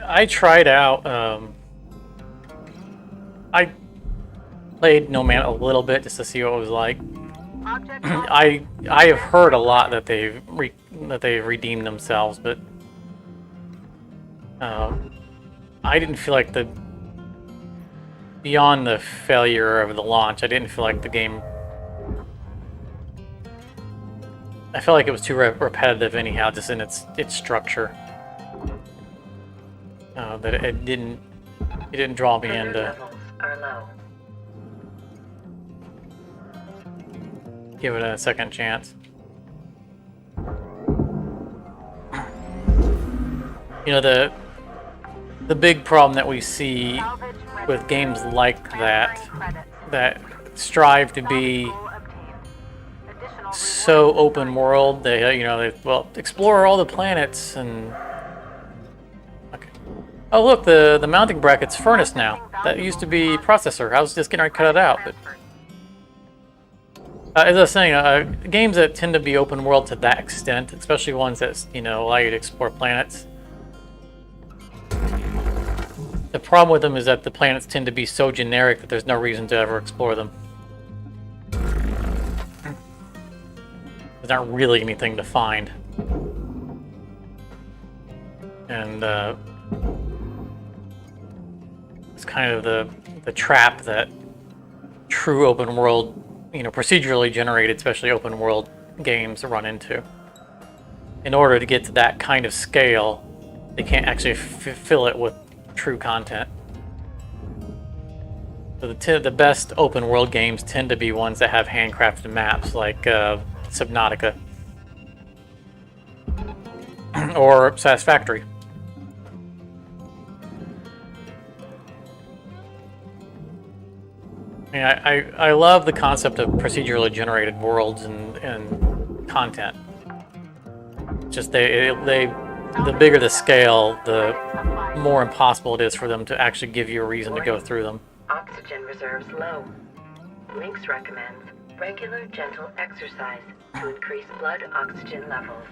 I tried out, I played No Man a little bit just to see what it was like. I have heard a lot that they've redeemed themselves, but I didn't feel like beyond the failure of the launch, I didn't feel like the game. I felt like it was too repetitive anyhow, just in its structure. That it didn't draw me Alert into. levels are low. Give it a second chance. You know, the big problem that we see with games like that strive to be so open world, they explore all the planets and. Okay. Oh look, the mounting bracket's furnace now. That used to be processor. I was just getting ready to cut it out, but. As I was saying, games that tend to be open world to that extent, especially ones that, you know, allow you to explore planets. The problem with them is that the planets tend to be so generic that there's no reason to ever explore them. There's not really anything to find. And it's kind of the trap that true open world, you know, procedurally generated, especially open world games run into. In order to get to that kind of scale, they can't actually fill it with true content. So the best open world games tend to be ones that have handcrafted maps, like Subnautica or Satisfactory. I mean, I love the concept of procedurally generated worlds and content. Just the bigger the scale, the more impossible it is for them to actually give you a reason to go through them. Oxygen reserves low. Lynx recommends regular, gentle exercise to increase blood oxygen levels.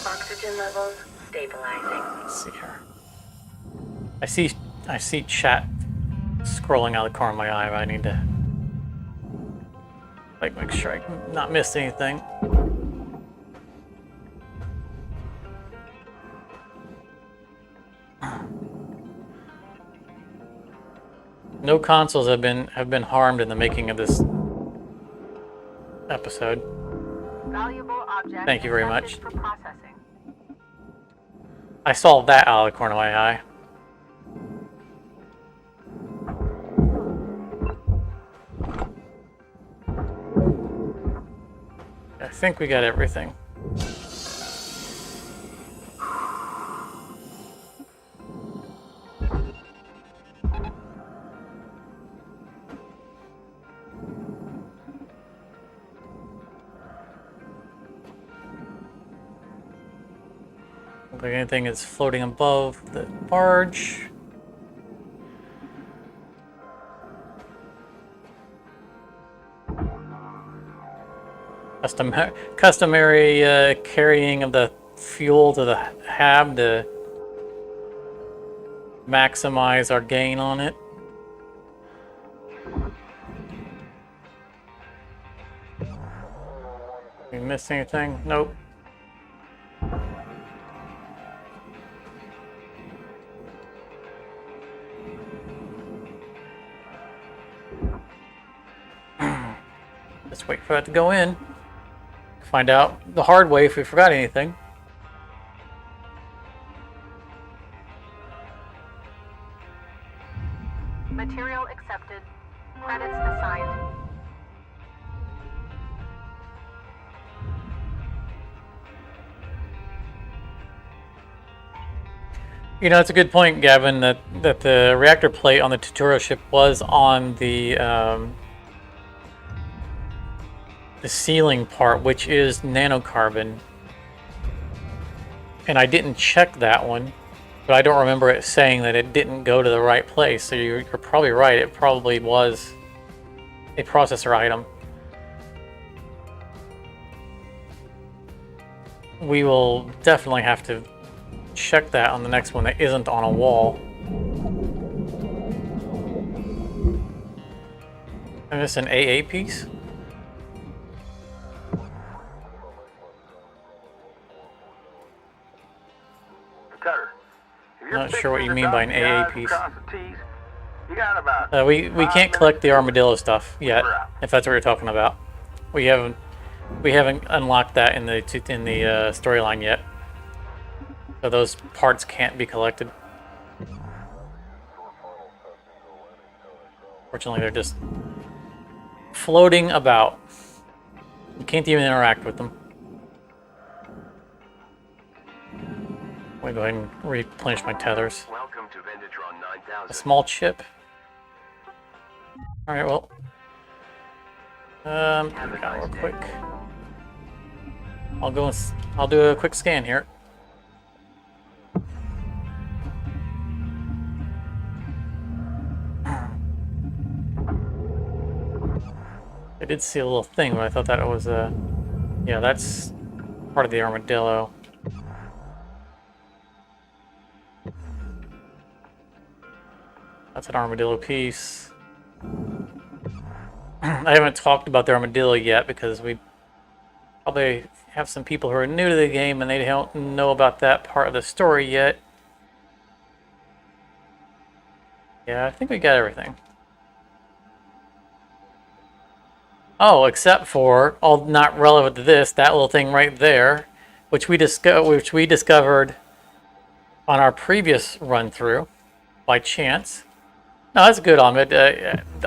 Oxygen levels stabilizing. Let's see here. I see chat scrolling out of the corner of my eye, but I need to make sure I not miss anything. No consoles have been harmed in the making of this episode. Valuable object. Thank you very much. For processing. I saw that out of the corner of my eye. I think we got everything. Look like anything is floating above the barge. Customary carrying of the fuel to the hab to maximize our gain on it. Did we miss anything? Nope. Let's wait for that to go in. Find out the hard way if we forgot anything. Material accepted. Credits assigned. You know, it's a good point, Gavin, that the reactor plate on the tutorial ship was on the ceiling part, which is nanocarbon. And I didn't check that one, but I don't remember it saying that it didn't go to the right place. So you're probably right. It probably was a processor item. We will definitely have to check that on the next one that isn't on a wall. And this an AA piece? Cutter, if you're Not sure what you mean by an fixing to AA dot the piece. I's and cross the T's, you got about We 5 can't collect the minutes. armadillo stuff yet, if that's what you're talking about. We haven't unlocked that in the storyline yet, so those parts can't be collected. Fortunately, they're just floating about. You can't even interact with them. Let me go ahead and replenish my tethers. Welcome to Vendatron A 9000. small chip. All right, well, real quick. I'll do a quick scan here. I did see a little thing, but I thought that was a... yeah, that's part of the armadillo. That's an armadillo piece. I haven't talked about the armadillo yet because we probably have some people who are new to the game and they don't know about that part of the story yet. Yeah, I think we got everything. Oh, except for, all not relevant to this, that little thing right there, which we discovered on our previous run through by chance. No, that's good, Ahmed.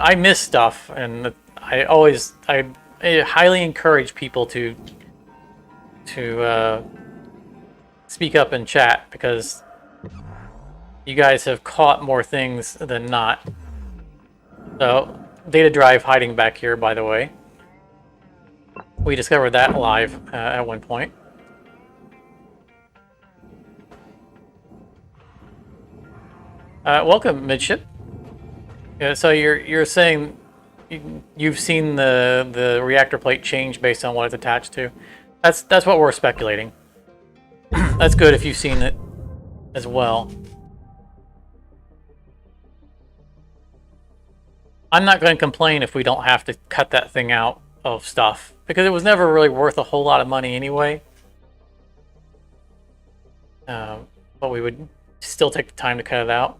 I miss stuff, and I highly encourage people to speak up in chat because you guys have caught more things than not. So, data drive hiding back here, by the way. We discovered that live at one point. Welcome, midship. Yeah, so you're saying you've seen the reactor plate change based on what it's attached to. That's what we're speculating. That's good if you've seen it as well. I'm not going to complain if we don't have to cut that thing out of stuff because it was never really worth a whole lot of money anyway. But we would still take the time to cut it out.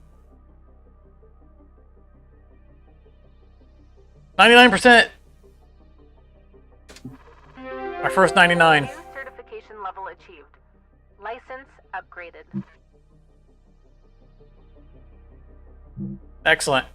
99%. Our first 99. Certification level achieved. License upgraded. Excellent.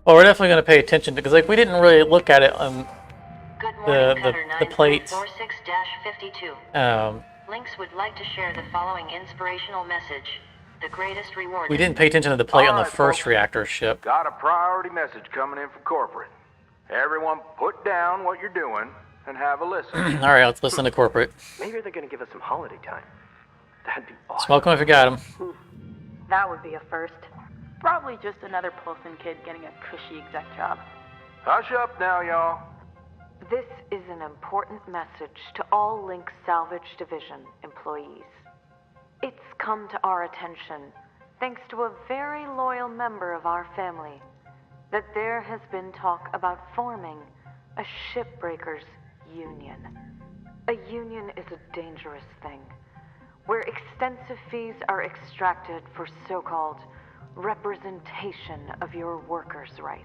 Well, we're definitely going to pay attention because, like, we didn't really look at it on Good morning, the plate. 46-52. Lynx would like to share the following inspirational message. The greatest reward. We didn't pay attention to the plate on the Alright, first folks. reactor ship. Got a priority message coming in from corporate. Everyone put down what you're doing and have a listen. All right, let's listen to corporate. Maybe they're gonna give us some holiday time. That'd be awesome. Smoke them if you got them. That would be a first. Probably just another Pilsen kid getting a cushy exec job. Hush up now, y'all. This is an important message to all Lynx Salvage Division employees. It's come to our attention, thanks to a very loyal member of our family, that there has been talk about forming a shipbreakers union. A union is a dangerous thing, where extensive fees are extracted for so-called representation of your workers' rights.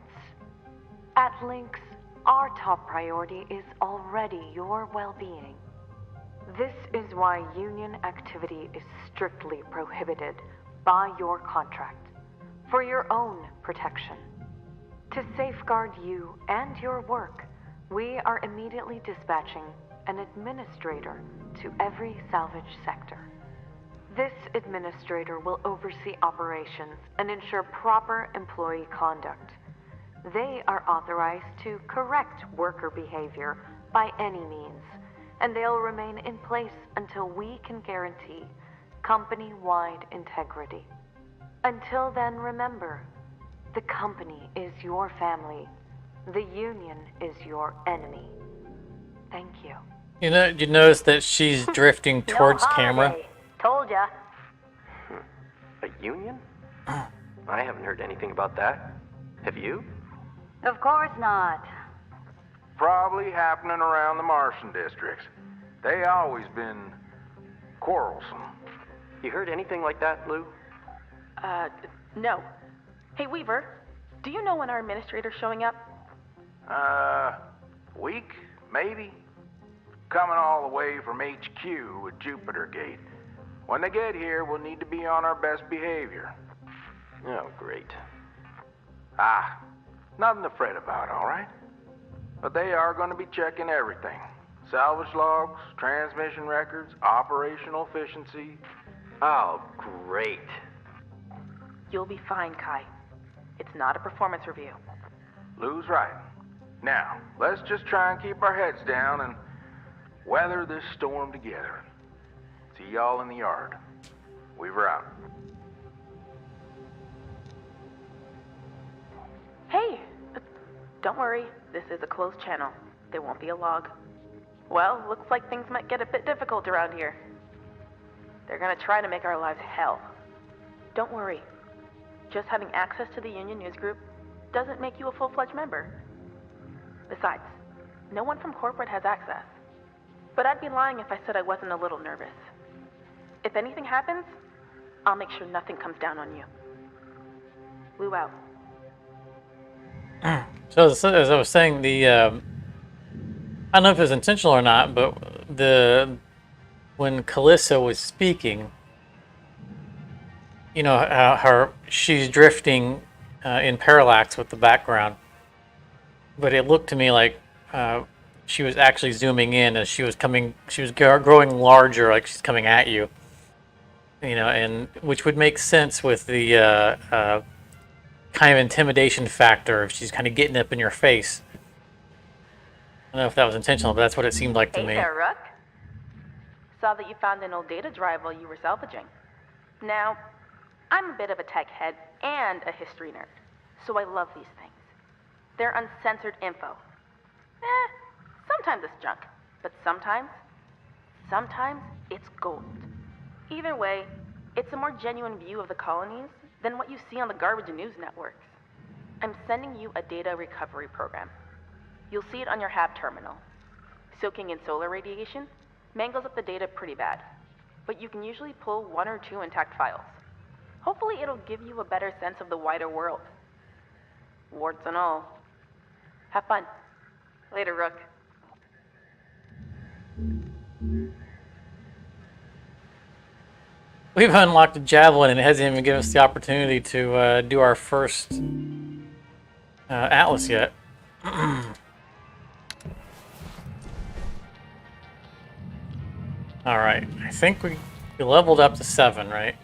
At Lynx, our top priority is already your well-being. This is why union activity is strictly prohibited by your contract, for your own protection. To safeguard you and your work, we are immediately dispatching an administrator to every salvage sector. This administrator will oversee operations and ensure proper employee conduct. They are authorized to correct worker behavior by any means, and they'll remain in place until we can guarantee company-wide integrity. Until then, remember, the company is your family. The union is your enemy. Thank you. You know, you notice that she's drifting towards no camera. holiday. Told ya. A union? I haven't heard anything about that. Have you? Of course not. Probably happening around the Martian districts. They always been quarrelsome. You heard anything like that, Lou? No. Hey, Weaver, do you know when our administrator's showing up? Week, maybe? Coming all the way from HQ at Jupiter Gate. When they get here, we'll need to be on our best behavior. Oh, great. Nothing to fret about, all right? But they are going to be checking everything. Salvage logs, transmission records, operational efficiency. Oh, great. You'll be fine, Kai. It's not a performance review. Lou's right. Now, let's just try and keep our heads down and weather this storm together. See y'all in the yard. Weaver out. Hey, don't worry. This is a closed channel. There won't be a log. Well, looks like things might get a bit difficult around here. They're gonna try to make our lives hell. Don't worry. Just having access to the Union News Group doesn't make you a full-fledged member. Besides, no one from corporate has access. But I'd be lying if I said I wasn't a little nervous. If anything happens, I'll make sure nothing comes down on you. Lou out. So as I was saying, I don't know if it was intentional or not, but when Calissa was speaking, you know, she's drifting in parallax with the background, but it looked to me like she was actually zooming in as she was growing larger, like she's coming at you. You know, and which would make sense with the kind of intimidation factor if she's kind of getting up in your face. I don't know if that was intentional, but that's what it seemed like to me. Hey there, Rook. Saw that you found an old data drive while you were salvaging. Now, I'm a bit of a tech head and a history nerd, so I love these things. They're uncensored info. Sometimes it's junk, but sometimes it's gold. Either way, it's a more genuine view of the colonies than what you see on the garbage news networks. I'm sending you a data recovery program. You'll see it on your HAB terminal. Soaking in solar radiation mangles up the data pretty bad, but you can usually pull 1 or 2 intact files. Hopefully it'll give you a better sense of the wider world. Warts and all. Have fun. Later, Rook. We've unlocked a javelin and it hasn't even given us the opportunity to do our first atlas yet. Alright, I think we leveled up to 7, right?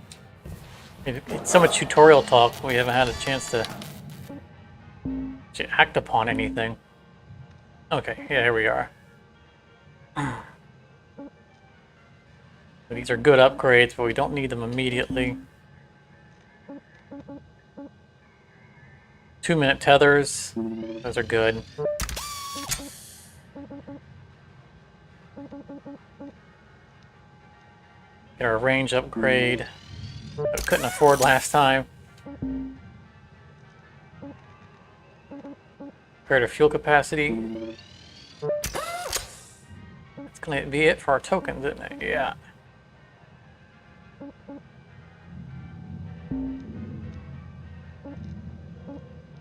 It's so much tutorial talk, we haven't had a chance to act upon anything. Okay, yeah, here we are. These are good upgrades, but we don't need them immediately. 2-minute tethers, those are good. Get our range upgrade that we couldn't afford last time. Greater fuel capacity. That's gonna be it for our tokens, isn't it? Yeah.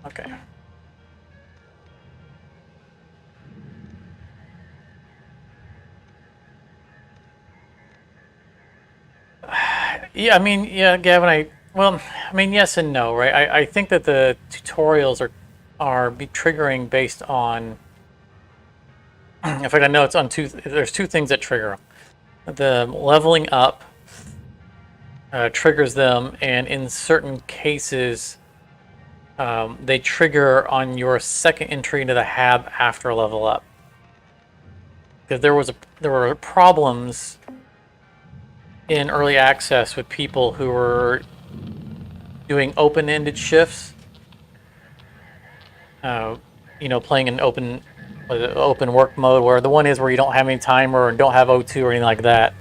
Okay. Yeah, I mean, yeah, Gavin, yes and no, right? I think that the tutorials are triggering based on, in fact, I know it's on there's 2 things that trigger them. The leveling up triggers them, and in certain cases, they trigger on your second entry into the HAB after a level up. Because there were problems in early access with people who were doing open-ended shifts. You know, playing in open work mode, where the one is where you don't have any timer or don't have O2 or anything like that,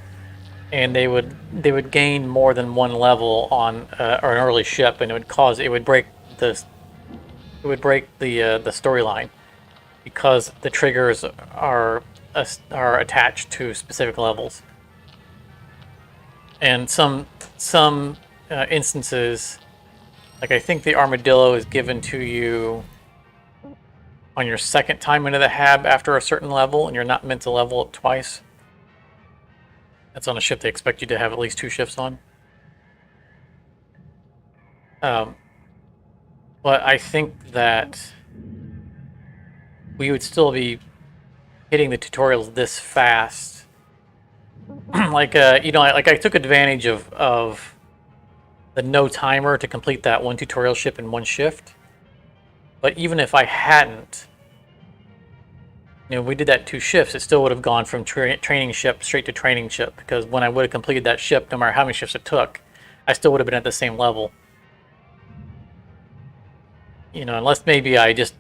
and they would gain more than 1 level on or an early ship, and it would break the storyline because the triggers are attached to specific levels. And some instances, like I think the armadillo is given to you on your second time into the HAB after a certain level, and you're not meant to level up twice. That's on a ship they expect you to have at least 2 shifts on. But I think that we would still be hitting the tutorials this fast. Like I took advantage of the no timer to complete that 1 tutorial ship in 1 shift. But even if I hadn't, you know, if we did that 2 shifts, it still would have gone from training ship straight to training ship, because when I would have completed that ship, no matter how many shifts it took, I still would have been at the same level. You know, unless maybe I just,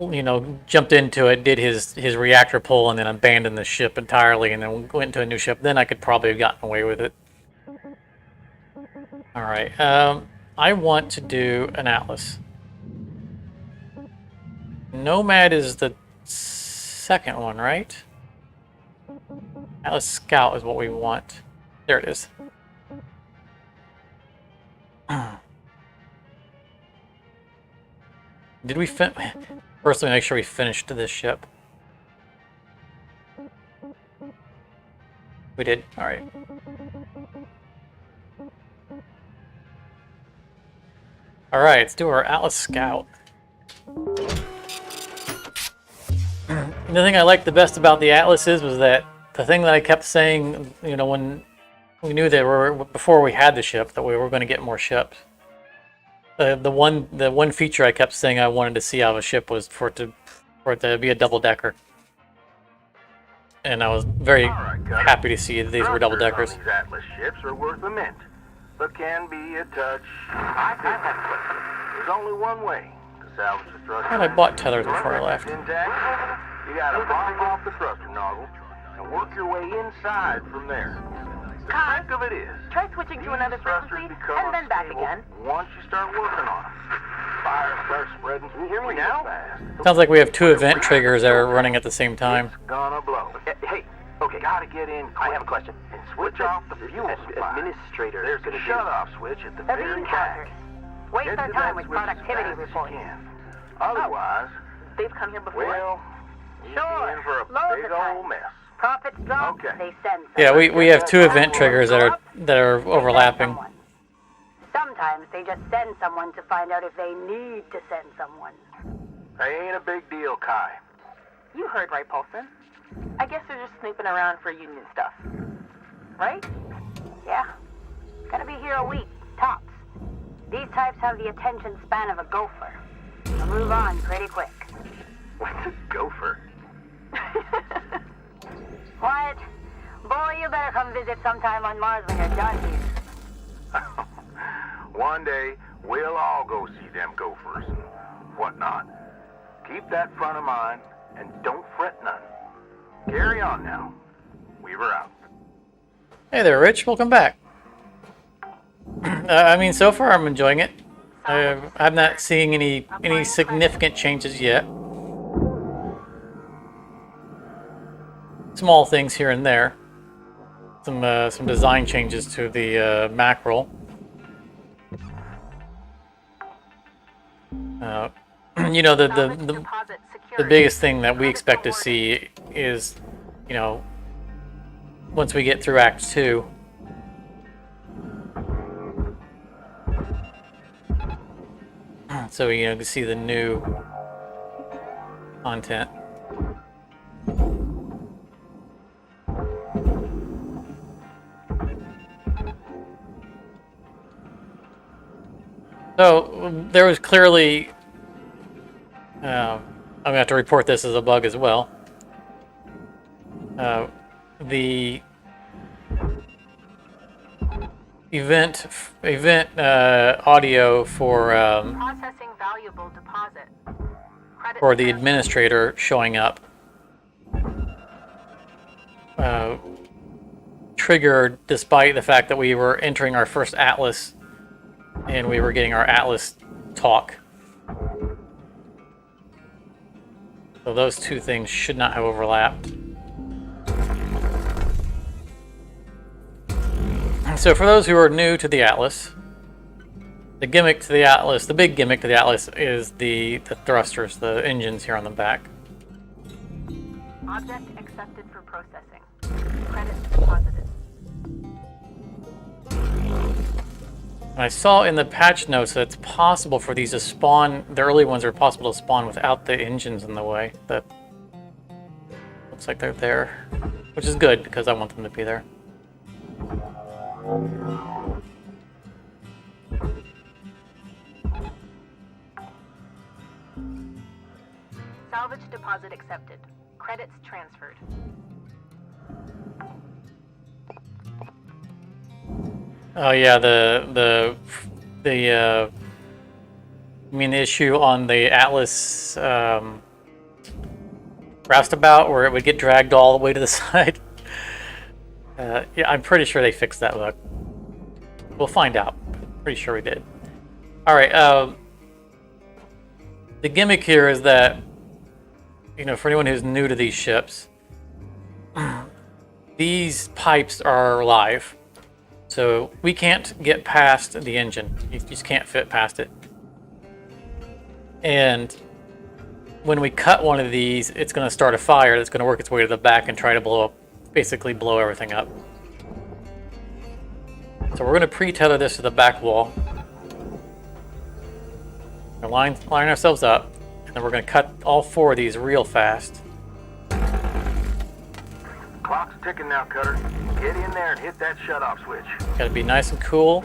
you know, jumped into it, did his reactor pull, and then abandoned the ship entirely, and then went into a new ship, then I could probably have gotten away with it. All right, I want to do an Atlas. Nomad is the second one, right? Atlas Scout is what we want. There it is. Did we First, let me make sure we finished this ship. We did. All right. All right, let's do our Atlas Scout. The thing I liked the best about the Atlases was that the thing that I kept saying, you know, when we knew that before we had the ship, that we were going to get more ships. The one feature I kept saying I wanted to see out of a ship was for it to be a double decker, and I was very happy to see that these were double deckers. These Atlas ships are worth a mint, but can be a touch. I have that question. There's only one way to salvage the thruster. I thought I bought tethers before I left. Intact, you gotta pop off the thruster nozzle and work your way inside from there. The trick of it is, Try switching to another frequency and then back again. once you start working on them. Fire starts spreading. Can you hear me now? Sounds like we have 2 event triggers that are running at the same time. It's gonna blow. Hey, okay. Gotta get in quick. I have a question. And switch off the fuel supply. Administrator There's gonna a do. shut-off switch at the They're very being back. countered. Waste Get our to time that with switch as productivity fast as you reports. can. Otherwise, They've come here before. well, you'll Sure, be in for a loads big of time. old mess. Profits drop, Okay. they send someone. Yeah, we have 2 event triggers that are They send overlapping. someone. Sometimes they just send someone to find out if they need to send someone. They ain't a big deal, Kai. You heard right, Paulson. I guess they're just snooping around for union stuff. Right? Yeah. Gonna be here a week, tops. These types have the attention span of a gopher. They'll move on pretty quick. What's a gopher? Wyatt, boy, you better come visit sometime on Mars when you're done here. One day, we'll all go see them gophers and whatnot. Keep that front of mind, and don't fret none. Carry on now. Weaver out. Hey there, Rich. Welcome back. I mean, so far I'm enjoying it. I'm not seeing any significant changes yet. Small things here and there. Some design changes to the mackerel. You know, the biggest thing that we expect to see is, you know, once we get through Act 2. So, you know, you can see the new content. So, there was clearly... I'm going to have to report this as a bug as well. The event audio for Processing valuable deposit. Credit for the administrator showing up triggered despite the fact that we were entering our first Atlas and we were getting our Atlas talk. So those 2 things should not have overlapped. So for those who are new to the Atlas, the gimmick to the Atlas, the big gimmick to the Atlas is the thrusters, the engines here on the back. Object accepted for processing. Credit deposited. I saw in the patch notes that it's possible for these to spawn, the early ones are possible to spawn without the engines in the way. That looks like they're there, which is good because I want them to be there. Salvage deposit accepted. Credits transferred. Oh yeah, I mean the issue on the Atlas roustabout where it would get dragged all the way to the side. Yeah, I'm pretty sure they fixed that bug. We'll find out. Pretty sure we did. All right. The gimmick here is that, you know, for anyone who's new to these ships, these pipes are live. So we can't get past the engine. You just can't fit past it. And when we cut one of these, it's going to start a fire that's going to work its way to the back and try to blow up, basically blow everything up. So we're going to pre-tether this to the back wall. We're line ourselves up, and then we're going to cut all 4 of these real fast. Clock's ticking now, Cutter. Get in there and hit that shut-off switch. Got to be nice and cool.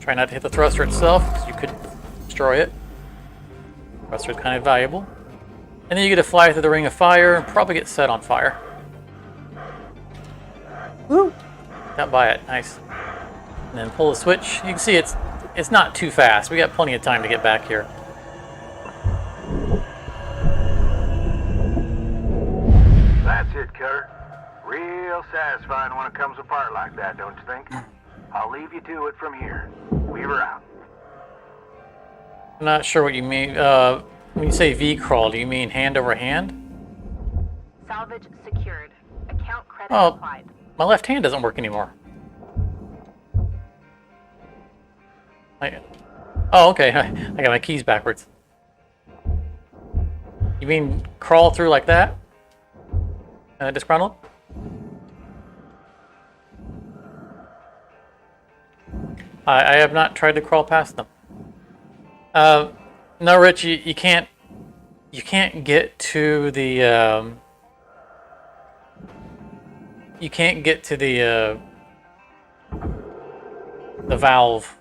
Try not to hit the thruster itself, because you could destroy it. Thruster is kind of valuable. And then you get to fly through the ring of fire and probably get set on fire. Woo! Got by it, nice. And then pull the switch. You can see it's not too fast. We got plenty of time to get back here. That's it, Cutter. Real satisfying when it comes apart like that, don't you think? I'll leave you to it from here. Weaver out. I'm not sure what you mean. When you say V-crawl, do you mean hand over hand? Salvage secured. Account credit Oh, applied. my left hand doesn't work anymore. Oh, okay. I got my keys backwards. You mean crawl through like that? Disgruntled? I have not tried to crawl past them. No, Rich, you can't get to the you can't get to the valve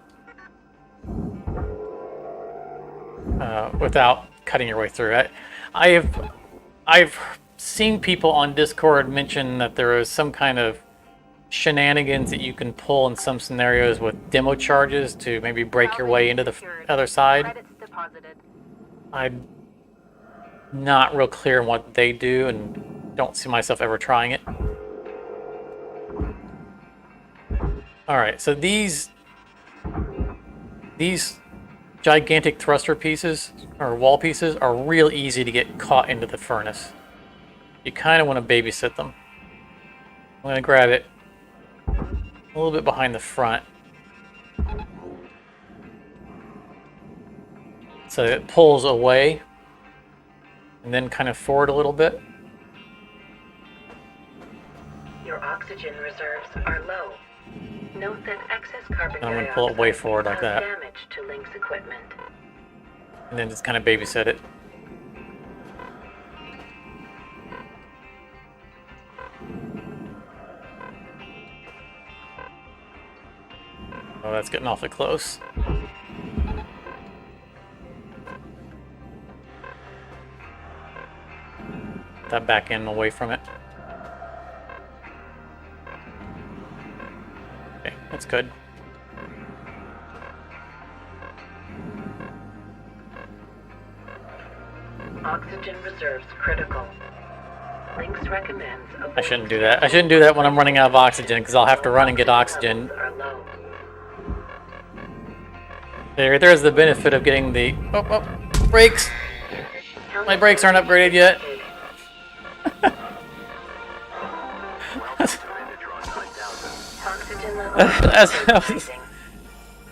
without cutting your way through. I've seen people on Discord mention that there is some kind of shenanigans that you can pull in some scenarios with demo charges to maybe break your way into the other side. Credits deposited. I'm not real clear on what they do and don't see myself ever trying it. Alright, so these gigantic thruster pieces, or wall pieces, are real easy to get caught into the furnace. You kind of want to babysit them. I'm going to grab it a little bit behind the front, so it pulls away and then kind of forward a little bit. Your oxygen reserves are low. Note that excess carbon I'm going to pull it way forward like that, damage to Lynx equipment. and then just kind of babysit it. Oh, that's getting awfully close. That back end away from it. Okay, that's good. Oxygen reserves critical. Lynx recommends I shouldn't do that. I shouldn't do that when I'm running out of oxygen, because I'll have to run and get oxygen. are low. There's the benefit of getting the brakes. My brakes aren't upgraded yet. Oxygen As I was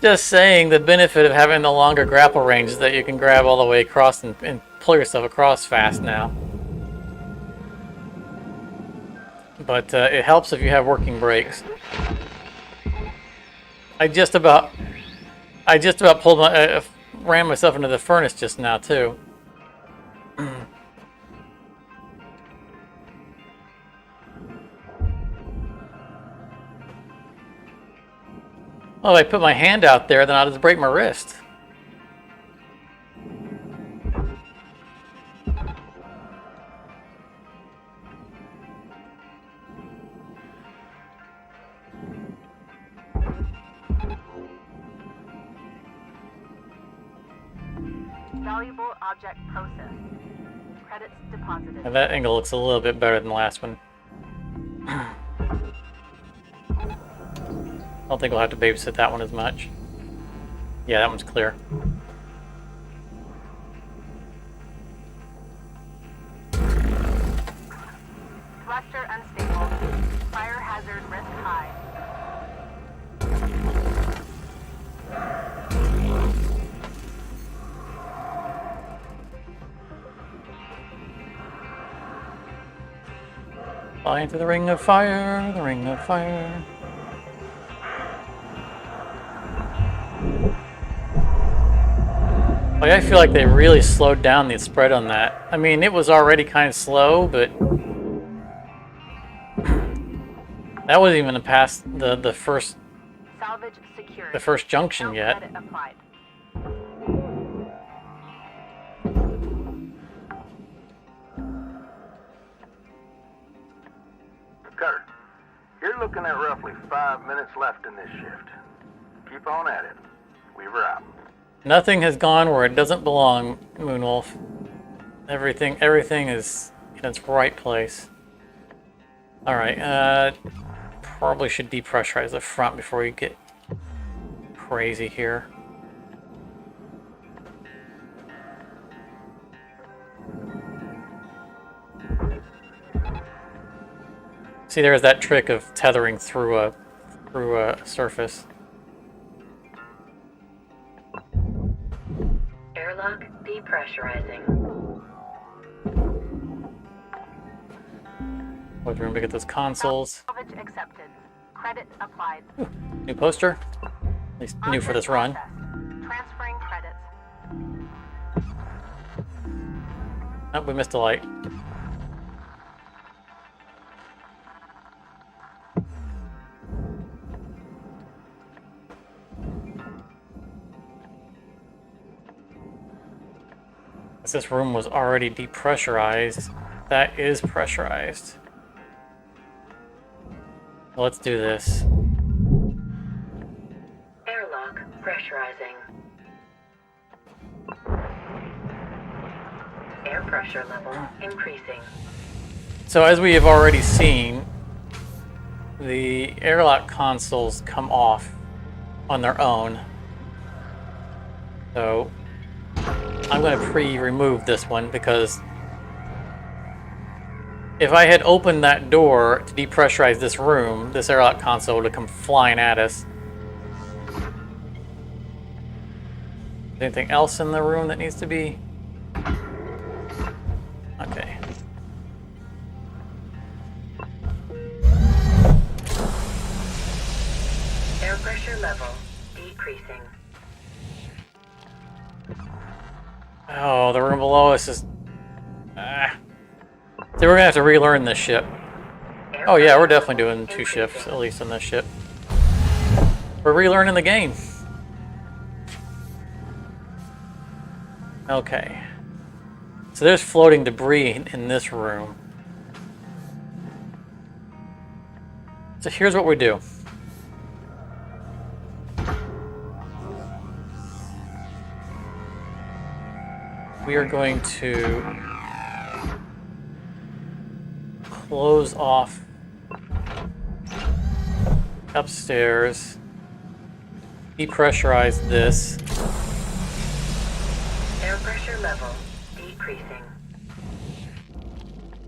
just saying, the benefit of having the longer grapple range is that you can grab all the way across and pull yourself across fast now. But it helps if you have working brakes. I just about pulled my ran myself into the furnace just now too. Well, if I put my hand out there, then I'll just break my wrist. Valuable object processed. Credits deposited. And that angle looks a little bit better than the last one. I don't think we'll have to babysit that one as much. Yeah, that one's clear. Thruster unstable. Fire hazard risk high. Fly into the ring of fire, the ring of fire. Like, I feel like they really slowed down the spread on that. I mean, it was already kind of slow, but that wasn't even past the first Salvage secured. the first junction No yet. credit applied. Cutter, you're looking at roughly 5 minutes left in this shift. Keep on at it. Weaver out. Nothing has gone where it doesn't belong, Moonwolf. Everything is in its right place. All right, probably should depressurize the front before we get crazy here. See, there's that trick of tethering through a surface. Airlock depressurizing. Wait, remember to get those consoles. Salvage accepted. Credit applied. New poster. At least new for this run. Processed. Transferring credits. Oh, we missed a light. This room was already depressurized. That is pressurized. Let's do this. Airlock pressurizing. Air pressure level increasing. So as we have already seen, the airlock consoles come off on their own. So I'm going to pre-remove this one because if I had opened that door to depressurize this room, this airlock console would have come flying at us. Anything else in the room that needs to be? Okay. Air pressure level decreasing. Oh, the room below us is... So we're going to have to relearn this ship. Oh yeah, we're definitely doing 2 shifts, at least on this ship. We're relearning the game. Okay. So there's floating debris in this room. So here's what we do. We are going to close off upstairs, depressurize this. Air pressure level decreasing.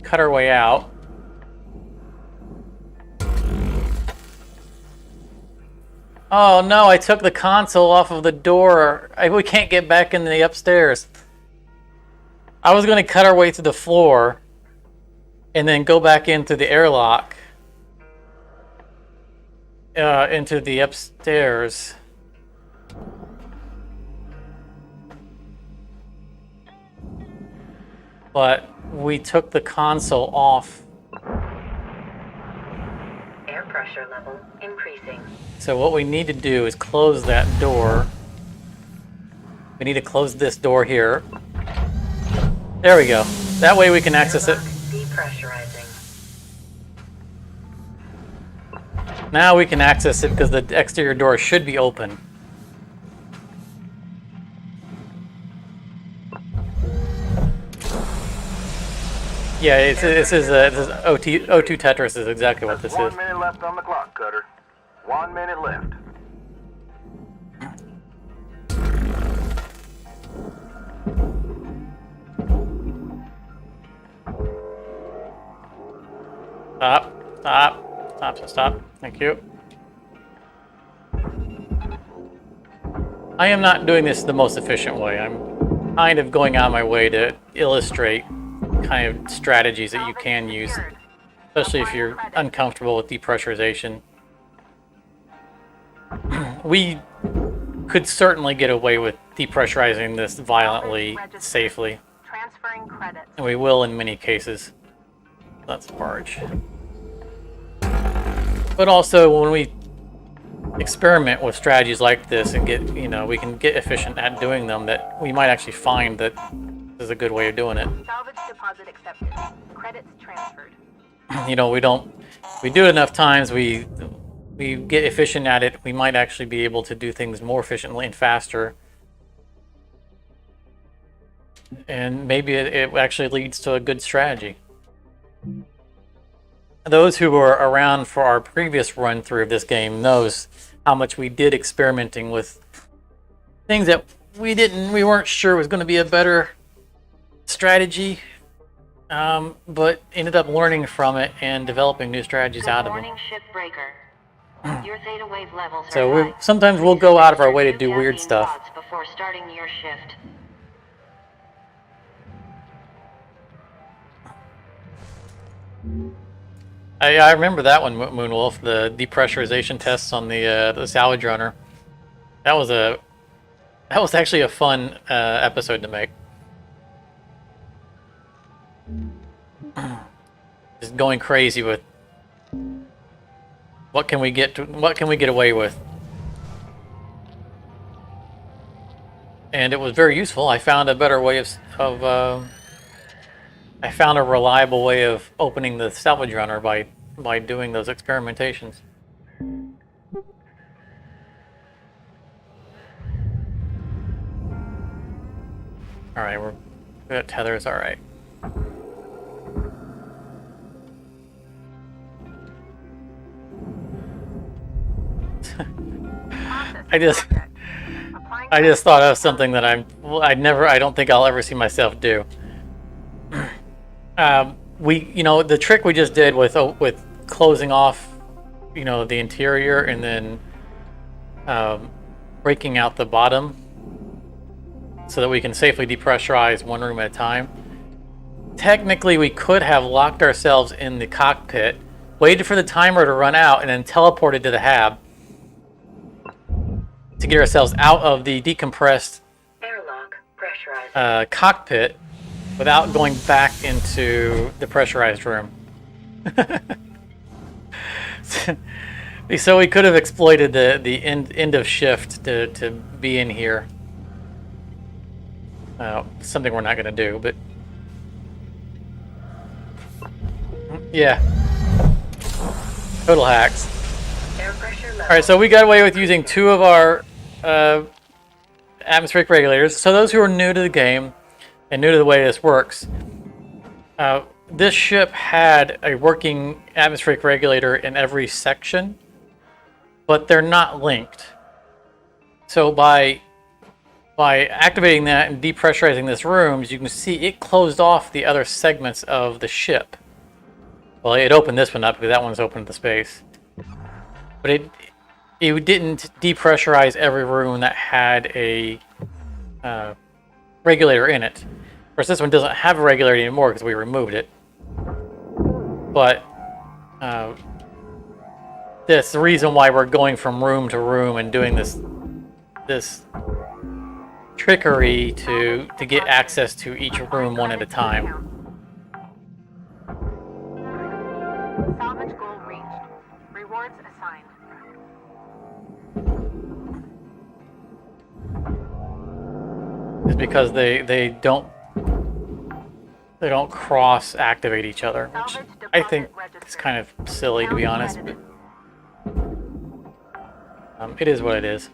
Cut our way out. Oh no, I took the console off of the door. We can't get back in the upstairs. I was going to cut our way to the floor and then go back into the airlock into the upstairs. But we took the console off. Air pressure level increasing. So what we need to do is close that door. We need to close this door here. There we go. That way we can access it. Depressurizing. Now we can access it because the exterior door should be open. Yeah, this is O2 Tetris is exactly what this There's is. 1 minute left on the clock, Cutter. 1 minute left. Stop. Thank you. I am not doing this the most efficient way. I'm kind of going out of my way to illustrate kind of strategies that you can use, especially if you're uncomfortable with depressurization. We could certainly get away with depressurizing this violently, safely, Transferring credits. and we will in many cases. That's barge. But also, when we experiment with strategies like this and get, we can get efficient at doing them, that we might actually find that this is a good way of doing it. Salvage deposit accepted. Credits transferred. We do it enough times, we get efficient at it, we might actually be able to do things more efficiently and faster. And maybe it actually leads to a good strategy. Those who were around for our previous run through of this game knows how much we did experimenting with things that we weren't sure was going to be a better strategy, but ended up learning from it and developing new strategies out of it. Morning, Shipbreaker. Your theta wave levels are So high. sometimes we'll go out of our way to do weird Caffeine stuff. pods before starting your shift. I remember that one, Moonwolf, the depressurization tests on the salvage runner. That was actually a fun episode to make. Just going crazy with what can we get away with. And it was very useful. I found a better way I found a reliable way of opening the salvage runner by doing those experimentations. All right, we're at tethers. All right. I just thought of something that I don't think I'll ever see myself do. The trick we just did with closing off, the interior and then breaking out the bottom so that we can safely depressurize one room at a time. Technically, we could have locked ourselves in the cockpit, waited for the timer to run out, and then teleported to the hab to get ourselves out of the decompressed Airlock pressurized. cockpit without going back into the pressurized room. So we could have exploited the end of shift to be in here. Something we're not going to do, but yeah. Total hacks. Air pressure level. Alright, so we got away with using 2 of our atmospheric regulators. So those who are new to the game and new to the way this works, this ship had a working atmospheric regulator in every section, but they're not linked. So by activating that and depressurizing this room, as you can see, it closed off the other segments of the ship. Well, it opened this one up because that one's open to space. But it didn't depressurize every room that had a regulator in it. Of course, this one doesn't have a regulator anymore because we removed it. But that's the reason why we're going from room to room and doing this trickery to get access to each room one at a time. Salvage goal reached. Rewards assigned. Is because they don't cross activate each other, which I think is kind of silly, to be honest. But it is what it is.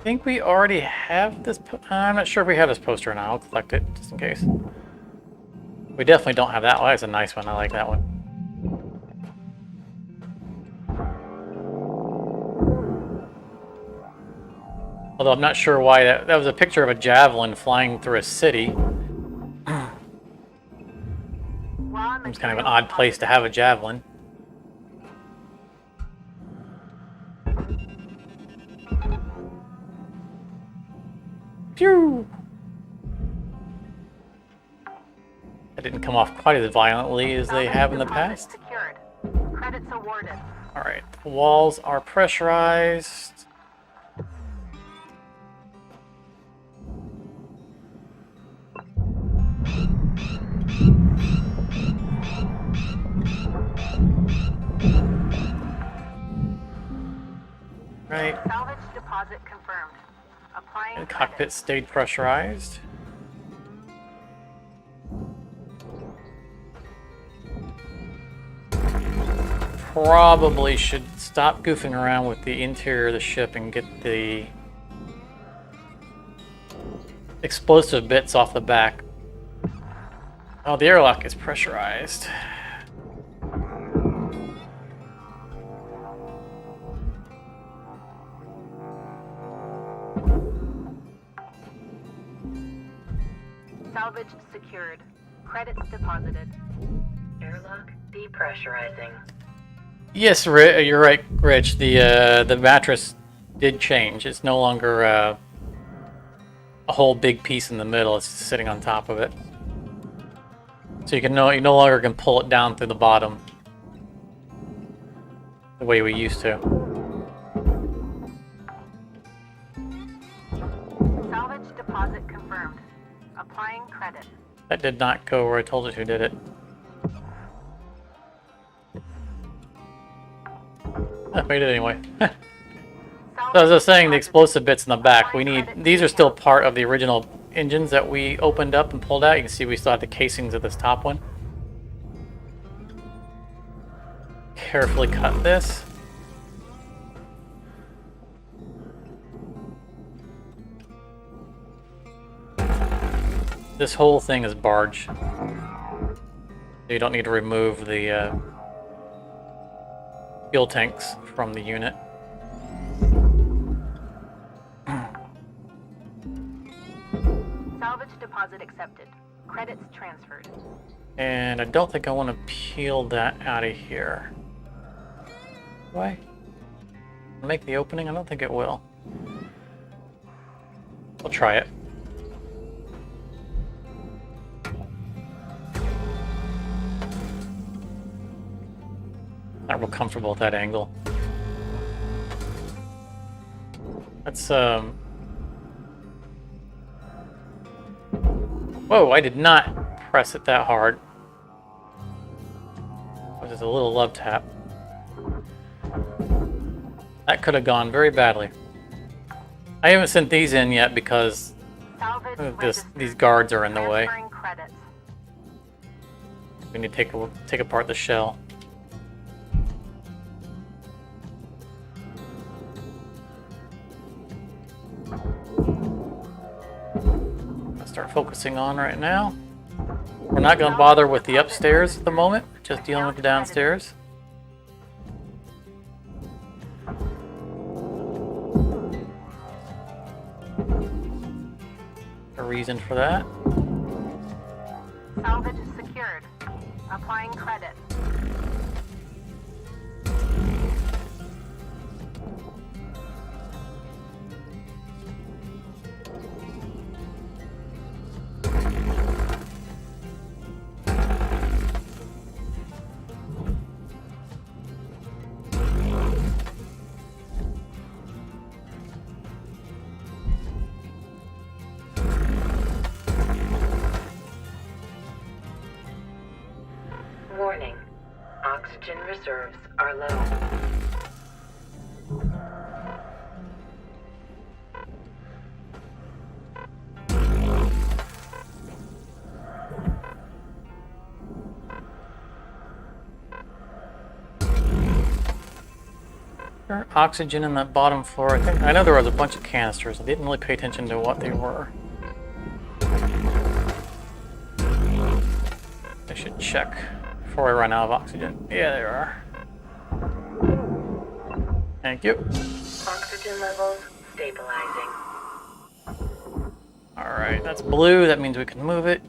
think we already have this. I'm not sure if we have this poster or not. I'll collect it just in case. We definitely don't have that one. That's a nice one. I like that one. Although I'm not sure why that was a picture of a javelin flying through a city. Seems kind of an odd place to have a javelin. Phew! That didn't come off quite as violently as they have in the past. Secured. Credits awarded. Alright, the walls are pressurized. Right. Salvage deposit confirmed. Applying The cockpit stayed pressurized. Probably should stop goofing around with the interior of the ship and get the explosive bits off the back. Oh, the airlock is pressurized. Salvage secured. Credits deposited. Airlock depressurizing. Yes, you're right, Rich. The mattress did change. It's no longer a whole big piece in the middle. It's sitting on top of it. So you no longer can pull it down through the bottom the way we used to. Salvage deposit confirmed. Applying credit. That did not go where I told it to, did it? I made it anyway. So as I was saying, the explosive bits in the back, these are still part of the original engines that we opened up and pulled out. You can see we still have the casings of this top one. Carefully cut this. This whole thing is barge. You don't need to remove the fuel tanks from the unit. Salvage deposit accepted. Credits transferred. And I don't think I want to peel that out of here. Do I? Make the opening? I don't think it will. We'll try it. Not real comfortable with that angle. Let's Whoa, I did not press it that hard. It was just a little love tap. That could have gone very badly. I haven't sent these in yet because these guards are in the way. Credits. We need to take apart the shell. Start focusing on right now. We're not going to bother with the upstairs at the moment, just dealing with the downstairs. A reason for that. Salvage secured. Applying credit. Warning. Oxygen reserves are low. there oxygen in that bottom floor? I know there was a bunch of canisters. I didn't really pay attention to what they were. I should check before I run out of oxygen. Yeah, there are. Thank you. Oxygen levels stabilizing. Alright, that's blue. That means we can move it.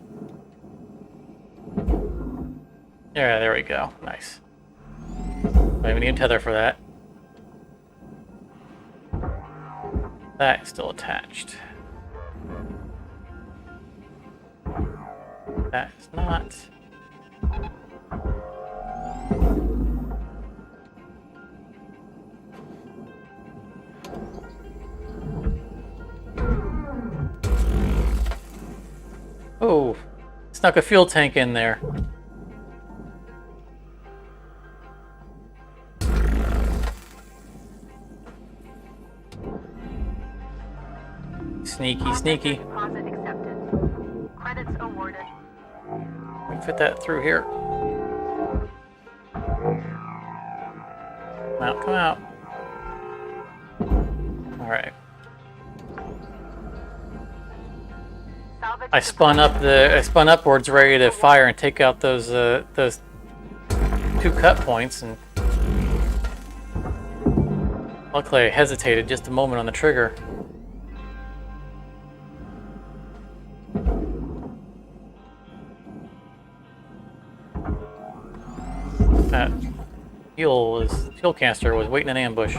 Yeah, there we go. Nice. I even need a tether for that. That is still attached. That is not. Oh, snuck a fuel tank in there. Sneaky, sneaky. Deposit accepted. Credits awarded. We can fit that through here. Come out, come out. Alright. Salvage I spun upwards ready to fire and take out those 2 cut points, and luckily I hesitated just a moment on the trigger. That fuel canister was waiting in ambush.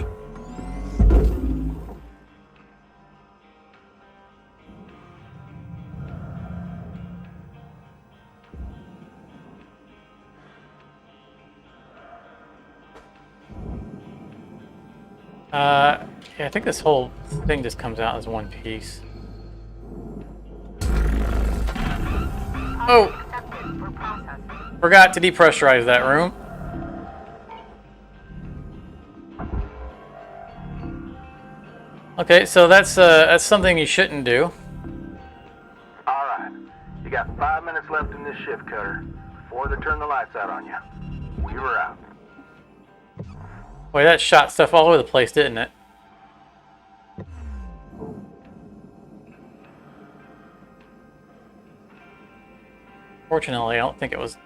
Yeah, I think this whole thing just comes out as one piece. Oh! accepted for processing. Forgot to depressurize that room. Okay, so that's something you shouldn't do. Alright. You got 5 minutes left in this shift cutter before they turn the lights out on you. We were out. Boy, that shot stuff all over the place, didn't it? Fortunately, I don't think it was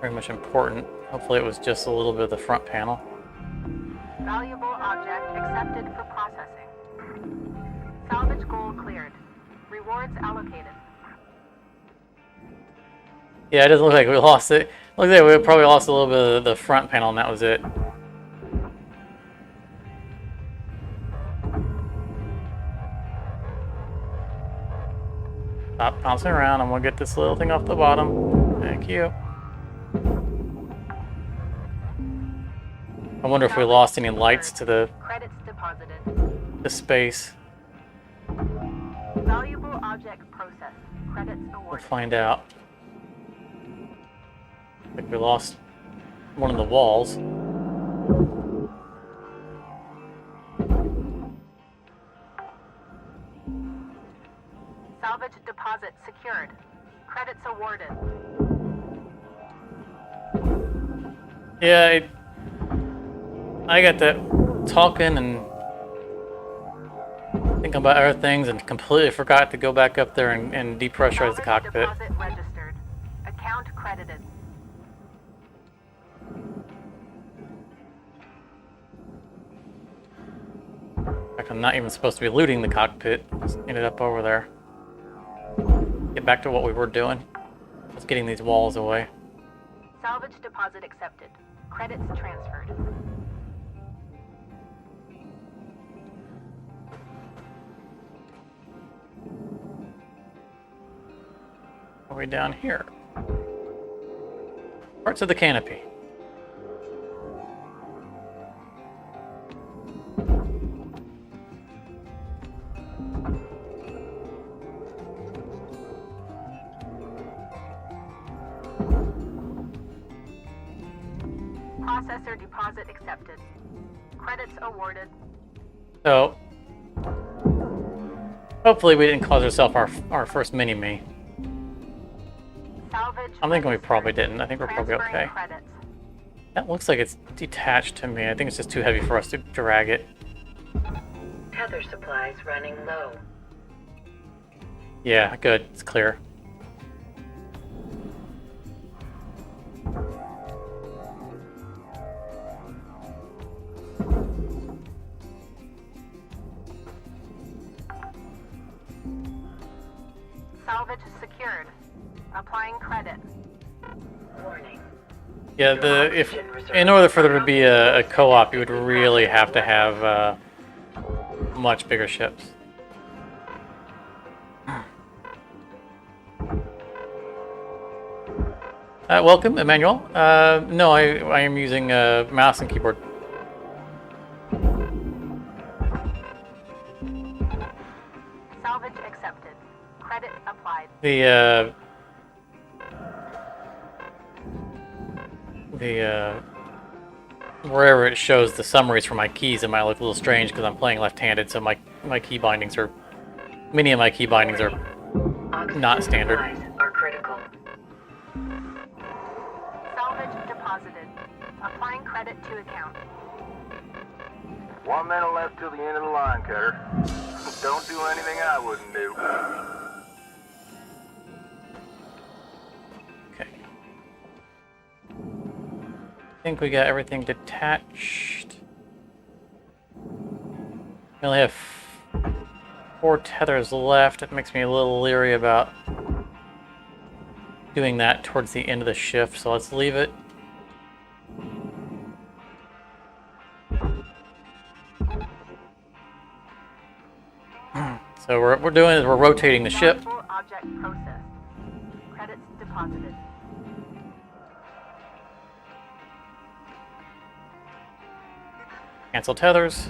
very much important. Hopefully it was just a little bit of the front panel. Valuable object accepted for processing. Salvage goal cleared. Rewards allocated. Yeah, it doesn't look like we lost it. Looks like we probably lost a little bit of the front panel and that was it. Stop bouncing around. I'm gonna get this little thing off the bottom. Thank you. I wonder if we lost any lights to the Credits deposited. space. Valuable object processed. Credits We'll awarded. find out. I think we lost one of the walls. Salvage deposit secured. Credits awarded. Yeah, I got that talking and thinking about other things and completely forgot to go back up there and depressurize the Salvage cockpit. deposit registered. Account credited. In fact, I'm not even supposed to be looting the cockpit. Just ended up over there. Get back to what we were doing. Just getting these walls away. Salvage deposit accepted. Credits transferred. All the way down here. Parts of the canopy. Processor deposit accepted. Credits awarded. So, hopefully we didn't cause ourselves our first mini-me. Salvage I'm thinking we probably didn't. I think we're probably Transferring okay. credits. That looks like it's detached to me. I think it's just too heavy for us to drag it. Tether supplies running low. Yeah, good. It's clear. Salvage secured. Applying credit. Warning. Yeah, in order for there to be a co-op, you would really have to have much bigger ships. Welcome, Emmanuel. No, I am using mouse and keyboard. Salvage accepted. Credit applied. The wherever it shows the summaries for my keys, it might look a little strange because I'm playing left-handed, so my key bindings are, many of my key bindings are not standard. Supplies are critical. Salvage deposited. Applying credit to account. 1 minute left till the end of the line, Cutter. Don't do anything I wouldn't do. Okay. I think we got everything detached. We only have 4 tethers left. It makes me a little leery about doing that towards the end of the shift, so let's leave it. So what we're doing is we're rotating the ship. Valuable object processed. Credits deposited. Cancel tethers.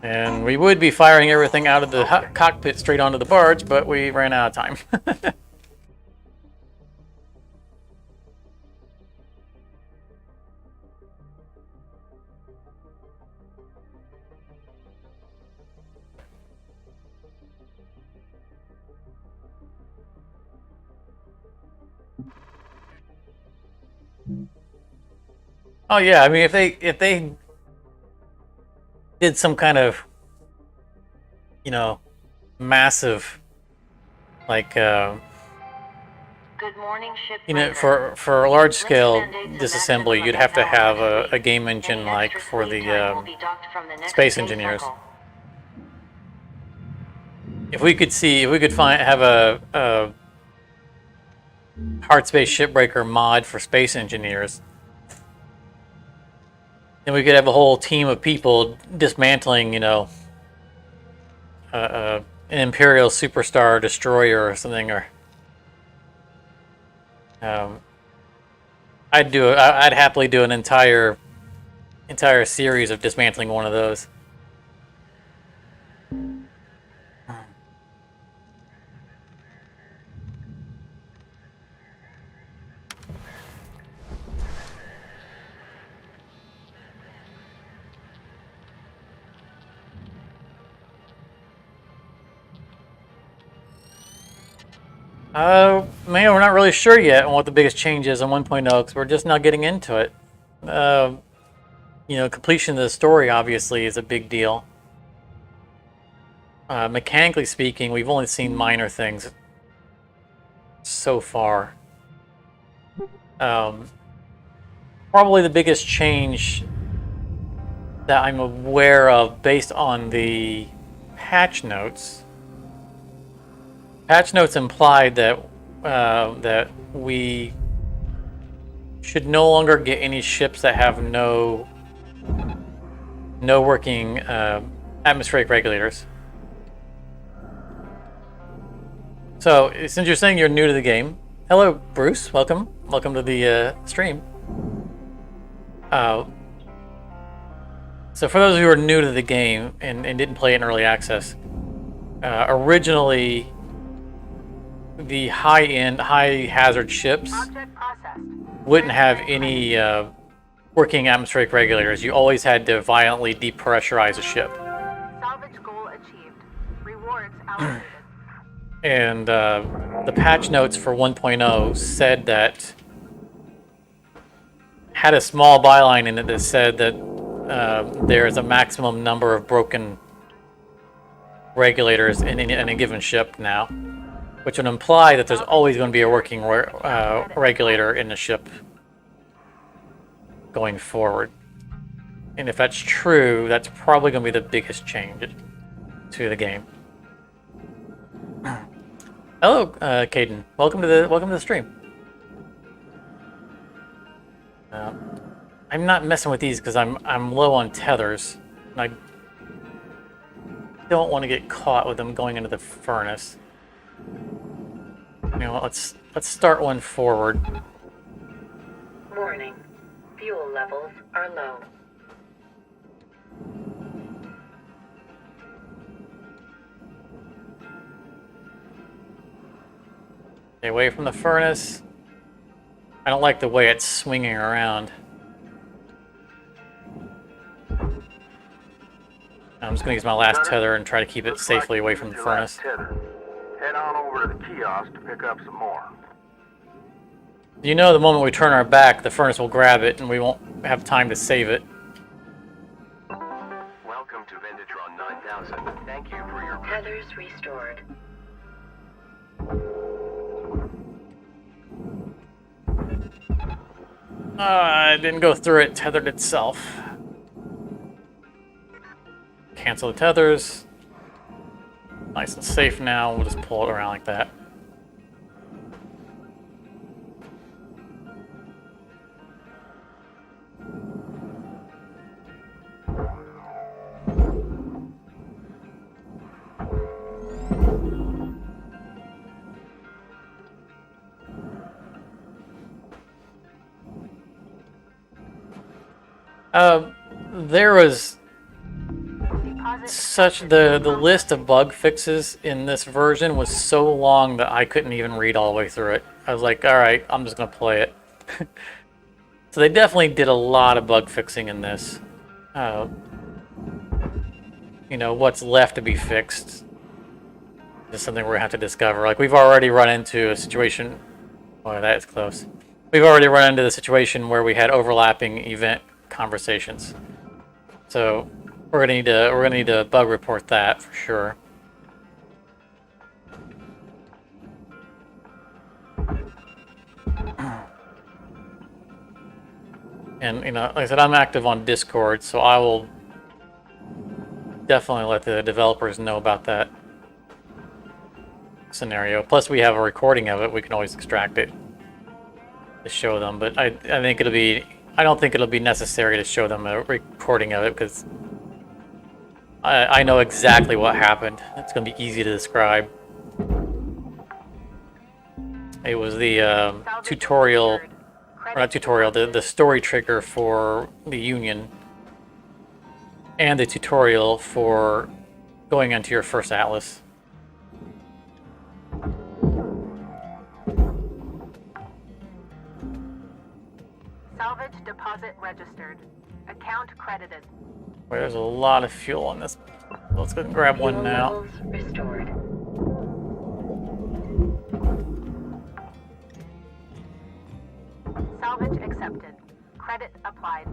And we would be firing everything out of the cockpit straight onto the barge, but we ran out of time. Oh yeah, I mean if they did some kind of, you know, massive, like, Good morning, you know, shipbreaker. for a large scale disassembly, you'd have to have a game engine like for the space engineers. If we could have a Hardspace Shipbreaker mod for space engineers, then we could have a whole team of people dismantling, you know, an Imperial Superstar destroyer or something, or I'd happily do an entire series of dismantling one of those. Man, we're not really sure yet on what the biggest change is on 1.0 because we're just now getting into it. You know, completion of the story obviously is a big deal. Mechanically speaking, we've only seen minor things so far. Probably the biggest change that I'm aware of based on the patch notes. Patch notes implied that that we should no longer get any ships that have no working atmospheric regulators. So since you're saying you're new to the game, hello Bruce, welcome to the stream. So for those who are new to the game and didn't play it in early access, originally the high-end, high-hazard ships Object processed. wouldn't have any working atmospheric regulators. You always had to violently depressurize a ship. Salvage goal achieved. Rewards allocated. And the patch notes for 1.0 said that, had a small byline in it that said that there's a maximum number of broken regulators in a given ship now, which would imply that there's always going to be a working regulator in the ship going forward. And if that's true, that's probably going to be the biggest change to the game. Hello, Caden. Welcome to the stream. I'm not messing with these because I'm low on tethers, and I don't want to get caught with them going into the furnace. You know, let's start one forward. Warning. Fuel levels are low. Stay away from the furnace. I don't like the way it's swinging around. I'm just going to use my last tether and try to keep it safely away from the furnace. Head on over to the kiosk to pick up some more. You know, the moment we turn our back, the furnace will grab it and we won't have time to save it. Welcome to Vendatron 9000. Thank you for your Tethers restored. It didn't go through it, tethered itself. Cancel the tethers. Nice and safe now. We'll just pull it around like that. There was such the list of bug fixes in this version was so long that I couldn't even read all the way through it. I was like, all right, I'm just gonna play it. So they definitely did a lot of bug fixing in this. You know, what's left to be fixed is something we're gonna have to discover. Like, we've already run into a situation. Boy, that is close. We've already run into the situation where we had overlapping event conversations. So we're gonna need to bug report that for sure. And you know, like I said, I'm active on Discord, so I will definitely let the developers know about that scenario. Plus, we have a recording of it. We can always extract it to show them. But I think it'll be. I don't think it'll be necessary to show them a recording of it because I know exactly what happened. It's going to be easy to describe. It was the tutorial, or not tutorial, the story trigger for the Union, and the tutorial for going into your first Atlas. Salvage deposit registered. Account credited. Wait, there's a lot of fuel on this. Let's go and grab one now. Levels restored. Salvage accepted. Credit applied.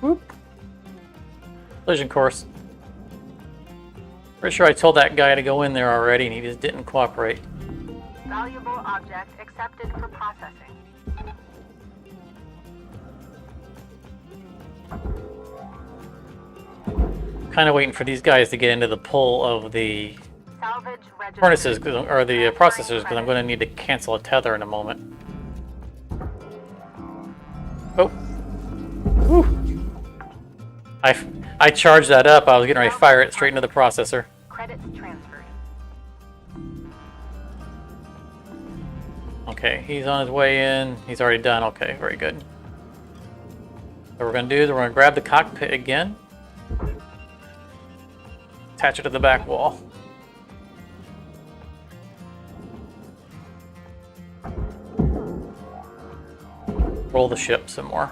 Whoop. Collision course. Pretty sure I told that guy to go in there already and he just didn't cooperate. Valuable object accepted for processing. Kind of waiting for these guys to get into the pull of the Salvage registered. furnaces, or the processors, because I'm going to need to cancel a tether in a moment. Oh. Whew. I charged that up. I was getting ready to fire it straight into the processor. Credits transferred. Okay, he's on his way in. He's already done. Okay, very good. What we're going to do is we're going to grab the cockpit again. Attach it to the back wall. Roll the ship some more.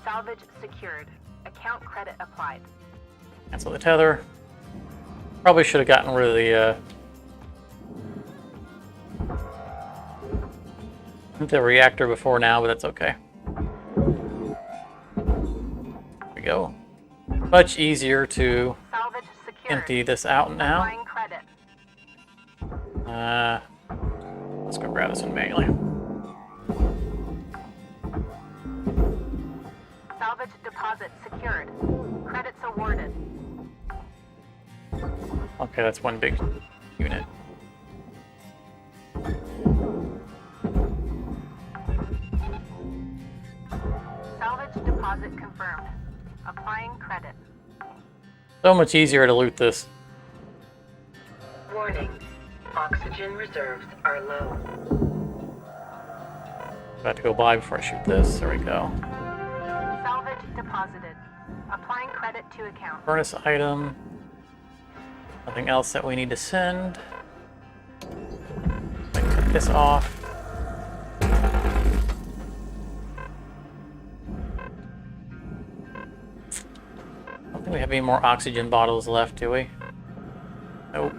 Salvage secured. Account credit applied. Cancel the tether. Probably should have gotten rid of the reactor before now, but that's okay. There we go. Much easier to Salvage secured. empty this out now. Applying credit. Let's go grab this one manually. Salvage deposit secured. Credits awarded. Okay, that's one big unit. Salvage deposit confirmed. Applying credit. So much easier to loot this. Warning. Oxygen reserves are low. About to go by before I shoot this. There we go. Salvage deposited. Applying credit to account. Furnace item. Nothing else that we need to send. Cut this off. I don't think we have any more oxygen bottles left, do we? Nope.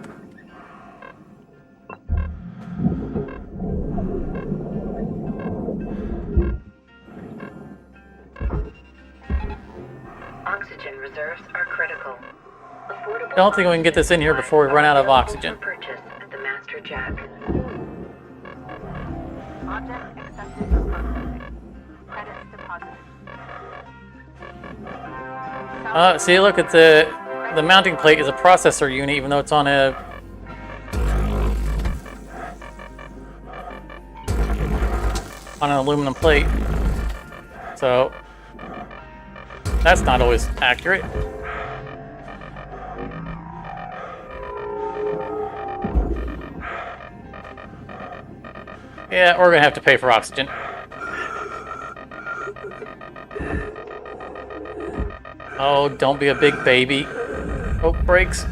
Oxygen reserves are critical. Affordable Don't think we can get this in here before we run out of oxygen. purchase at the master jack. Object accepted for processing. Credits deposited. See, look at the mounting plate is a processor unit, even though it's on an aluminum plate. So that's not always accurate. Yeah, we're gonna have to pay for oxygen. Oh, don't be a big baby. Oh, brakes.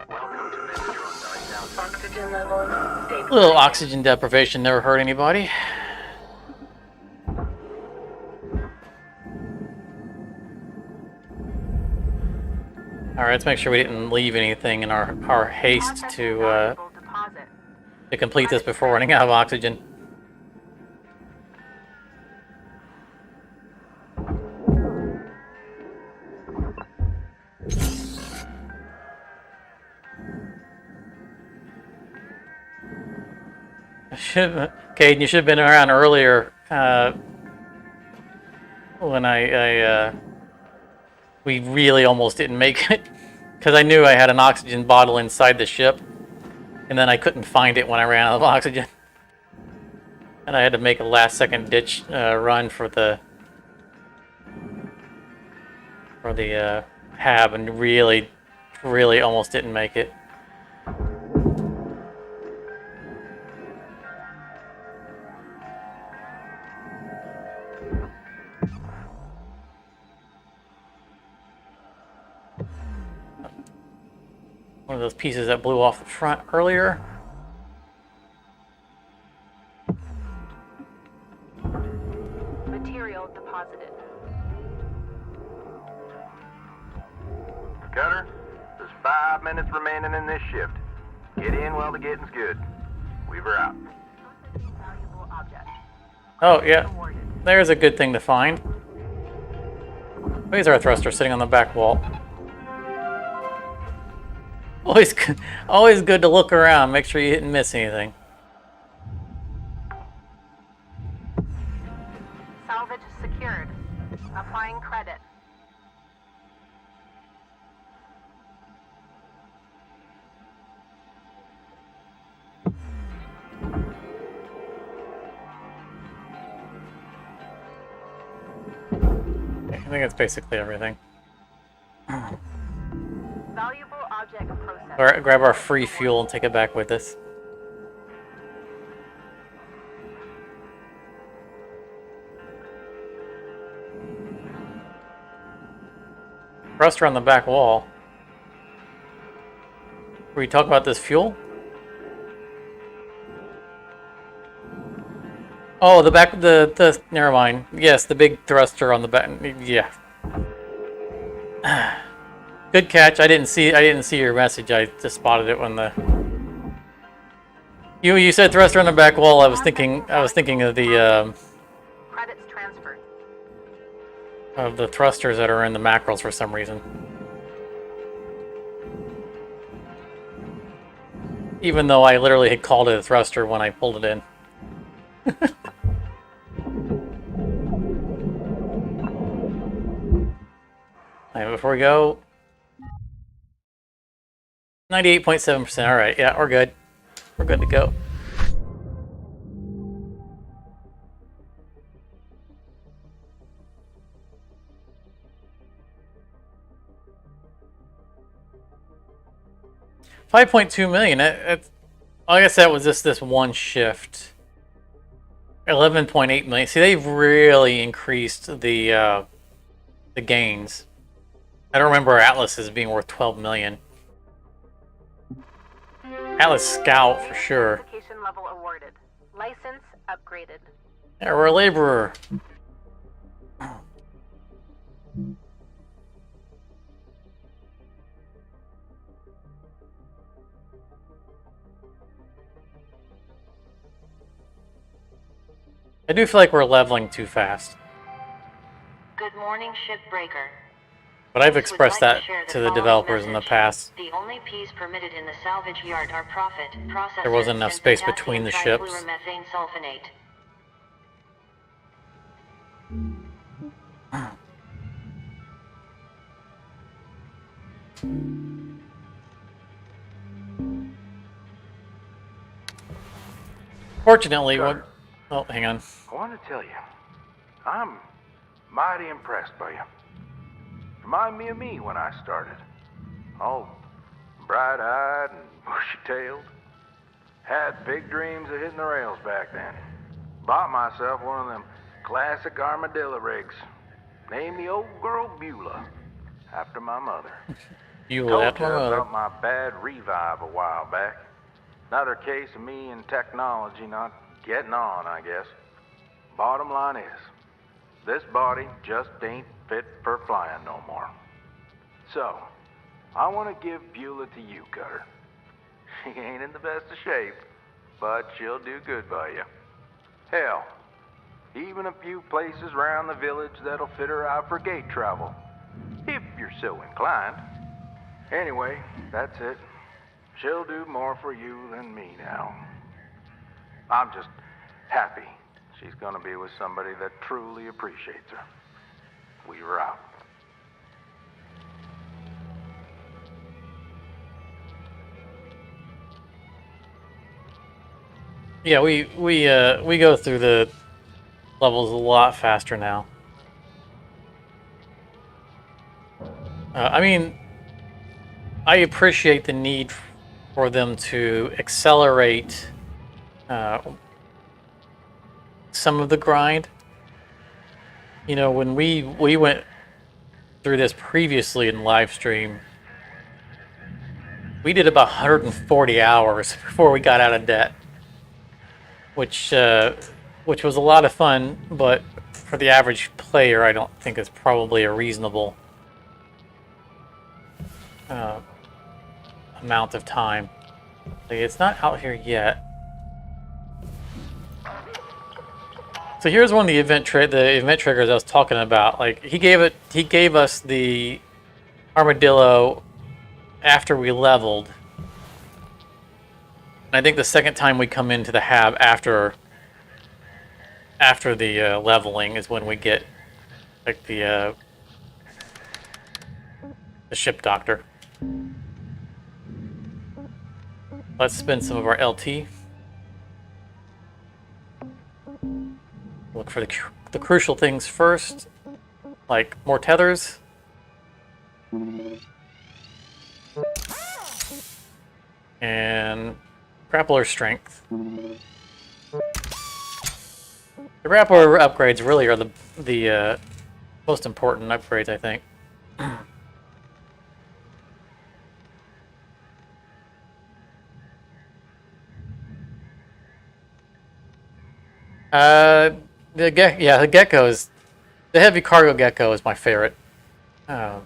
Welcome to Metro 9000. Oxygen levels stable. A little oxygen deprivation never hurt anybody. Alright, let's make sure we didn't leave anything in our haste to complete this before running out of oxygen. Caden, you should have been around earlier when we really almost didn't make it because I knew I had an oxygen bottle inside the ship and then I couldn't find it when I ran out of oxygen. And I had to make a last second ditch run for the hab and really almost didn't make it. One of those pieces that blew off the front earlier. Material deposited. Gunner, there's 5 minutes remaining in this shift. Get in while the getting's good. Weaver out. Processing valuable object. Oh yeah, Awarded. there's a good thing to find. Laser thruster sitting on the back wall. Always good to look around. Make sure you didn't miss anything. Salvage secured. Applying credit. think that's basically everything. Valuable object processed. All right, grab our free fuel and take it back with us. Thruster on the back wall. Were you talking about this fuel? Oh, the back, never mind. Yes, the big thruster on the back. Yeah. Good catch. I didn't see your message. I just spotted it when the you said thruster on the back wall. I was thinking of the Credits transferred. of the thrusters that are in the mackerels for some reason. Even though I literally had called it a thruster when I pulled it in. Alright, before we go, 98.7%. All right, yeah, we're good. We're good to go. $5.2 million. Like I said, it was just this one shift. 11.8 million. See, they've really increased the gains. I don't remember Atlas as being worth 12 million. Atlas Scout for sure. Certification level awarded. License upgraded. Yeah, we're a laborer. I do feel like we're leveling too fast. Good morning, Shipbreaker. But I've expressed that to the developers in the past. The only P's permitted in the salvage yard are profit, processors, There wasn't enough and space between the ships. trifluoromethane sulfonate. Fortunately, what? Oh, hang on. I want to tell you, I'm mighty impressed by you. Remind me of me when I started. All bright-eyed and bushy-tailed. Had big dreams of hitting the rails back then. Bought myself one of them classic armadillo rigs. Named the old girl Beulah, after my mother. You Told left you my mother. about my bad revive a while back. Another case of me and technology not getting on, I guess. Bottom line is, this body just ain't fit for flying no more. So, I want to give Beulah to you, Cutter. She ain't in the best of shape, but she'll do good by you. Hell, even a few places around the village that'll fit her out for gate travel, if you're so inclined. Anyway, that's it. She'll do more for you than me now. I'm just happy she's gonna be with somebody that truly appreciates her. Weaver out. Yeah, we go through the levels a lot faster now. I mean, I appreciate the need for them to accelerate some of the grind. You know, when we went through this previously in live stream, we did about 140 hours before we got out of debt, which was a lot of fun, but for the average player, I don't think it's probably a reasonable amount of time. Like, it's not out here yet. So here's one of the event triggers I was talking about. Like he gave us the armadillo after we leveled. And I think the second time we come into the hab after the leveling is when we get like the ship doctor. Let's spend some of our LT. Look for the crucial things first. like more tethers. And grappler strength. The grappler upgrades really are the most important upgrades, I think. The gecko is the heavy cargo gecko is my favorite. My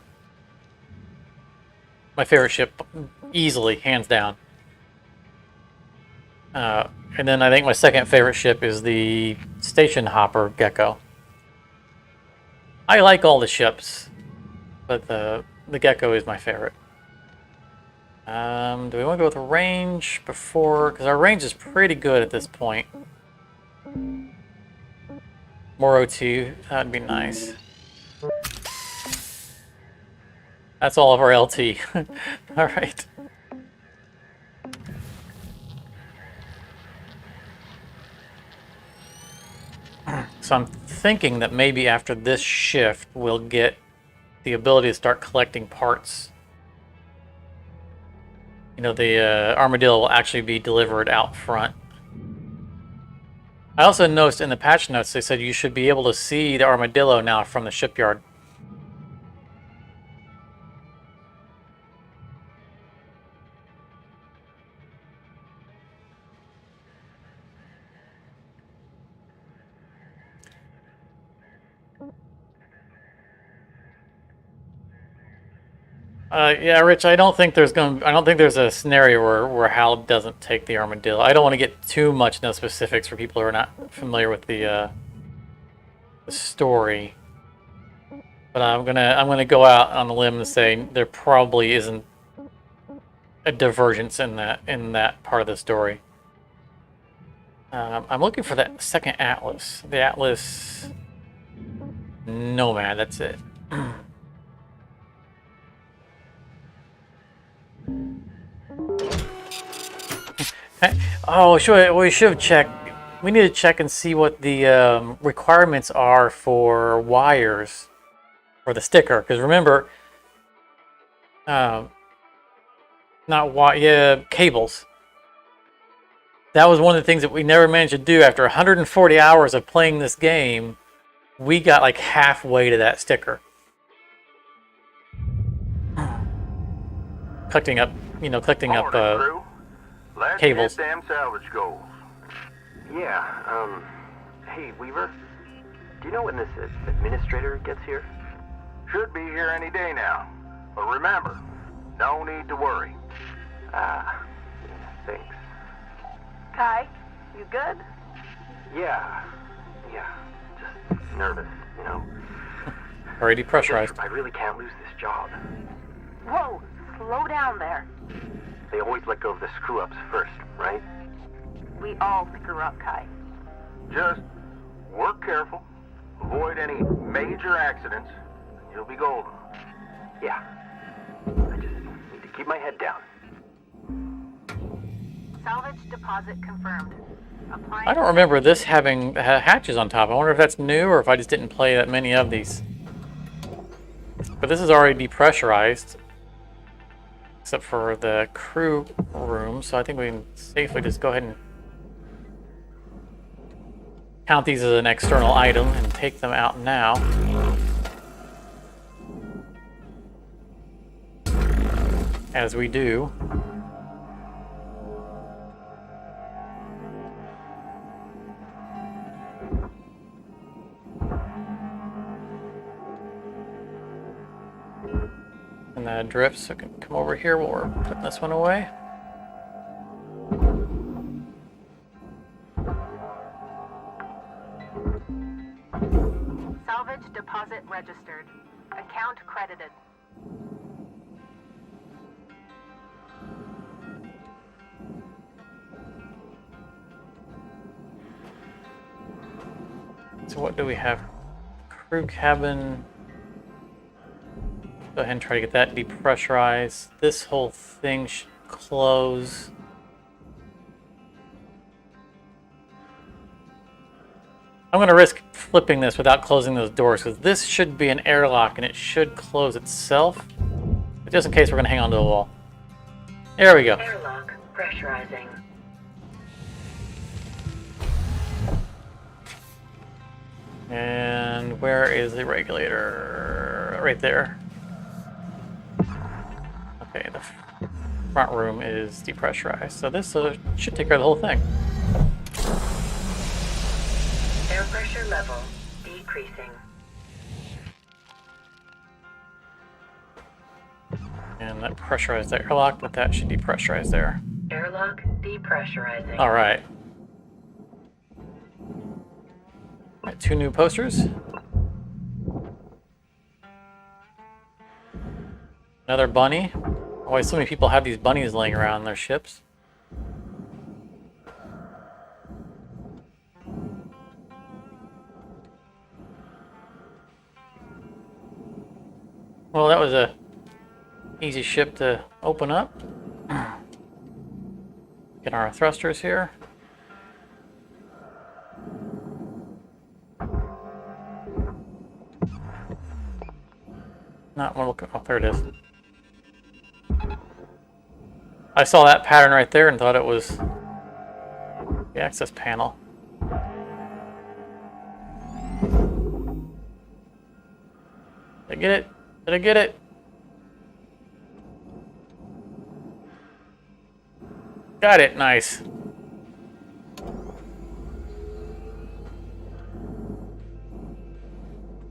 favorite ship, easily, hands down. And then I think my second favorite ship is the station hopper gecko. I like all the ships, but the gecko is my favorite. Do we want to go with a range before? Because our range is pretty good at this point. More OT, that'd be nice. That's all of our LT. Alright. So I'm thinking that maybe after this shift, we'll get the ability to start collecting parts. You know, the armadillo will actually be delivered out front. I also noticed in the patch notes they said you should be able to see the armadillo now from the shipyard. Yeah, Rich, I don't think there's a scenario where Hal doesn't take the armadillo. I don't want to get too much into specifics for people who are not familiar with the story. But I'm gonna go out on a limb and say there probably isn't a divergence in that part of the story. I'm looking for that second Atlas. The Atlas Nomad, that's it. Oh, we should have checked. We need to check and see what the requirements are for wires for the sticker. Because remember, cables. That was one of the things that we never managed to do. After 140 hours of playing this game, we got like halfway to that sticker. Collecting up, Crew. Let's cables. hit them salvage goals. Yeah, hey, Weaver, do you know when this administrator gets here? Should be here any day now. But remember, no need to worry. Yeah, thanks. Kai, you good? Yeah, just nervous, you know. Already pressurized. I really can't lose this job. Whoa, slow down there. They always let go of the screw-ups first, right? We all screw up, Kai. Just work careful. Avoid any major accidents. You'll be golden. Yeah. I just need to keep my head down. Salvage deposit confirmed. Applying. I don't remember this having hatches on top. I wonder if that's new or if I just didn't play that many of these. But this is already depressurized. Except for the crew room, so I think we can safely just go ahead and count these as an external item and take them out now. As we do. And that drifts, so I can come over here while we're putting this one away. Salvage deposit registered. Account credited. So what do we have? Crew cabin. Go ahead and try to get that depressurized. This whole thing should close. I'm going to risk flipping this without closing those doors, because this should be an airlock and it should close itself. But just in case, we're going to hang on to the wall. There we go. Airlock pressurizing. And where is the regulator? Right there. Okay, the front room is depressurized, so this should take care of the whole thing. Air pressure level decreasing. And that pressurized the airlock, but that should depressurize there. Airlock depressurizing. All right. Got 2 new posters. Another bunny. Always so many people have these bunnies laying around in their ships. Well, that was a easy ship to open up. Get our thrusters here. Not one looking. Oh, there it is. I saw that pattern right there and thought it was the access panel. Did I get it? Did I get it? Got it. Nice.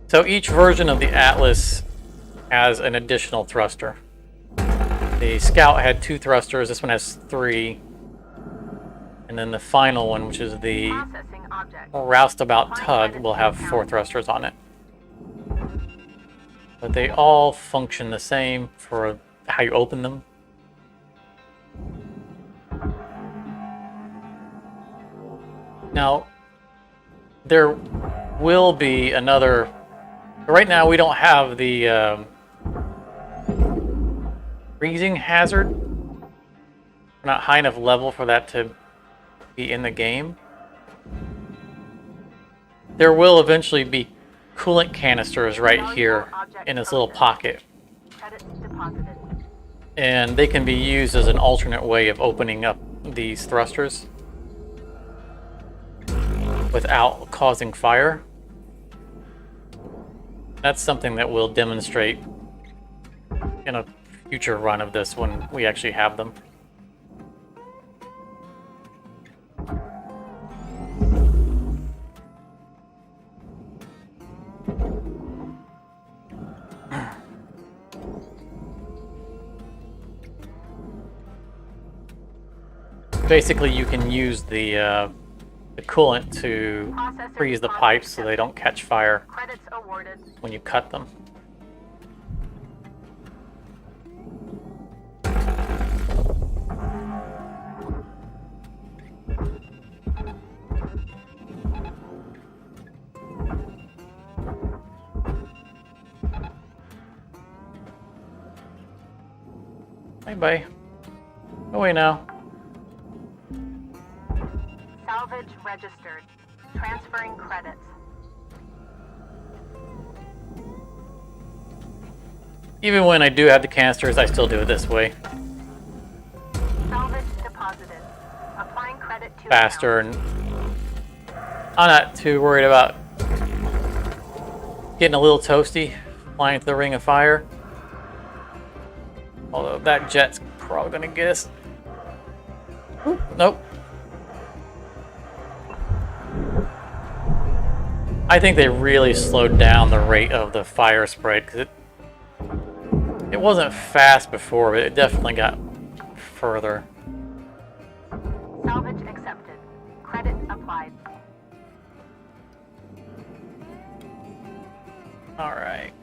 So each version of the Atlas has an additional thruster. The Scout had 2 thrusters, this one has 3. And then the final one, which is the Processing object. Roustabout Tug, will have 4 thrusters on it. But they all function the same for how you open them. Now, there will be another. Right now, we don't have the freezing hazard. We're not high enough level for that to be in the game. There will eventually be coolant canisters right here in this little pocket. Credits deposited. And they can be used as an alternate way of opening up these thrusters without causing fire. That's something that we'll demonstrate in a future run of this when we actually have them. Basically, you can use the coolant to freeze the pipes so they don't catch fire Credits awarded. when you cut them. Bye-bye. Go away now. Salvage registered. Transferring credits. Even when I do have the canisters, I still do it this way. Salvage deposited. Applying credit to Faster, account. and I'm not too worried about getting a little toasty flying through the ring of fire. Although that jet's probably gonna get us. Oop, nope. I think they really slowed down the rate of the fire spread because it wasn't fast before, but it definitely got further. Salvage accepted. Credit applied. Alright.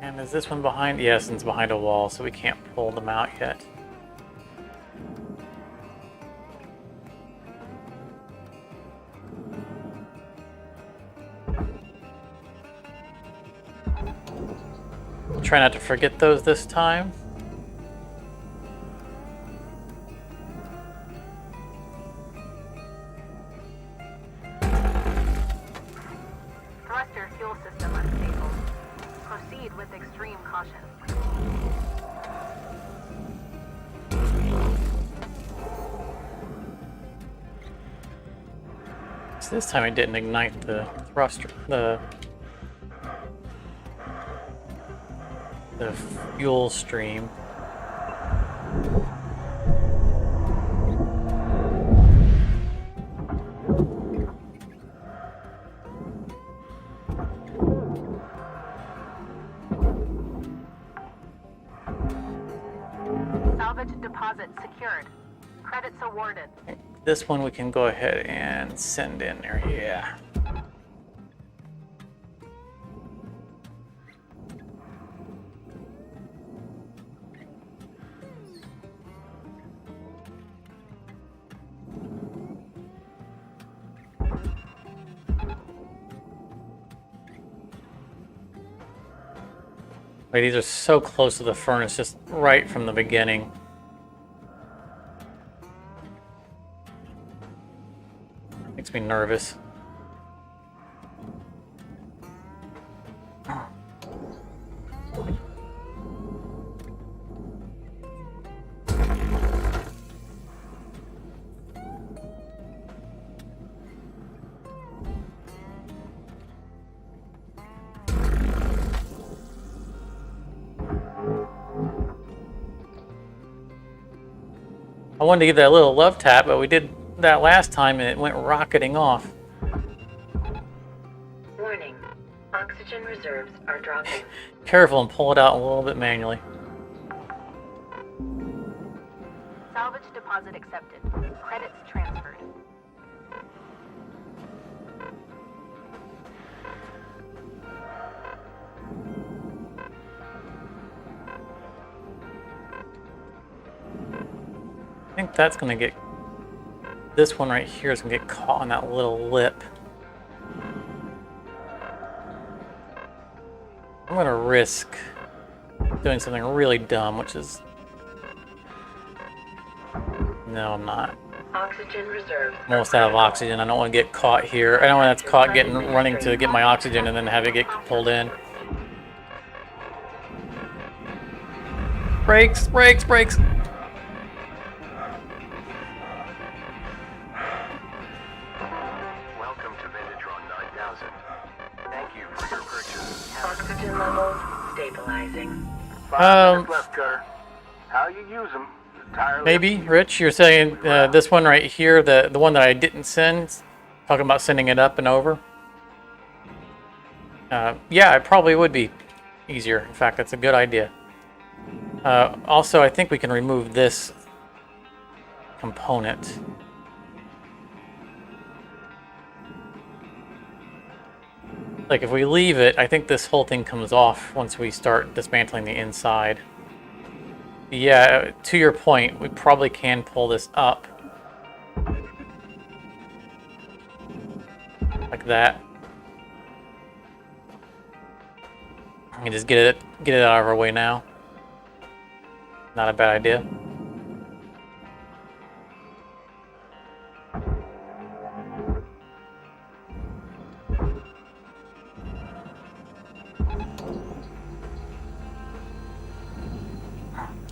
And is this one behind? Yes, it's behind a wall, so we can't pull them out yet. Try not to forget those this time. fuel system unstable. Proceed with extreme caution. So this time it didn't ignite the thruster, the fuel stream. Salvage deposit secured. Credits awarded. This one we can go ahead and send in there, yeah. Wait, these are so close to the furnace, just right from the beginning. Makes me nervous. I wanted to give that a little love tap, but we did that last time and it went rocketing off. Warning. Oxygen reserves are dropping. Careful and pull it out a little bit manually. Salvage deposit accepted. Credits transferred. I think that's gonna get, this one right here is gonna get caught on that little lip. I'm gonna risk doing something really dumb, which is, no, I'm not. Oxygen reserves. I'm almost out of oxygen. I don't want to get caught here. I don't want to get caught running to get my oxygen and then have it get pulled in. Brakes, brakes, brakes. Welcome to Vendatron 9000. Thank you for your purchase. Oxygen levels stabilizing. 5 minutes left, Cutter. How you use them is entirely Maybe, up to you. Rich, you're saying this one right here, the one that I didn't send, talking about sending it up and over. Yeah, it probably would be easier. In fact, that's a good idea. Also, I think we can remove this component. Like, if we leave it, I think this whole thing comes off once we start dismantling the inside. Yeah, to your point, we probably can pull this up. Like that. And just get it out of our way now. Not a bad idea.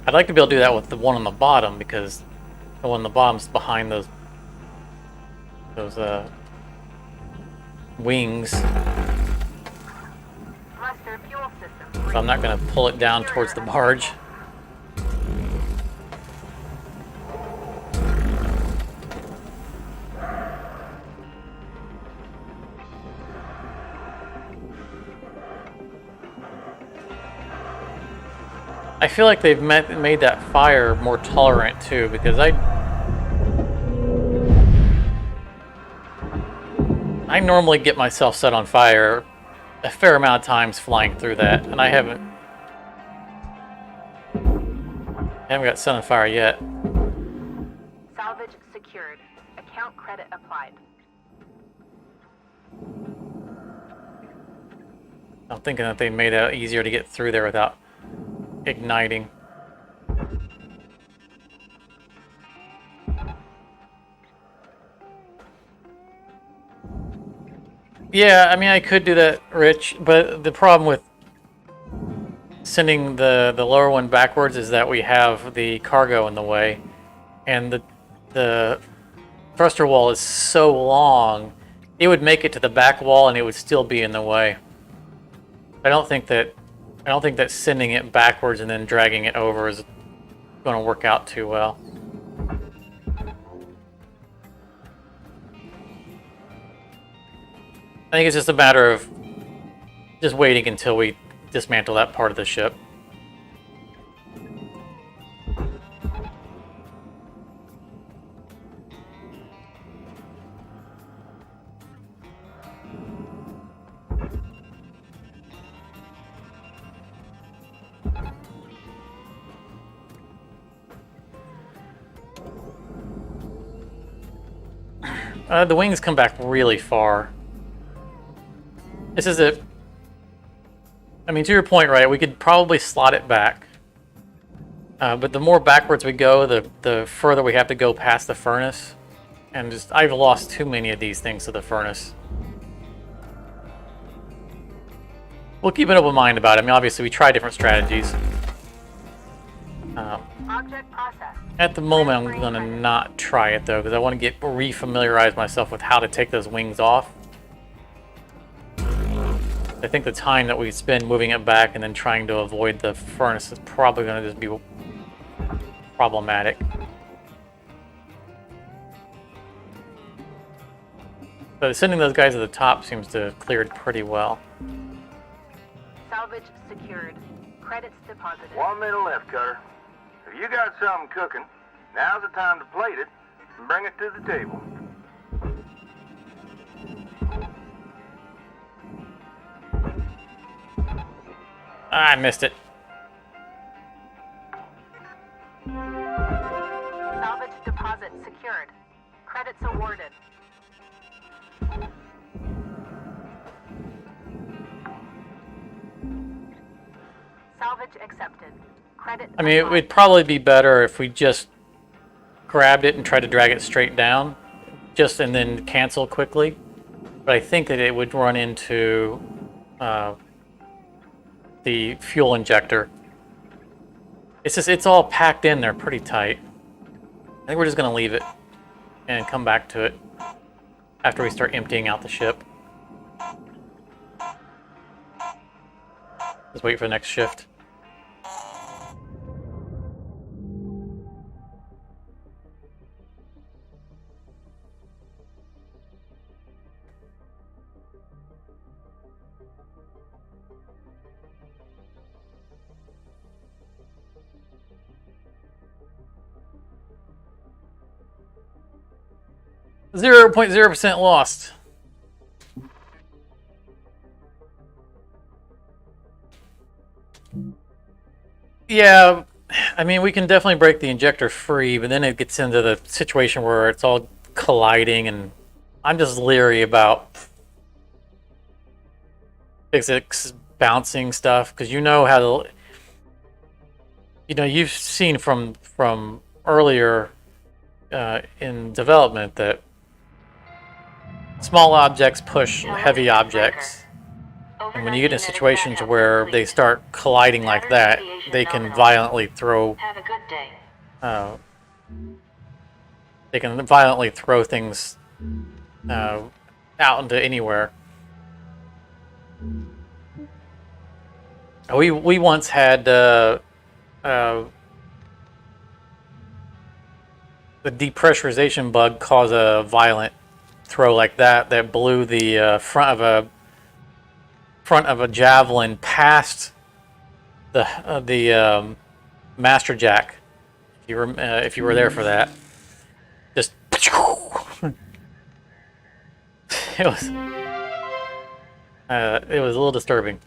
I'd like to be able to do that with the one on the bottom, because the one on the bottom's behind those wings. Thruster fuel system. So I'm not going to pull it down towards the barge. I feel like they've made that fire more tolerant too, because I normally get myself set on fire a fair amount of times flying through that, and I haven't got set on fire yet. Salvage secured. Account credit applied. I'm thinking that they made it easier to get through there without igniting. Yeah, I mean, I could do that, Rich, but the problem with sending the lower one backwards is that we have the cargo in the way, and the thruster wall is so long, it would make it to the back wall and it would still be in the way. I don't think that sending it backwards and then dragging it over is going to work out too well. I think it's just a matter of just waiting until we dismantle that part of the ship. The wings come back really far. This is it. I mean, to your point, right? We could probably slot it back. But the more backwards we go, the further we have to go past the furnace. And just, I've lost too many of these things to the furnace. We'll keep an open mind about it. I mean, obviously, we try different strategies. Object processed. At the moment, I'm going to not try it, though, because I want to get re-familiarize myself with how to take those wings off. I think the time that we spend moving it back and then trying to avoid the furnace is probably going to just be problematic. But sending those guys to the top seems to have cleared pretty well. Salvage secured. Credits deposited. 1 minute left, Cutter. If you got something cooking, now's the time to plate it and bring it to the table. I missed it. Salvage deposit secured. Credits awarded. Salvage accepted. Credit. I mean, it would probably be better if we just grabbed it and tried to drag it straight down, and then cancel quickly. But I think that it would run into the fuel injector. It's all packed in there pretty tight. I think we're just gonna leave it and come back to it after we start emptying out the ship. Let's wait for the next shift. .0% lost. Yeah, I mean, we can definitely break the injector free, but then it gets into the situation where it's all colliding, and I'm just leery about physics bouncing stuff, because you know how you've seen from earlier in development that small objects push heavy objects, and when you get in situations where they start colliding like that, they can violently throw. Have a good day. They can violently throw things out into anywhere. We once had the depressurization bug cause a violent throw like that blew the front of a javelin past the master jack. If you were there for that, just it was a little disturbing.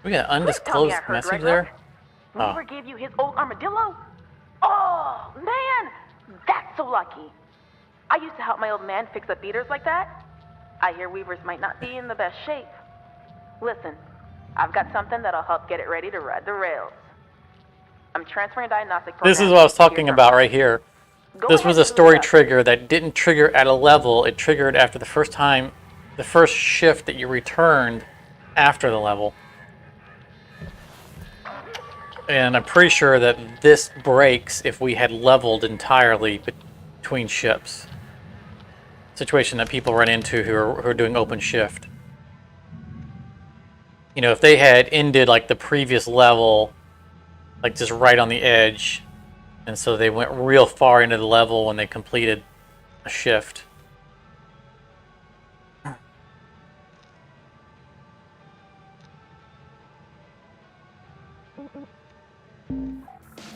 We got an undisclosed message there. Weaver gave you his old armadillo? Oh, man! That's so lucky. I used to help my old man fix up beaters like that. I hear Weavers might not be in the best shape. Listen, I've got something that'll help get it ready to ride the rails. I'm transferring diagnostic programs. This is what I was talking about right here. This was a story trigger that didn't trigger at a level. It triggered after the first time, the first shift that you returned after the level. And I'm pretty sure that this breaks if we had leveled entirely between ships. Situation that people run into who are doing open shift. You know, if they had ended like the previous level, like just right on the edge, and so they went real far into the level when they completed a shift.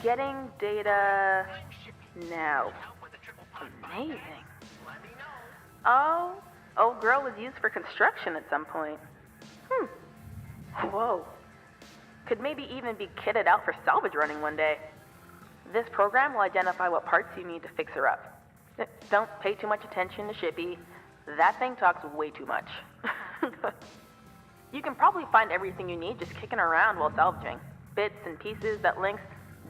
Getting data now. Amazing. Oh, old girl was used for construction at some point. Whoa. Could maybe even be kitted out for salvage running one day. This program will identify what parts you need to fix her up. Don't pay too much attention to Shippy. That thing talks way too much. You can probably find everything you need just kicking around while salvaging. Bits and pieces that Lynx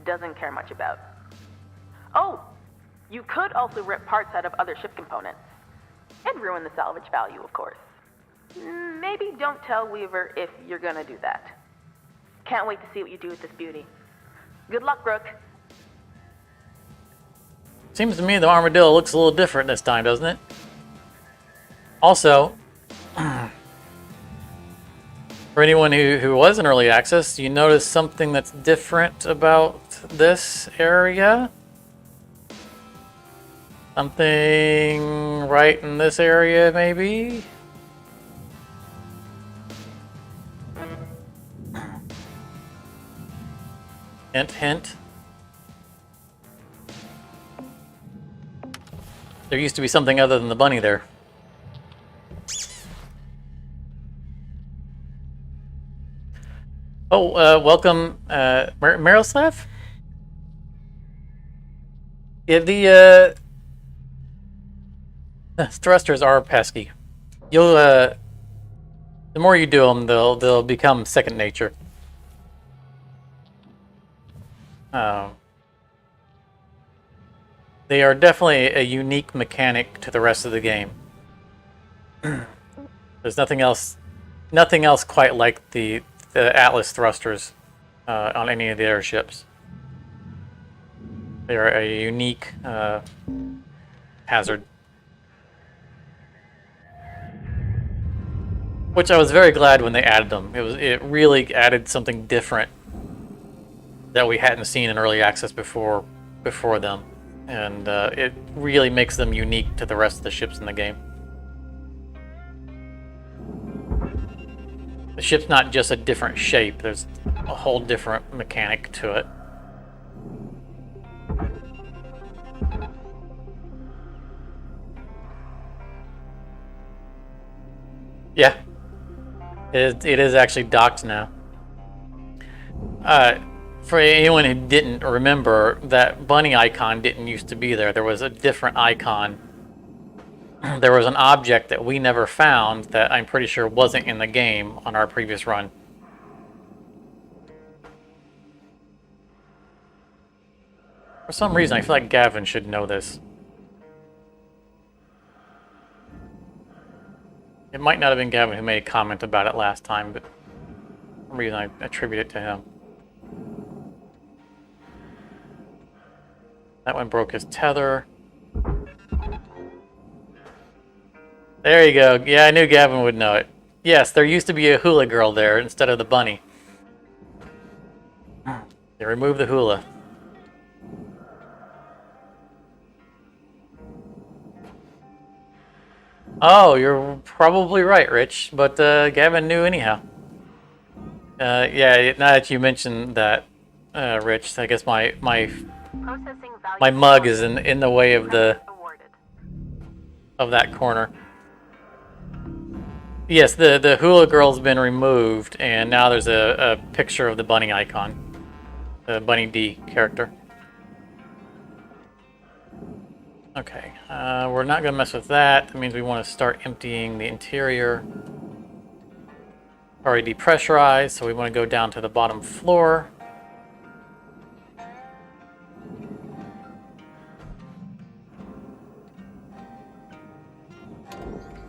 doesn't care much about. Oh, you could also rip parts out of other ship components. And ruin the salvage value, of course. Maybe don't tell Weaver if you're gonna do that. Can't wait to see what you do with this beauty. Good luck, Brooke. Seems to me the armadillo looks a little different this time, doesn't it? Also, for anyone who was in early access, you notice something that's different about this area? Something right in this area, maybe? Hint, hint. There used to be something other than the bunny there. Oh, welcome, Miroslav? Yeah, the thrusters are pesky. You'll, the more you do them, they'll become second nature. They are definitely a unique mechanic to the rest of the game. There's nothing else quite like the Atlas thrusters on any of the airships. They are a unique hazard. Which I was very glad when they added them. It really added something different that we hadn't seen in early access before them. And it really makes them unique to the rest of the ships in the game. The ship's not just a different shape, there's a whole different mechanic to it. Yeah, it is actually docked now. For anyone who didn't remember, that bunny icon didn't used to be there. There was a different icon. There was an object that we never found that I'm pretty sure wasn't in the game on our previous run. For some reason, I feel like Gavin should know this. It might not have been Gavin who made a comment about it last time, but for some reason I attribute it to him. That one broke his tether. There you go. Yeah, I knew Gavin would know it. Yes, there used to be a hula girl there instead of the bunny. They removed the hula. Oh, you're probably right, Rich, but Gavin knew anyhow. Yeah, now that you mentioned that, Rich, I guess my mug is in the way of that corner. Yes, the hula girl's been removed, and now there's a picture of the bunny icon, the Bunny D character. Okay, we're not going to mess with that. That means we want to start emptying the interior. Already depressurized, so we want to go down to the bottom floor.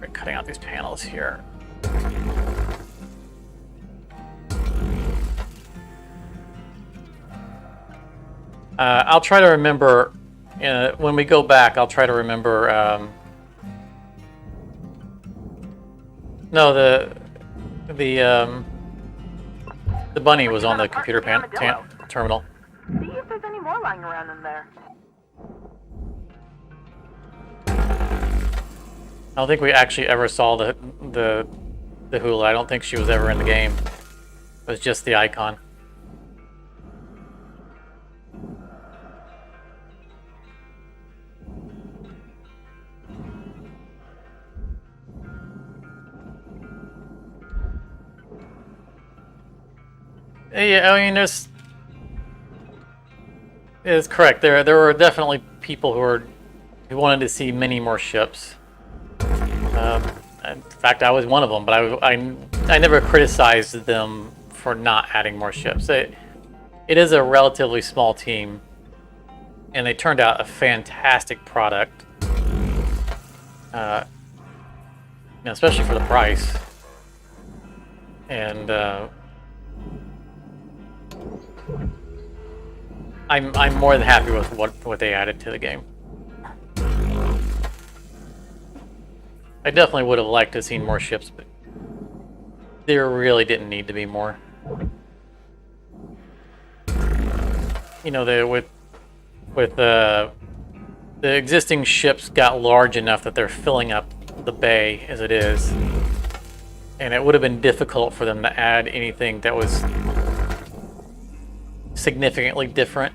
We're cutting out these panels here. I'll try to remember, when we go back, I'll try to remember, no, the bunny was on the computer terminal. See if there's any more lying around in there. I don't think we actually ever saw the hula. I don't think she was ever in the game. It was just the icon. Yeah, I mean, it's correct. There were definitely people who wanted to see many more ships. In fact, I was one of them, but I never criticized them for not adding more ships. It is a relatively small team, and they turned out a fantastic product, especially for the price. And I'm more than happy with what they added to the game. I definitely would have liked to have seen more ships, but there really didn't need to be more. You know, with the existing ships got large enough that they're filling up the bay as it is, and it would have been difficult for them to add anything that was significantly different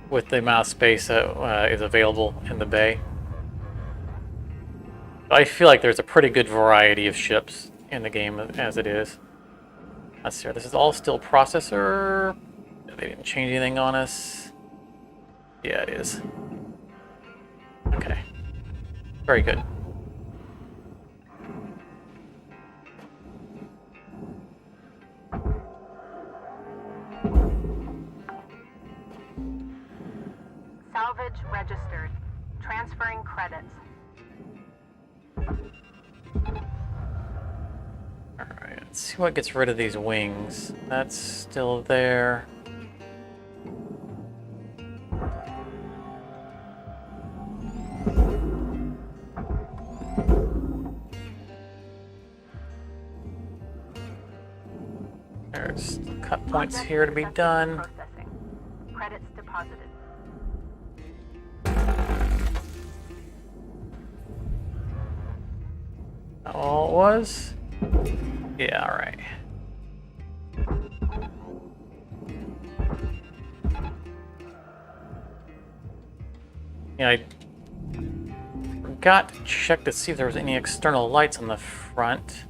with the amount of space that is available in the bay. I feel like there's a pretty good variety of ships in the game as it is. Let's see, this is all still processor. They didn't change anything on us. Yeah, it is. Okay. Very good. Salvage registered. Transferring credits. Alright, let's see what gets rid of these wings. That's still there. There's cut points here to be done. Processing. Credits deposited. That all it was? Yeah, alright. Yeah, I forgot to check to see if there was any external lights on the front.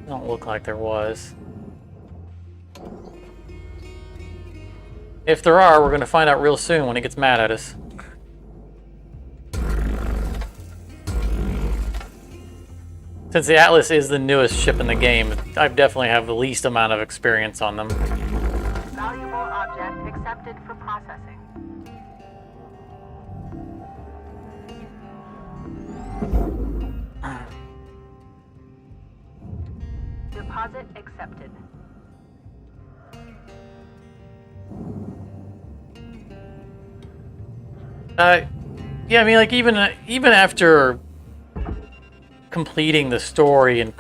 Don't look like there was. If there are, we're going to find out real soon when he gets mad at us. Since the Atlas is the newest ship in the game, I definitely have the least amount of experience on them. Valuable object accepted for processing. Deposit accepted. Yeah, I mean, like even after completing the story and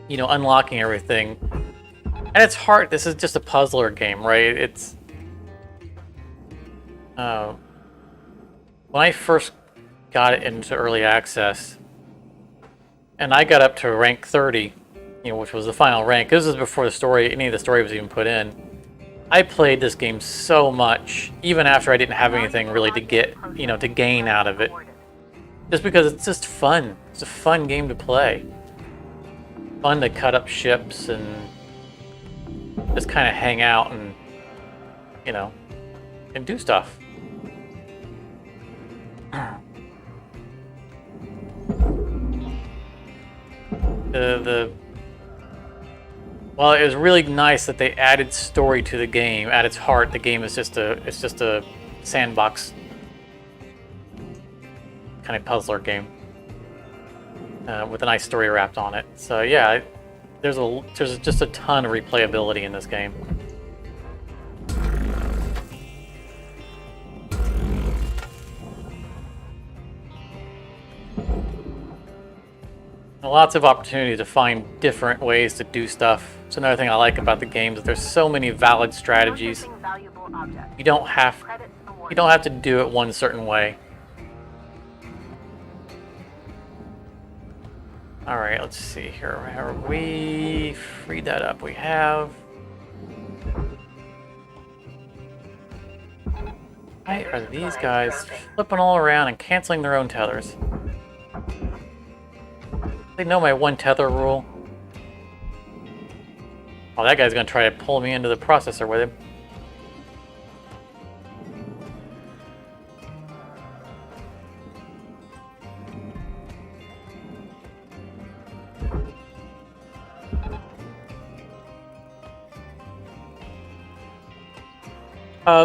you know, unlocking everything, at its heart, this is just a puzzler game, right? It's when I first got it into early access, and I got up to rank 30, you know, which was the final rank. This was before the story, any of the story was even put in. I played this game so much, even after I didn't have anything really to get, you know, to gain out of it. Just because it's just fun. It's a fun game to play. Fun to cut up ships and just kind of hang out and, you know, and do stuff. Well, it was really nice that they added story to the game. At its heart, the game is just a sandbox kind of puzzler game with a nice story wrapped on it. So yeah, there's just a ton of replayability in this game. Lots of opportunity to find different ways to do stuff. It's another thing I like about the game is there's so many valid strategies. You don't have to do it one certain way. All right, let's see here. Have we freed that up? We have. Why are these guys flipping all around and canceling their own tethers? They know my one tether rule. Oh, that guy's gonna try to pull me into the processor with him.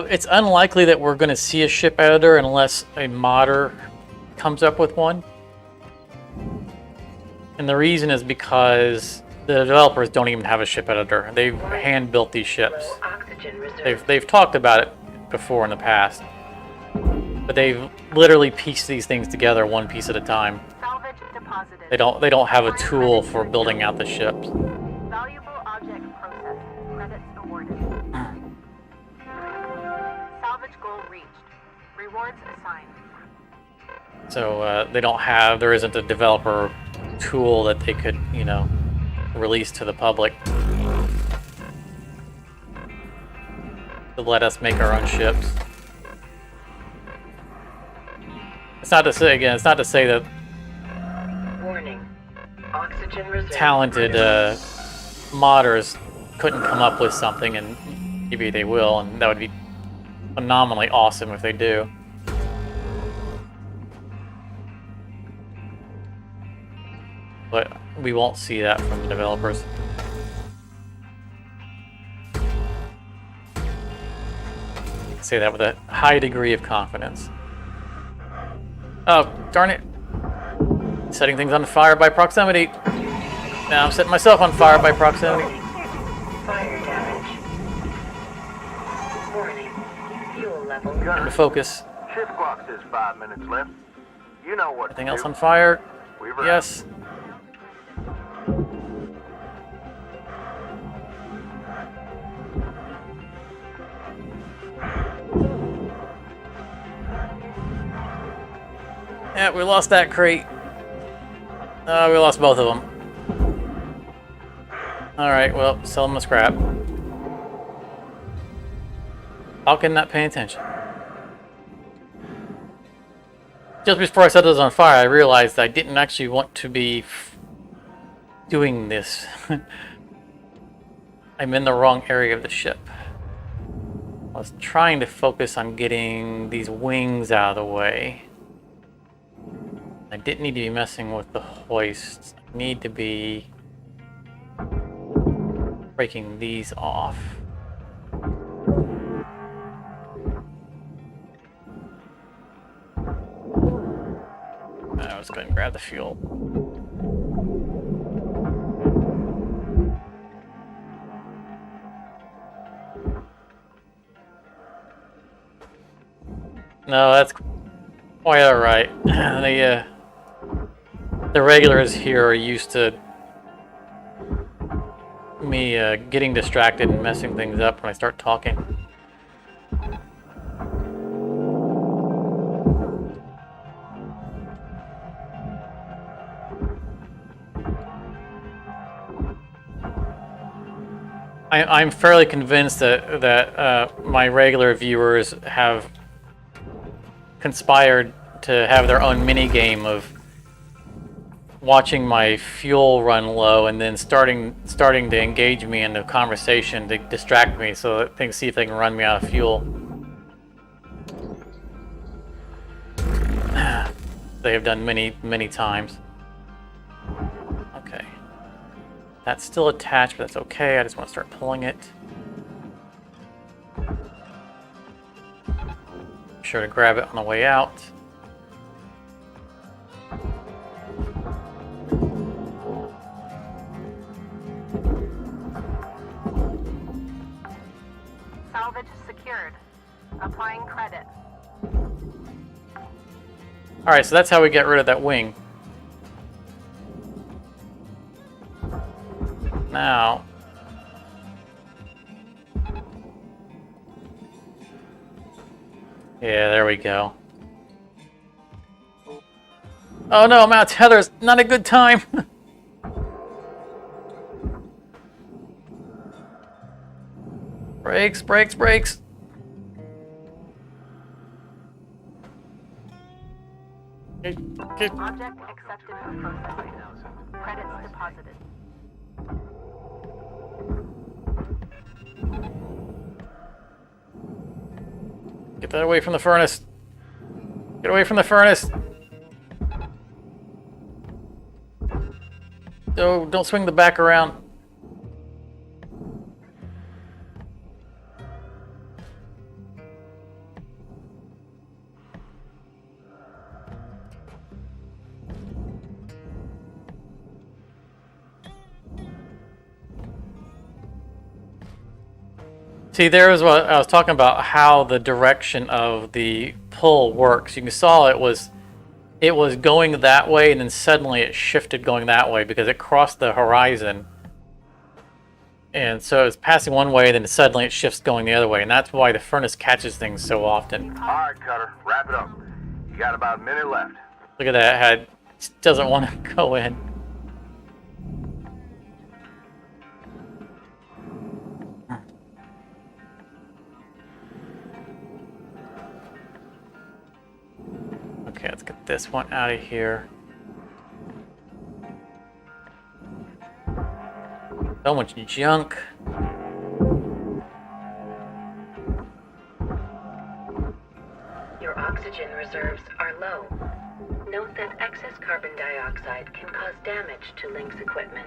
It's unlikely that we're gonna see a ship editor unless a modder comes up with one. And the reason is because the developers don't even have a ship editor. They've hand-built these ships. They've talked about it before in the past, but they've literally pieced these things together one piece at a time. Salvage deposited. They don't have a tool for building out the ships. Valuable object processed. Credits awarded. Salvage goal reached. Rewards assigned. So there isn't a developer tool that they could, release to the public to let us make our own ships. It's not to say that Warning. Oxygen reserve. talented modders couldn't come up with something, and maybe they will, and that would be phenomenally awesome if they do. But we won't see that from the developers. I say that with a high degree of confidence. Oh, darn it. Setting things on fire by proximity. Now I'm setting myself on fire by proximity. Fire damage. Warning. Fuel level. Time to focus. Shift clock says 5 minutes left. You know what Anything to else do. on fire? Weaver. Yes. Yeah, we lost that crate. We lost both of them. Alright, well, sell them the scrap. Falcon not paying attention. Just before I set those on fire, I realized I didn't actually want to be doing this. I'm in the wrong area of the ship. I was trying to focus on getting these wings out of the way. I didn't need to be messing with the hoists. I need to be breaking these off. Let's go ahead and grab the fuel. No, that's quite alright. The regulars here are used to me getting distracted and messing things up when I start talking. I'm fairly convinced that my regular viewers have conspired to have their own mini game of watching my fuel run low and then starting to engage me in the conversation to distract me so that they can see if they can run me out of fuel. They have done many times. Okay. That's still attached, but that's okay. I just want to start pulling it. Be sure to grab it on the way out. Salvage secured. Applying credit. Alright, so that's how we get rid of that wing. Now... yeah, there we go. Oh no, I'm out of tethers. Not a good time. Brakes, brakes, brakes. Object accepted for processing. Credits deposited. Get that away from the furnace. Get away from the furnace. Oh, don't swing the back around. See, there is what I was talking about, how the direction of the pull works. You saw it was going that way, and then suddenly it shifted going that way because it crossed the horizon. And so it's passing one way, then suddenly it shifts going the other way, and that's why the furnace catches things so often. All right, Cutter, wrap it up. You got about a minute left. Look at that, it doesn't want to go in. Okay, let's get this one out of here. So much junk. Your oxygen reserves are low. Note that excess carbon dioxide can cause damage to Lynx equipment.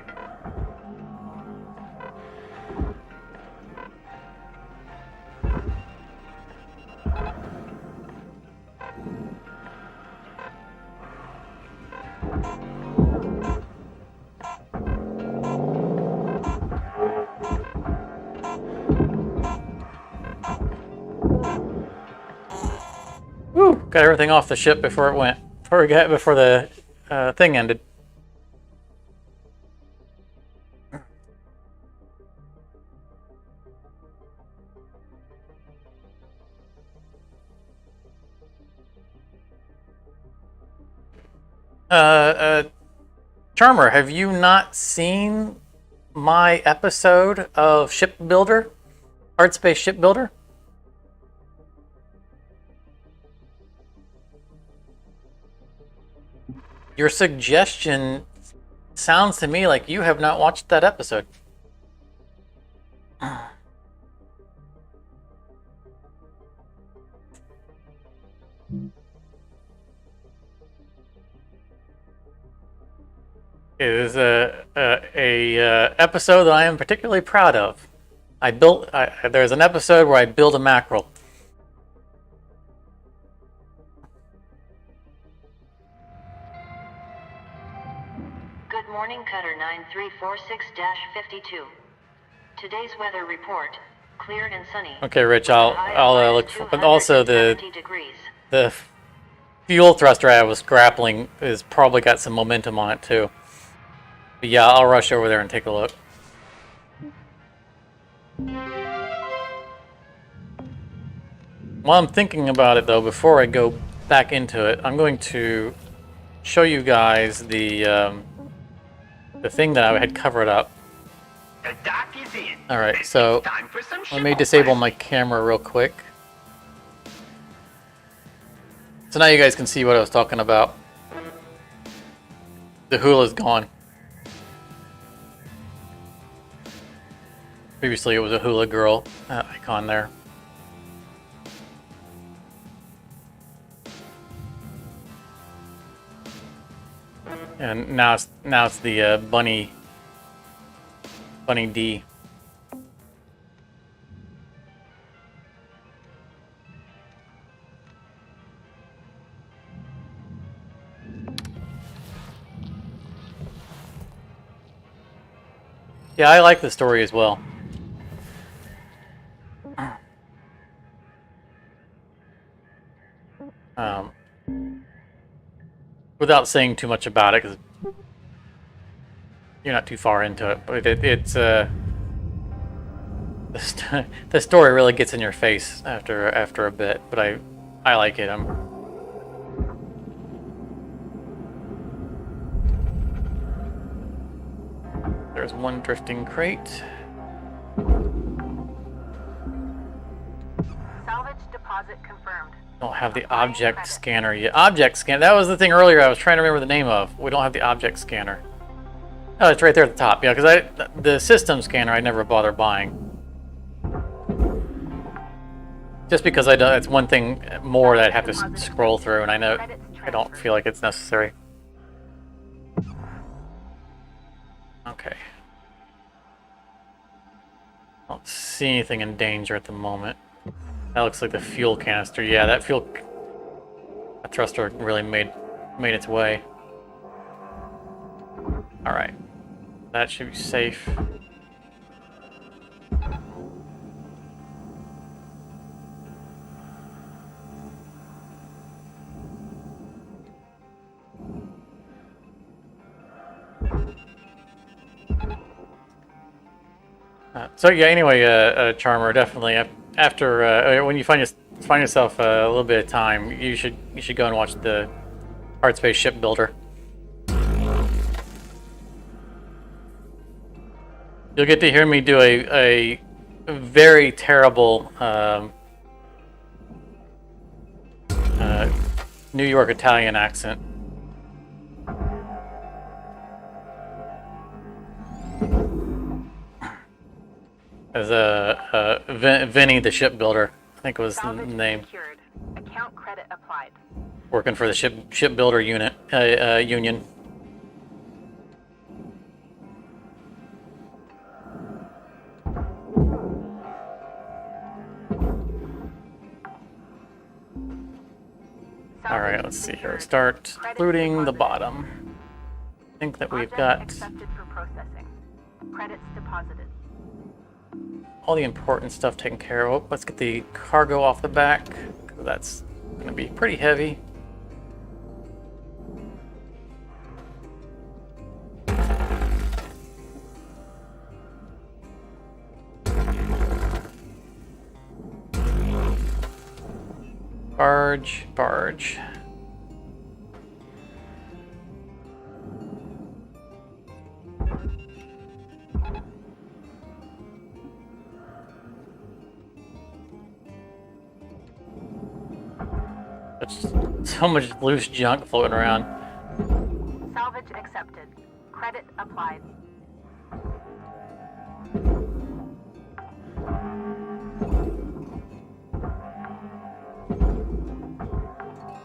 Woo! Got everything off the ship before it went. Before the thing ended. Charmer, have you not seen my episode of Shipbuilder? Hardspace Shipbuilder? Your suggestion sounds to me like you have not watched that episode. It is a episode that I am particularly proud of. There's an episode where I build a mackerel. Good morning, Cutter 9346-52. Today's weather report, clear and sunny. Okay, Rich, I'll look for, but also the degrees. fuel thruster I was grappling is probably got some momentum on it too. But yeah, I'll rush over there and take a look. While I'm thinking about it though, before I go back into it, I'm going to show you guys the thing that I had covered up. The dock is in. Alright, so Time for some let me disable my camera real quick. So now you guys can see what I was talking about. The hula's gone. Previously it was a hula girl icon there. And now it's the bunny Funny D. Yeah, I like the story as well. Without saying too much about it, because you're not too far into it, but it's the story really gets in your face after a bit. But I like it. There's one drifting crate. Salvage deposit confirmed. Don't have the object scanner yet. Object scan. That was the thing earlier I was trying to remember the name of. We don't have the object scanner. Oh, it's right there at the top. Yeah, because the system scanner I never bother buying. Just because it's one thing more that I'd have to scroll through, and I know I don't feel like it's necessary. Okay. I don't see anything in danger at the moment. That looks like the fuel canister. Yeah, that thruster really made its way. All right, that should be safe. So yeah. Anyway, Charmer, definitely after when you find yourself a little bit of time, you should go and watch the Hardspace Shipbuilder. You'll get to hear me do a very terrible New York Italian accent. As Vinny the shipbuilder, I think was the name. Secured. Account credit applied. Working for the shipbuilder unit union. All right, let's see here. Start looting the bottom. I think that we've got Accepted for processing. Credits deposited. all the important stuff taken care of. Oh, let's get the cargo off the back. That's going to be pretty heavy. Barge. There's so much loose junk floating around. Salvage accepted. Credit applied.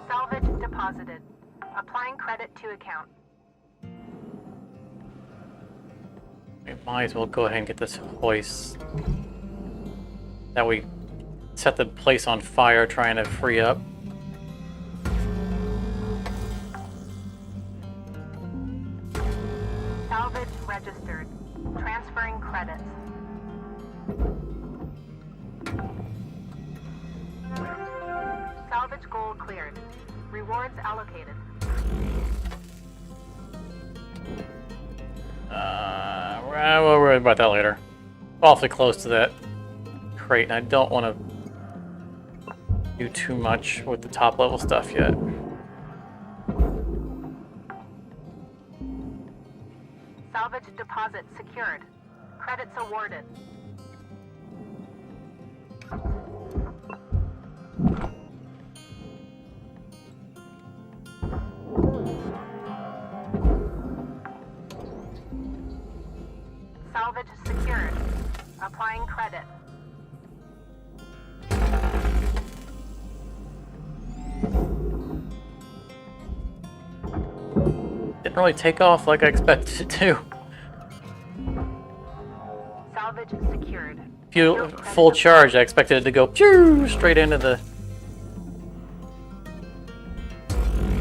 Salvage deposited. Applying credit to account. We might as well go ahead and get this hoist that we set the place on fire trying to free up. Salvage registered. Transferring credits. Salvage goal cleared. Rewards allocated. We'll worry about that later. Awfully close to that crate, and I don't want to do too much with the top level stuff yet. Salvage deposit secured. Credits awarded. Salvage secured. Applying credit. Didn't really take off like I expected it to. Salvage secured. Fuel, full charge, I expected it to go pew, straight into the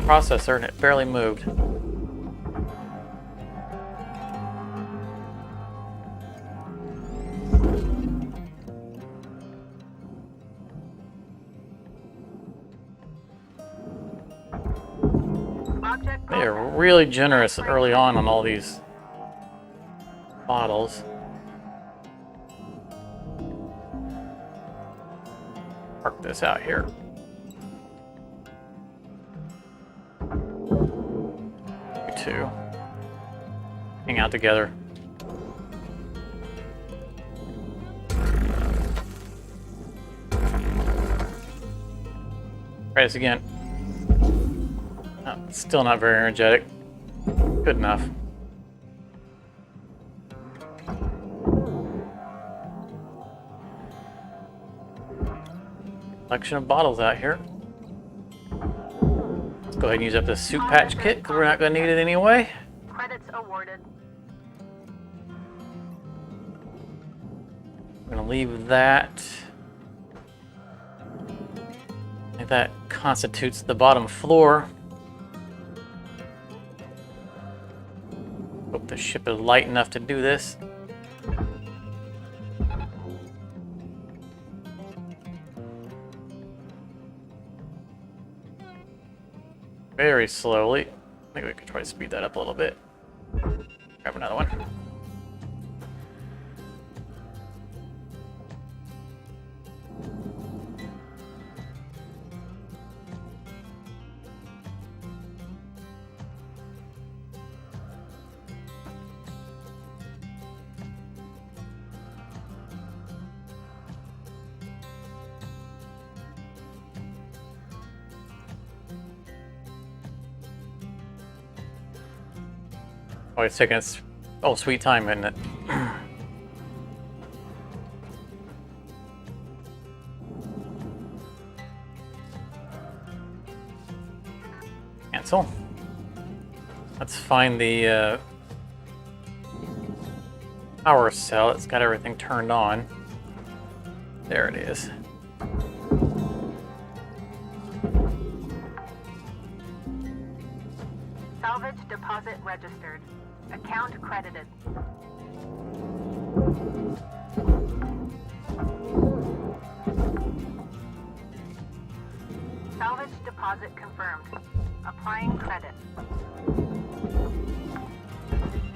processor, and it barely moved. Object They are really generous early on all these bottles. Park this out here. You two. Hang out together. Try this again. Oh, still not very energetic. Good enough. Collection of bottles out here. Let's go ahead and use up this suit patch kit because we're not going to need it anyway. credits awarded. We're going to leave that. I think that constitutes the bottom floor. Hope the ship is light enough to do this. Very slowly. Maybe we could try to speed that up a little bit. Grab another one. Oh, it's taking its sweet time, isn't it? Cancel. Let's find the power cell. It's got everything turned on. There it is. Salvage deposit registered. Account credited. Salvage deposit confirmed. Applying credit.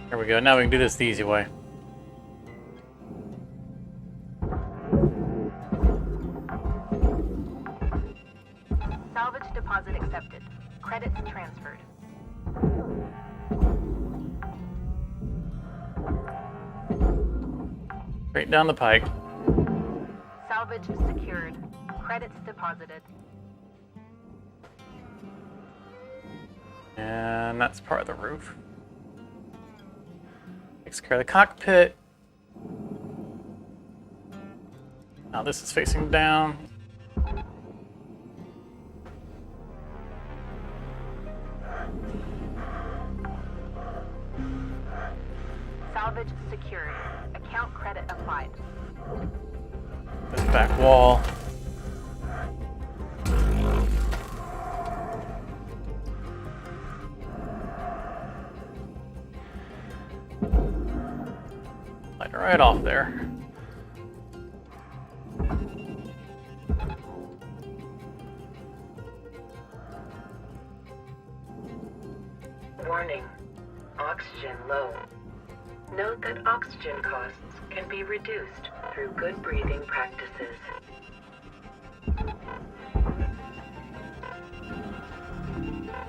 There we go. Now we can do this the easy way. Salvage deposit accepted. Credits transferred. Straight down the pike. Salvage secured. Credits deposited. And that's part of the roof. Takes care of the cockpit. Now this is facing down. Salvage secured. Account credit applied. This back wall. Light it right off there. Warning. Oxygen low. Note that oxygen costs can be reduced through good breathing practices.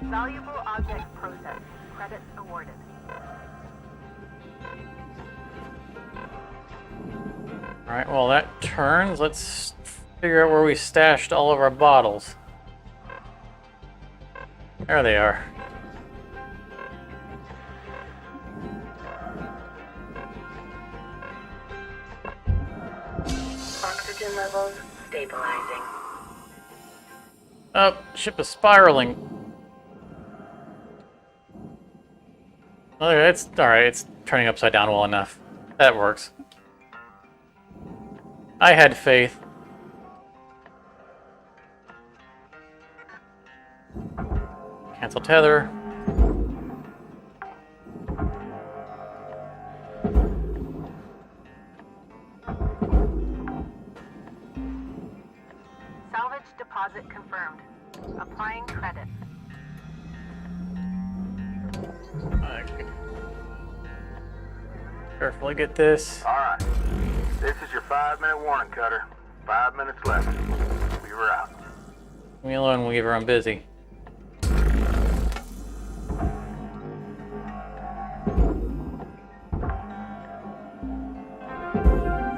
Valuable object processed. Credits awarded. Alright, well that turns. Let's figure out where we stashed all of our bottles. There they are. Oxygen levels stabilizing. Oh, ship is spiraling. Okay, it's alright, it's turning upside down well enough. That works. I had faith. Cancel tether. Salvage deposit confirmed. Applying credit. Okay. Carefully get this. All right. This is your 5-minute warning, Cutter. 5 minutes left. Weaver out. Leave me alone, Weaver. I'm busy.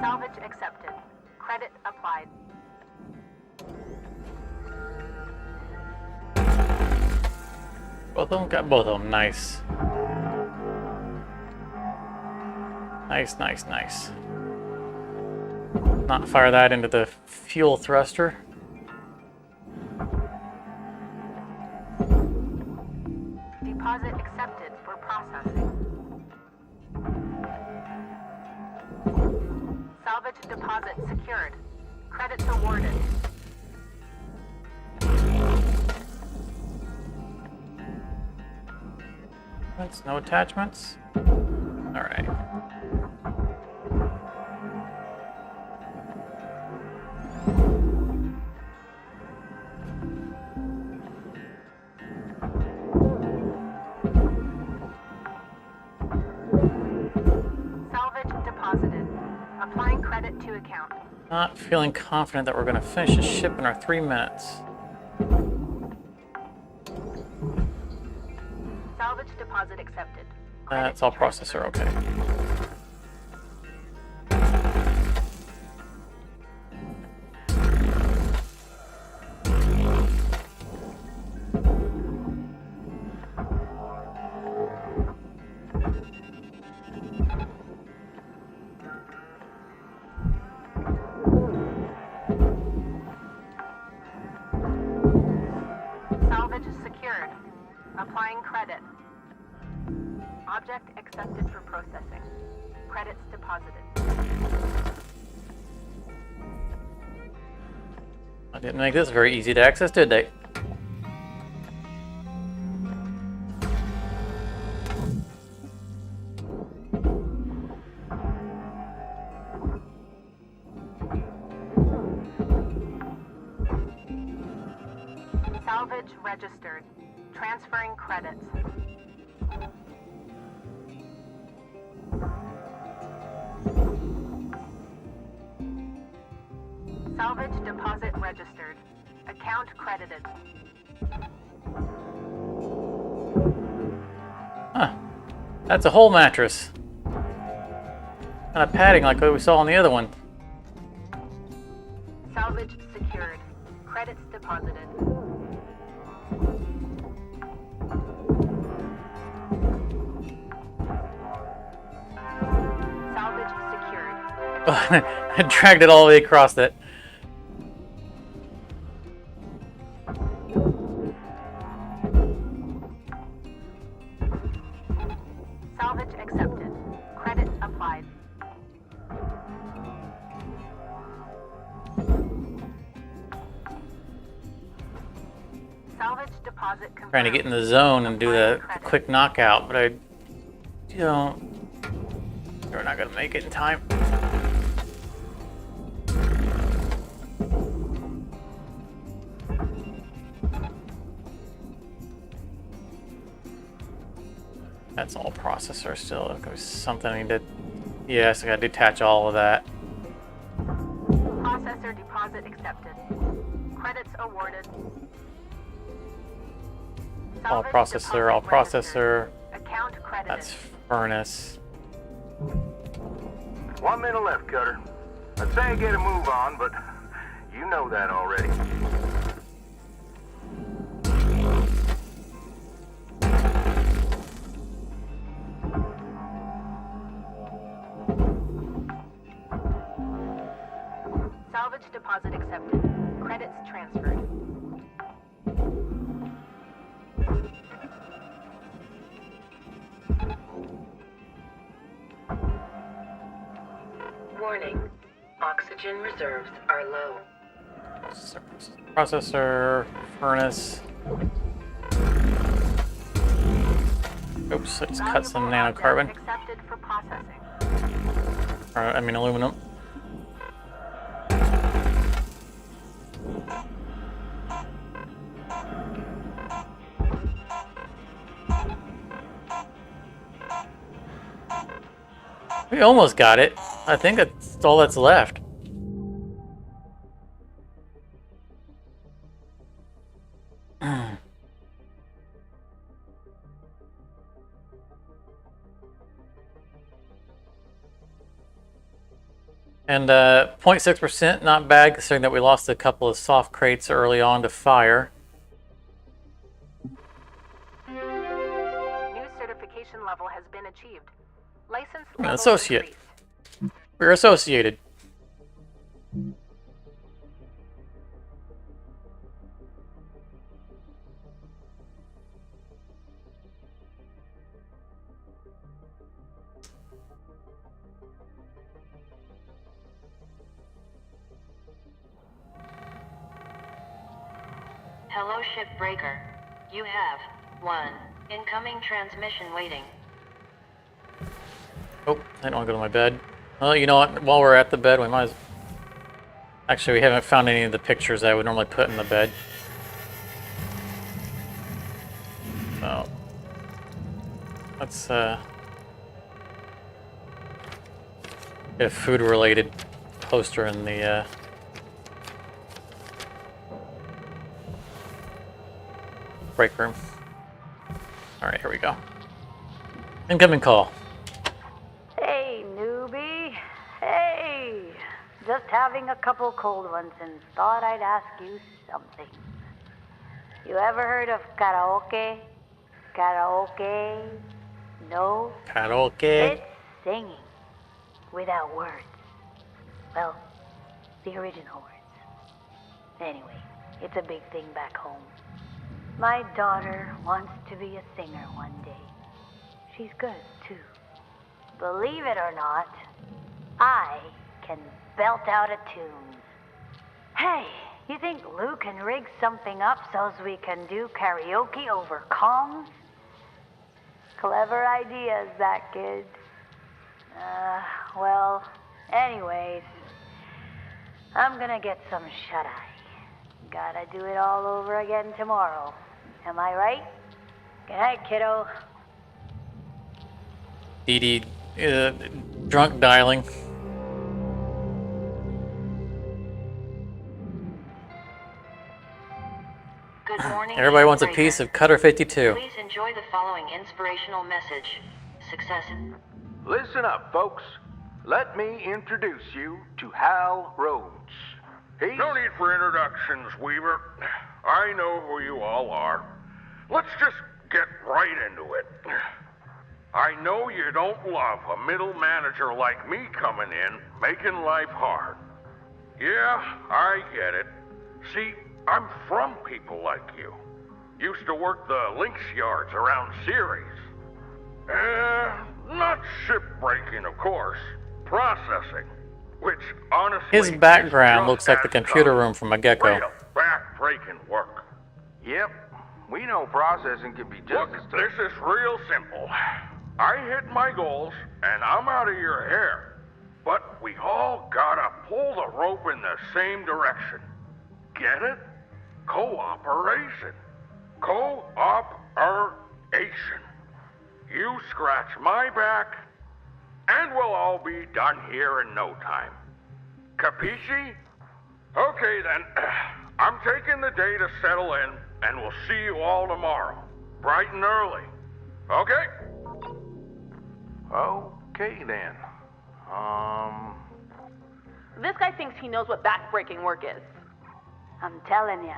Salvage accepted. Credit applied. Both of them got both of them. Nice. Nice, nice, nice. Not fire that into the fuel thruster. Deposit accepted for processing. Salvage deposit secured. Credits awarded. No attachments. All right. Salvage deposited. Applying credit to account. Not feeling confident that we're going to finish the ship in our 3 minutes. Salvage deposit accepted. That's all processor, okay. Salvage secured. Applying credit. Object accepted for processing. Credits deposited. I didn't make this very easy to access, did they? Salvage registered. Transferring credits. Salvage deposit registered. Account credited. Huh. That's a whole mattress. Kind of padding like what we saw on the other one. Salvage secured. Credits deposited. Salvage secured. I dragged it all the way across it. Salvage accepted. Credit applied. Salvage deposit confirmed. Trying to get in the zone and do the quick knockout, but I don't. We're not gonna make it in time. That's all processor still. There's something I need to. Yes, I gotta detach all of that. Processor deposit accepted. Credits awarded. All Salvage processor, all deposit processor. registered. Account credited. That's furnace. 1 minute left, Cutter. I'd say get a move on, but you know that already. Salvage deposit accepted. Credits transferred. Warning. Oxygen Oxygen reserves are low. Processor, furnace. Oops, I just cut some nanocarbon. Accepted for processing. I mean aluminum. We almost got it. I think that's all that's left. And 0.6%, not bad considering that we lost a couple of soft crates early on to fire. New certification level has been achieved. License An level associate. increased. We're associated. Hello, Shipbreaker. You have 1 incoming transmission waiting. Oh, I don't want to go to my bed. Well, you know what? While we're at the bed, we might as... Actually, we haven't found any of the pictures I would normally put in the bed. So... let's, get a food-related poster in the, break room. Alright, here we go. Incoming call. Hey, newbie. Hey. Just having a couple cold ones and thought I'd ask you something. You ever heard of karaoke? Karaoke? No? Karaoke. It's singing without words. Well, the original words. Anyway, it's a big thing back home. My daughter wants to be a singer one day. She's good, too. Believe it or not, I can belt out a tune. Hey, you think Lou can rig something up so we can do karaoke over comms? Clever ideas, that kid. Well, anyways, I'm gonna get some shut-eye. Gotta do it all over again tomorrow. Am I right? Good night, kiddo. Dee Dee, drunk dialing. Good morning. Everybody wants a Shipbreaker. piece of Cutter 52. Please enjoy the following inspirational message. Success. Listen up, folks. Let me introduce you to Hal Rhodes. He's... No need for introductions, Weaver. I know who you all are. Let's just get right into it. I know you don't love a middle manager like me coming in, making life hard. Yeah, I get it. See, I'm from people like you. Used to work the Lynx yards around Ceres. Not shipbreaking, of course. Processing. Which, honestly... His background is looks like the just computer as room from a gecko. real back-breaking work. Yep. We know processing can be just Look, as tough. this is real simple. I hit my goals, and I'm out of your hair. But we all gotta pull the rope in the same direction. Get it? Cooperation. Cooperation. You scratch my back, and we'll all be done here in no time. Capisci? Okay then. I'm taking the day to settle in, and we'll see you all tomorrow. Bright and early. Okay? Okay, then. This guy thinks he knows what back-breaking work is. I'm telling ya.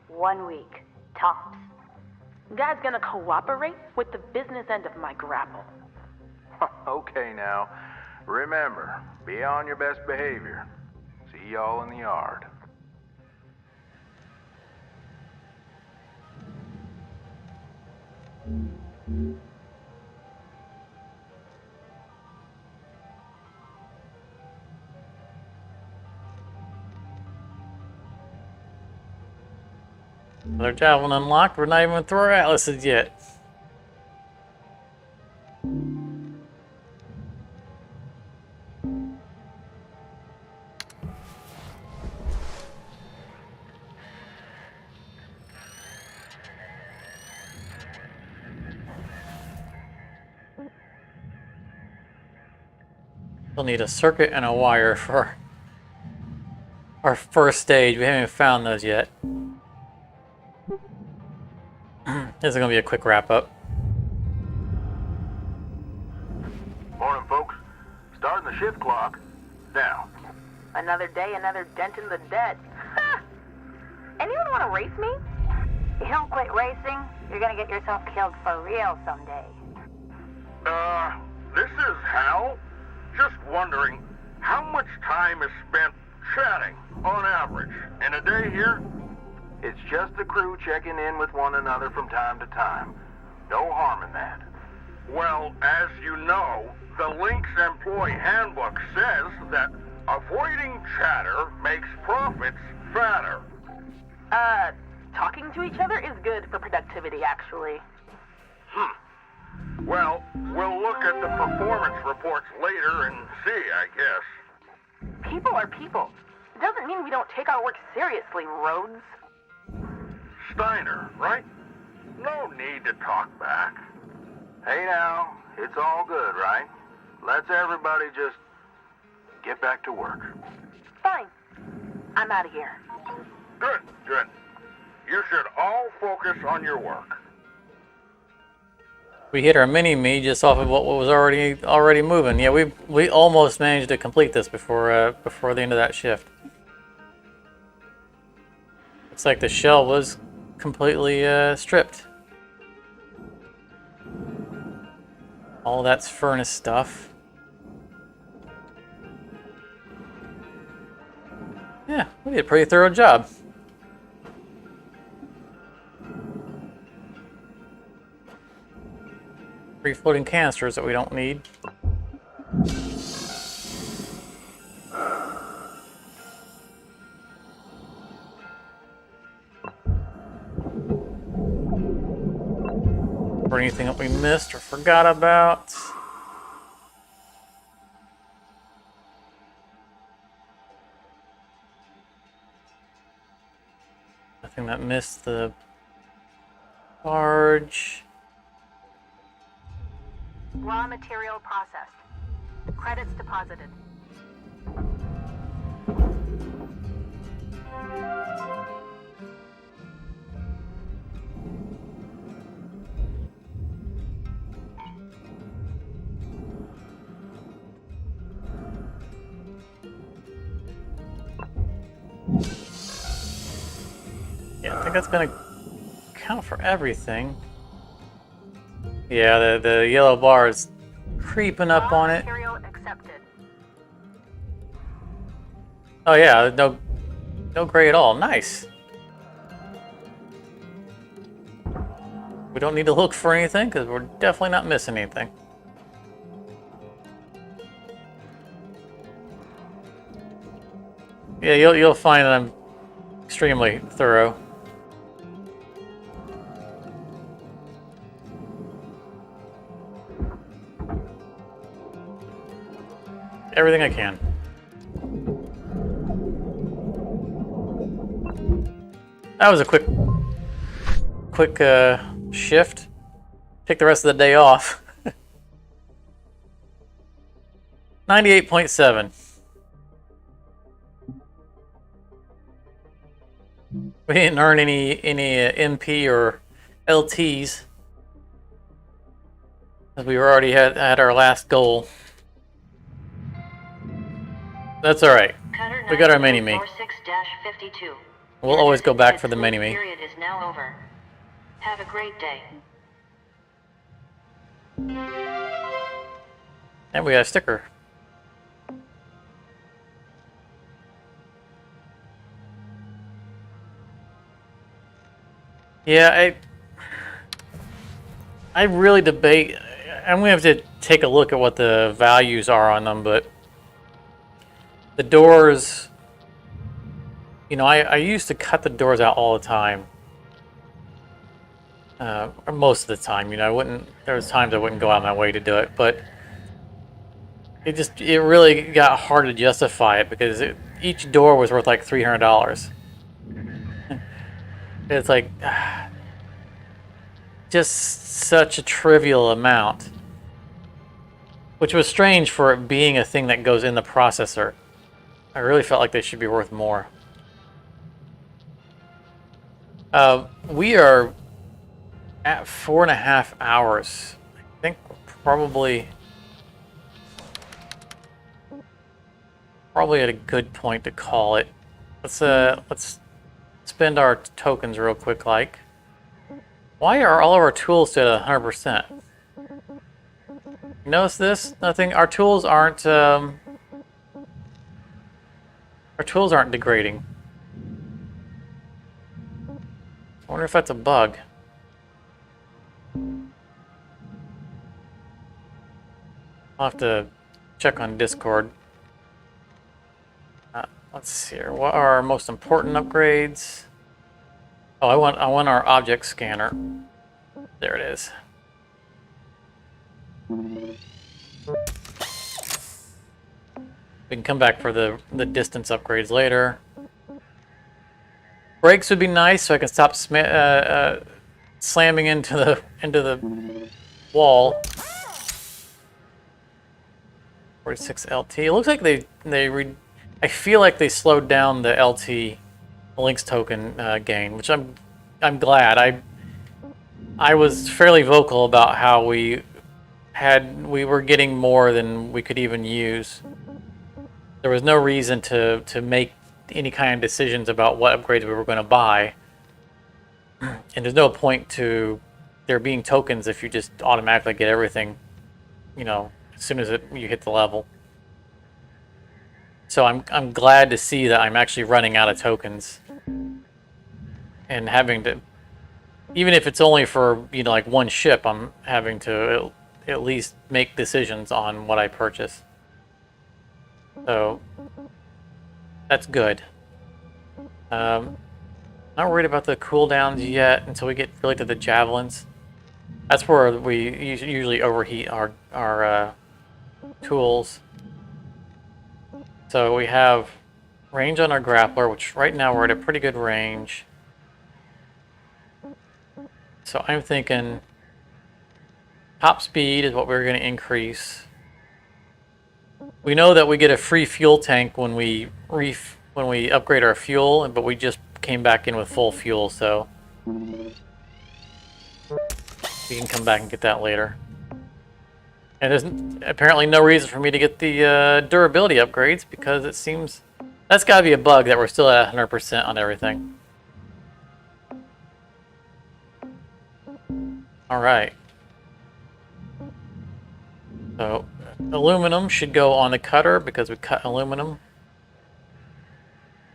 1 week, tops. Guy's gonna cooperate with the business end of my grapple. Okay, now. Remember, be on your best behavior. See y'all in the yard. Another javelin unlocked. We're not even through our atlases yet. We'll need a circuit and a wire for our first stage. We haven't even found those yet. This is going to be a quick wrap up. Morning, folks. Starting the shift clock. Now. Another day, another dent in the debt. Anyone want to race me? You don't quit racing, you're gonna get yourself killed for real someday. This is Hal. Just wondering, how much time is spent chatting, on average, in a day here? It's just the crew checking in with one another from time to time. No harm in that. Well, as you know, the Lynx employee handbook says that avoiding chatter makes profits fatter. Talking to each other is good for productivity, actually. Well, we'll look at the performance reports later and see, I guess. People are people. It doesn't mean we don't take our work seriously, Rhodes. Steiner, right? No need to talk back. Hey now, it's all good, right? Let's everybody just get back to work. Fine. I'm out of here. Good, good. You should all focus on your work. We hit our mini-me just off of what was already moving. Yeah, we almost managed to complete this before the end of that shift. Looks like the shell was completely stripped. All that's furnace stuff. Yeah, we did a pretty thorough job. Free floating canisters that we don't need. Or anything that we missed or forgot about. Nothing that missed the barge. Raw material processed. Credits deposited. Yeah, I think that's gonna count for everything. Yeah, the yellow bar is creeping up on it. Material accepted. Oh yeah, no gray at all. Nice. We don't need to look for anything because we're definitely not missing anything. Yeah, you'll find that I'm extremely thorough. Everything I can. That was a quick shift. Take the rest of the day off. 98.7. We didn't earn any MP or LTs, as we already had our last goal. That's all right. We got our mini-me. 46-52. We'll always go back for the mini-me. Period is now over. Have a great day. And we got a sticker. Yeah, I really debate. I'm gonna have to take a look at what the values are on them, but the doors, you know, I used to cut the doors out all the time. Or most of the time, you know, I wouldn't. There was times I wouldn't go out of my way to do it, but it really got hard to justify it because each door was worth like $300. It's like just such a trivial amount, which was strange for it being a thing that goes in the processor. I really felt like they should be worth more. We are at 4.5 hours. I think probably at a good point to call it. Let's spend our tokens real quick. Like, why are all of our tools still at 100%? Notice this? Nothing. Our tools aren't degrading. I wonder if that's a bug. I'll have to check on Discord. Let's see here. What are our most important upgrades? Oh, I want our object scanner. There it is. We can come back for the distance upgrades later. Brakes would be nice, so I can stop slamming into the wall. 46 LT. It looks like I feel like they slowed down the LT Lynx token gain, which I'm glad. I was fairly vocal about how we were getting more than we could even use. There was no reason to make any kind of decisions about what upgrades we were going to buy, and there's no point to there being tokens if you just automatically get everything, you know, as soon as you hit the level. So I'm glad to see that I'm actually running out of tokens and having to, even if it's only for, you know, like one ship, I'm having to at least make decisions on what I purchase. So that's good. Not worried about the cooldowns yet until we get really to the javelins. That's where we usually overheat our tools. So we have range on our grappler, which right now we're at a pretty good range. So I'm thinking top speed is what we're going to increase. We know that we get a free fuel tank when we upgrade our fuel, but we just came back in with full fuel, so we can come back and get that later. And there's apparently no reason for me to get the durability upgrades because it seems that's got to be a bug that we're still at 100% on everything. All right. So aluminum should go on the cutter because we cut aluminum,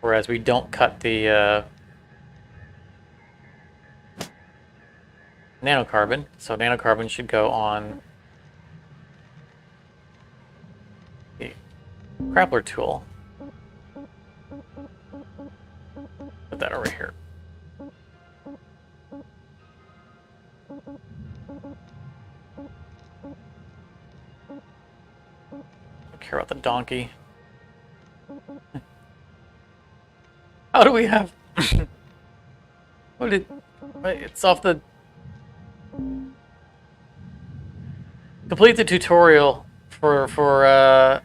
whereas we don't cut the nanocarbon. So nanocarbon should go on the grappler tool. Put that over here. Don't care about the donkey. How do we have? It's off the. Complete the tutorial for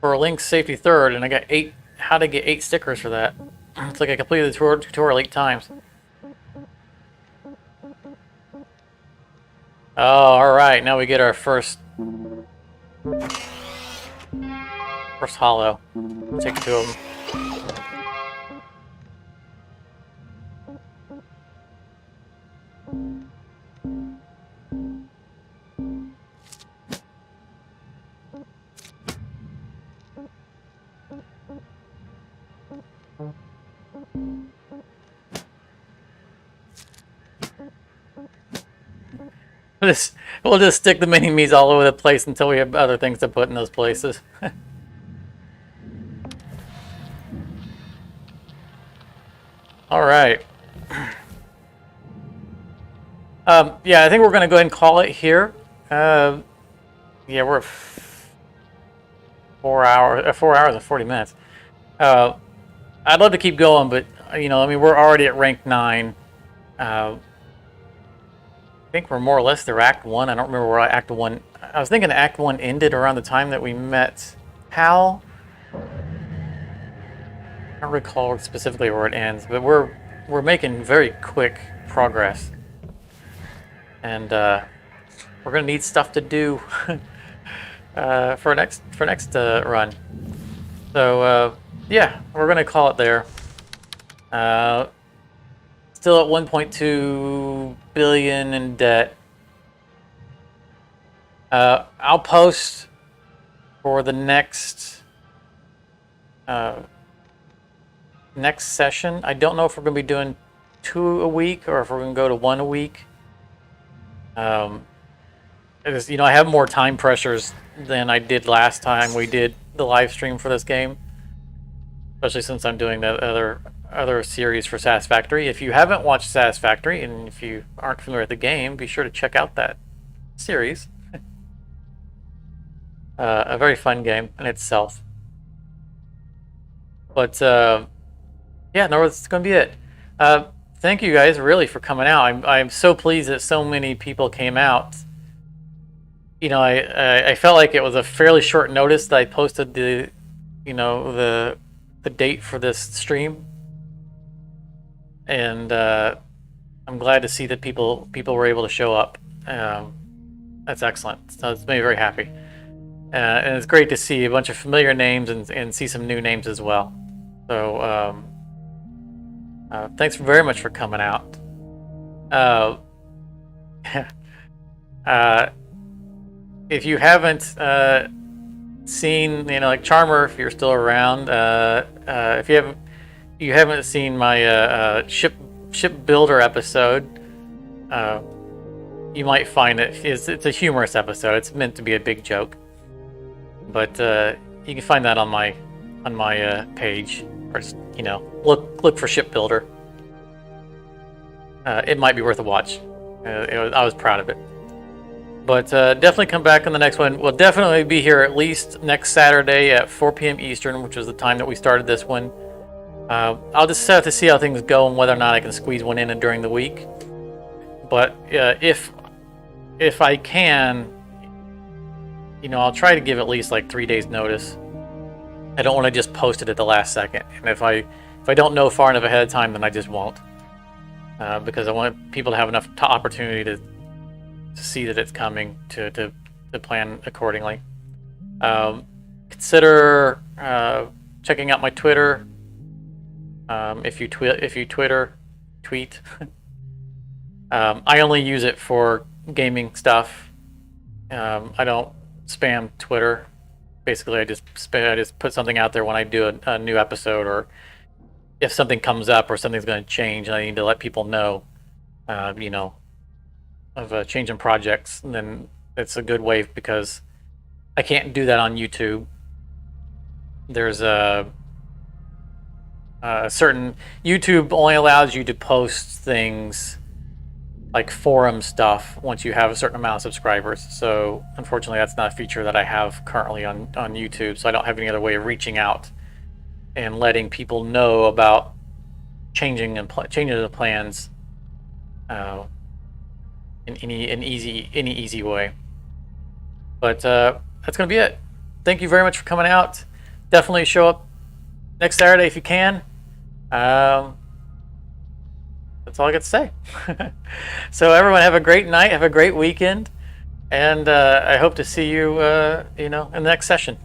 Lynx Safety Third, and I got 8. How to get 8 stickers for that? It's like I completed the tutorial 8 times. Oh, all right. Now we get our first hollow. Take 2 of them. We'll just stick the mini-me's all over the place until we have other things to put in those places. All right. Yeah, I think we're going to go ahead and call it here. Yeah, we're at 4 hours and 40 minutes. I'd love to keep going, but I mean, we're already at rank 9. I think we're more or less through Act 1. I don't remember where Act 1. I was thinking Act 1 ended around the time that we met Hal. I don't recall specifically where it ends, but we're making very quick progress, and we're gonna need stuff to do for next run. So yeah, we're gonna call it there. Still at 1.2 billion in debt. I'll post for the next session. I don't know if we're going to be doing 2 a week or if we're going to go to 1 a week. I have more time pressures than I did last time we did the live stream for this game, especially since I'm doing the other series for Satisfactory. If you haven't watched Satisfactory, and if you aren't familiar with the game, be sure to check out that series. A very fun game in itself. But yeah, no, that's going to be it. Thank you guys really for coming out. I'm so pleased that so many people came out. I felt like it was a fairly short notice that I posted the date for this stream, and I'm glad to see that people were able to show up. That's excellent. So it's made me very happy, and it's great to see a bunch of familiar names and see some new names as well. So thanks very much for coming out. If you haven't seen, like Charmer, if you're still around, if you haven't seen my ship builder episode, you might find it's a humorous episode. It's meant to be a big joke, but you can find that on my page, or look for ship builder. It might be worth a watch. I was proud of it. But definitely come back on the next one. We'll definitely be here at least next Saturday at 4 p.m. Eastern, which was the time that we started this one. I'll just have to see how things go and whether or not I can squeeze one in during the week. But if I can, I'll try to give at least like 3 days notice. I don't want to just post it at the last second. And if I don't know far enough ahead of time, then I just won't. Because I want people to have enough opportunity to see that it's coming to plan accordingly. Consider checking out my Twitter. If you tweet. I only use it for gaming stuff. I don't spam Twitter. Basically, I just put something out there when I do a new episode, or if something comes up or something's going to change and I need to let people know, of a change in projects, then it's a good way, because I can't do that on YouTube. There's a certain, YouTube only allows you to post things like forum stuff once you have a certain amount of subscribers. So unfortunately, that's not a feature that I have currently on YouTube. So I don't have any other way of reaching out and letting people know about changing the plans in any easy way. But that's gonna be it. Thank you very much for coming out. Definitely show up next Saturday if you can. That's all I got to say. So everyone, have a great night, have a great weekend, and I hope to see you in the next session.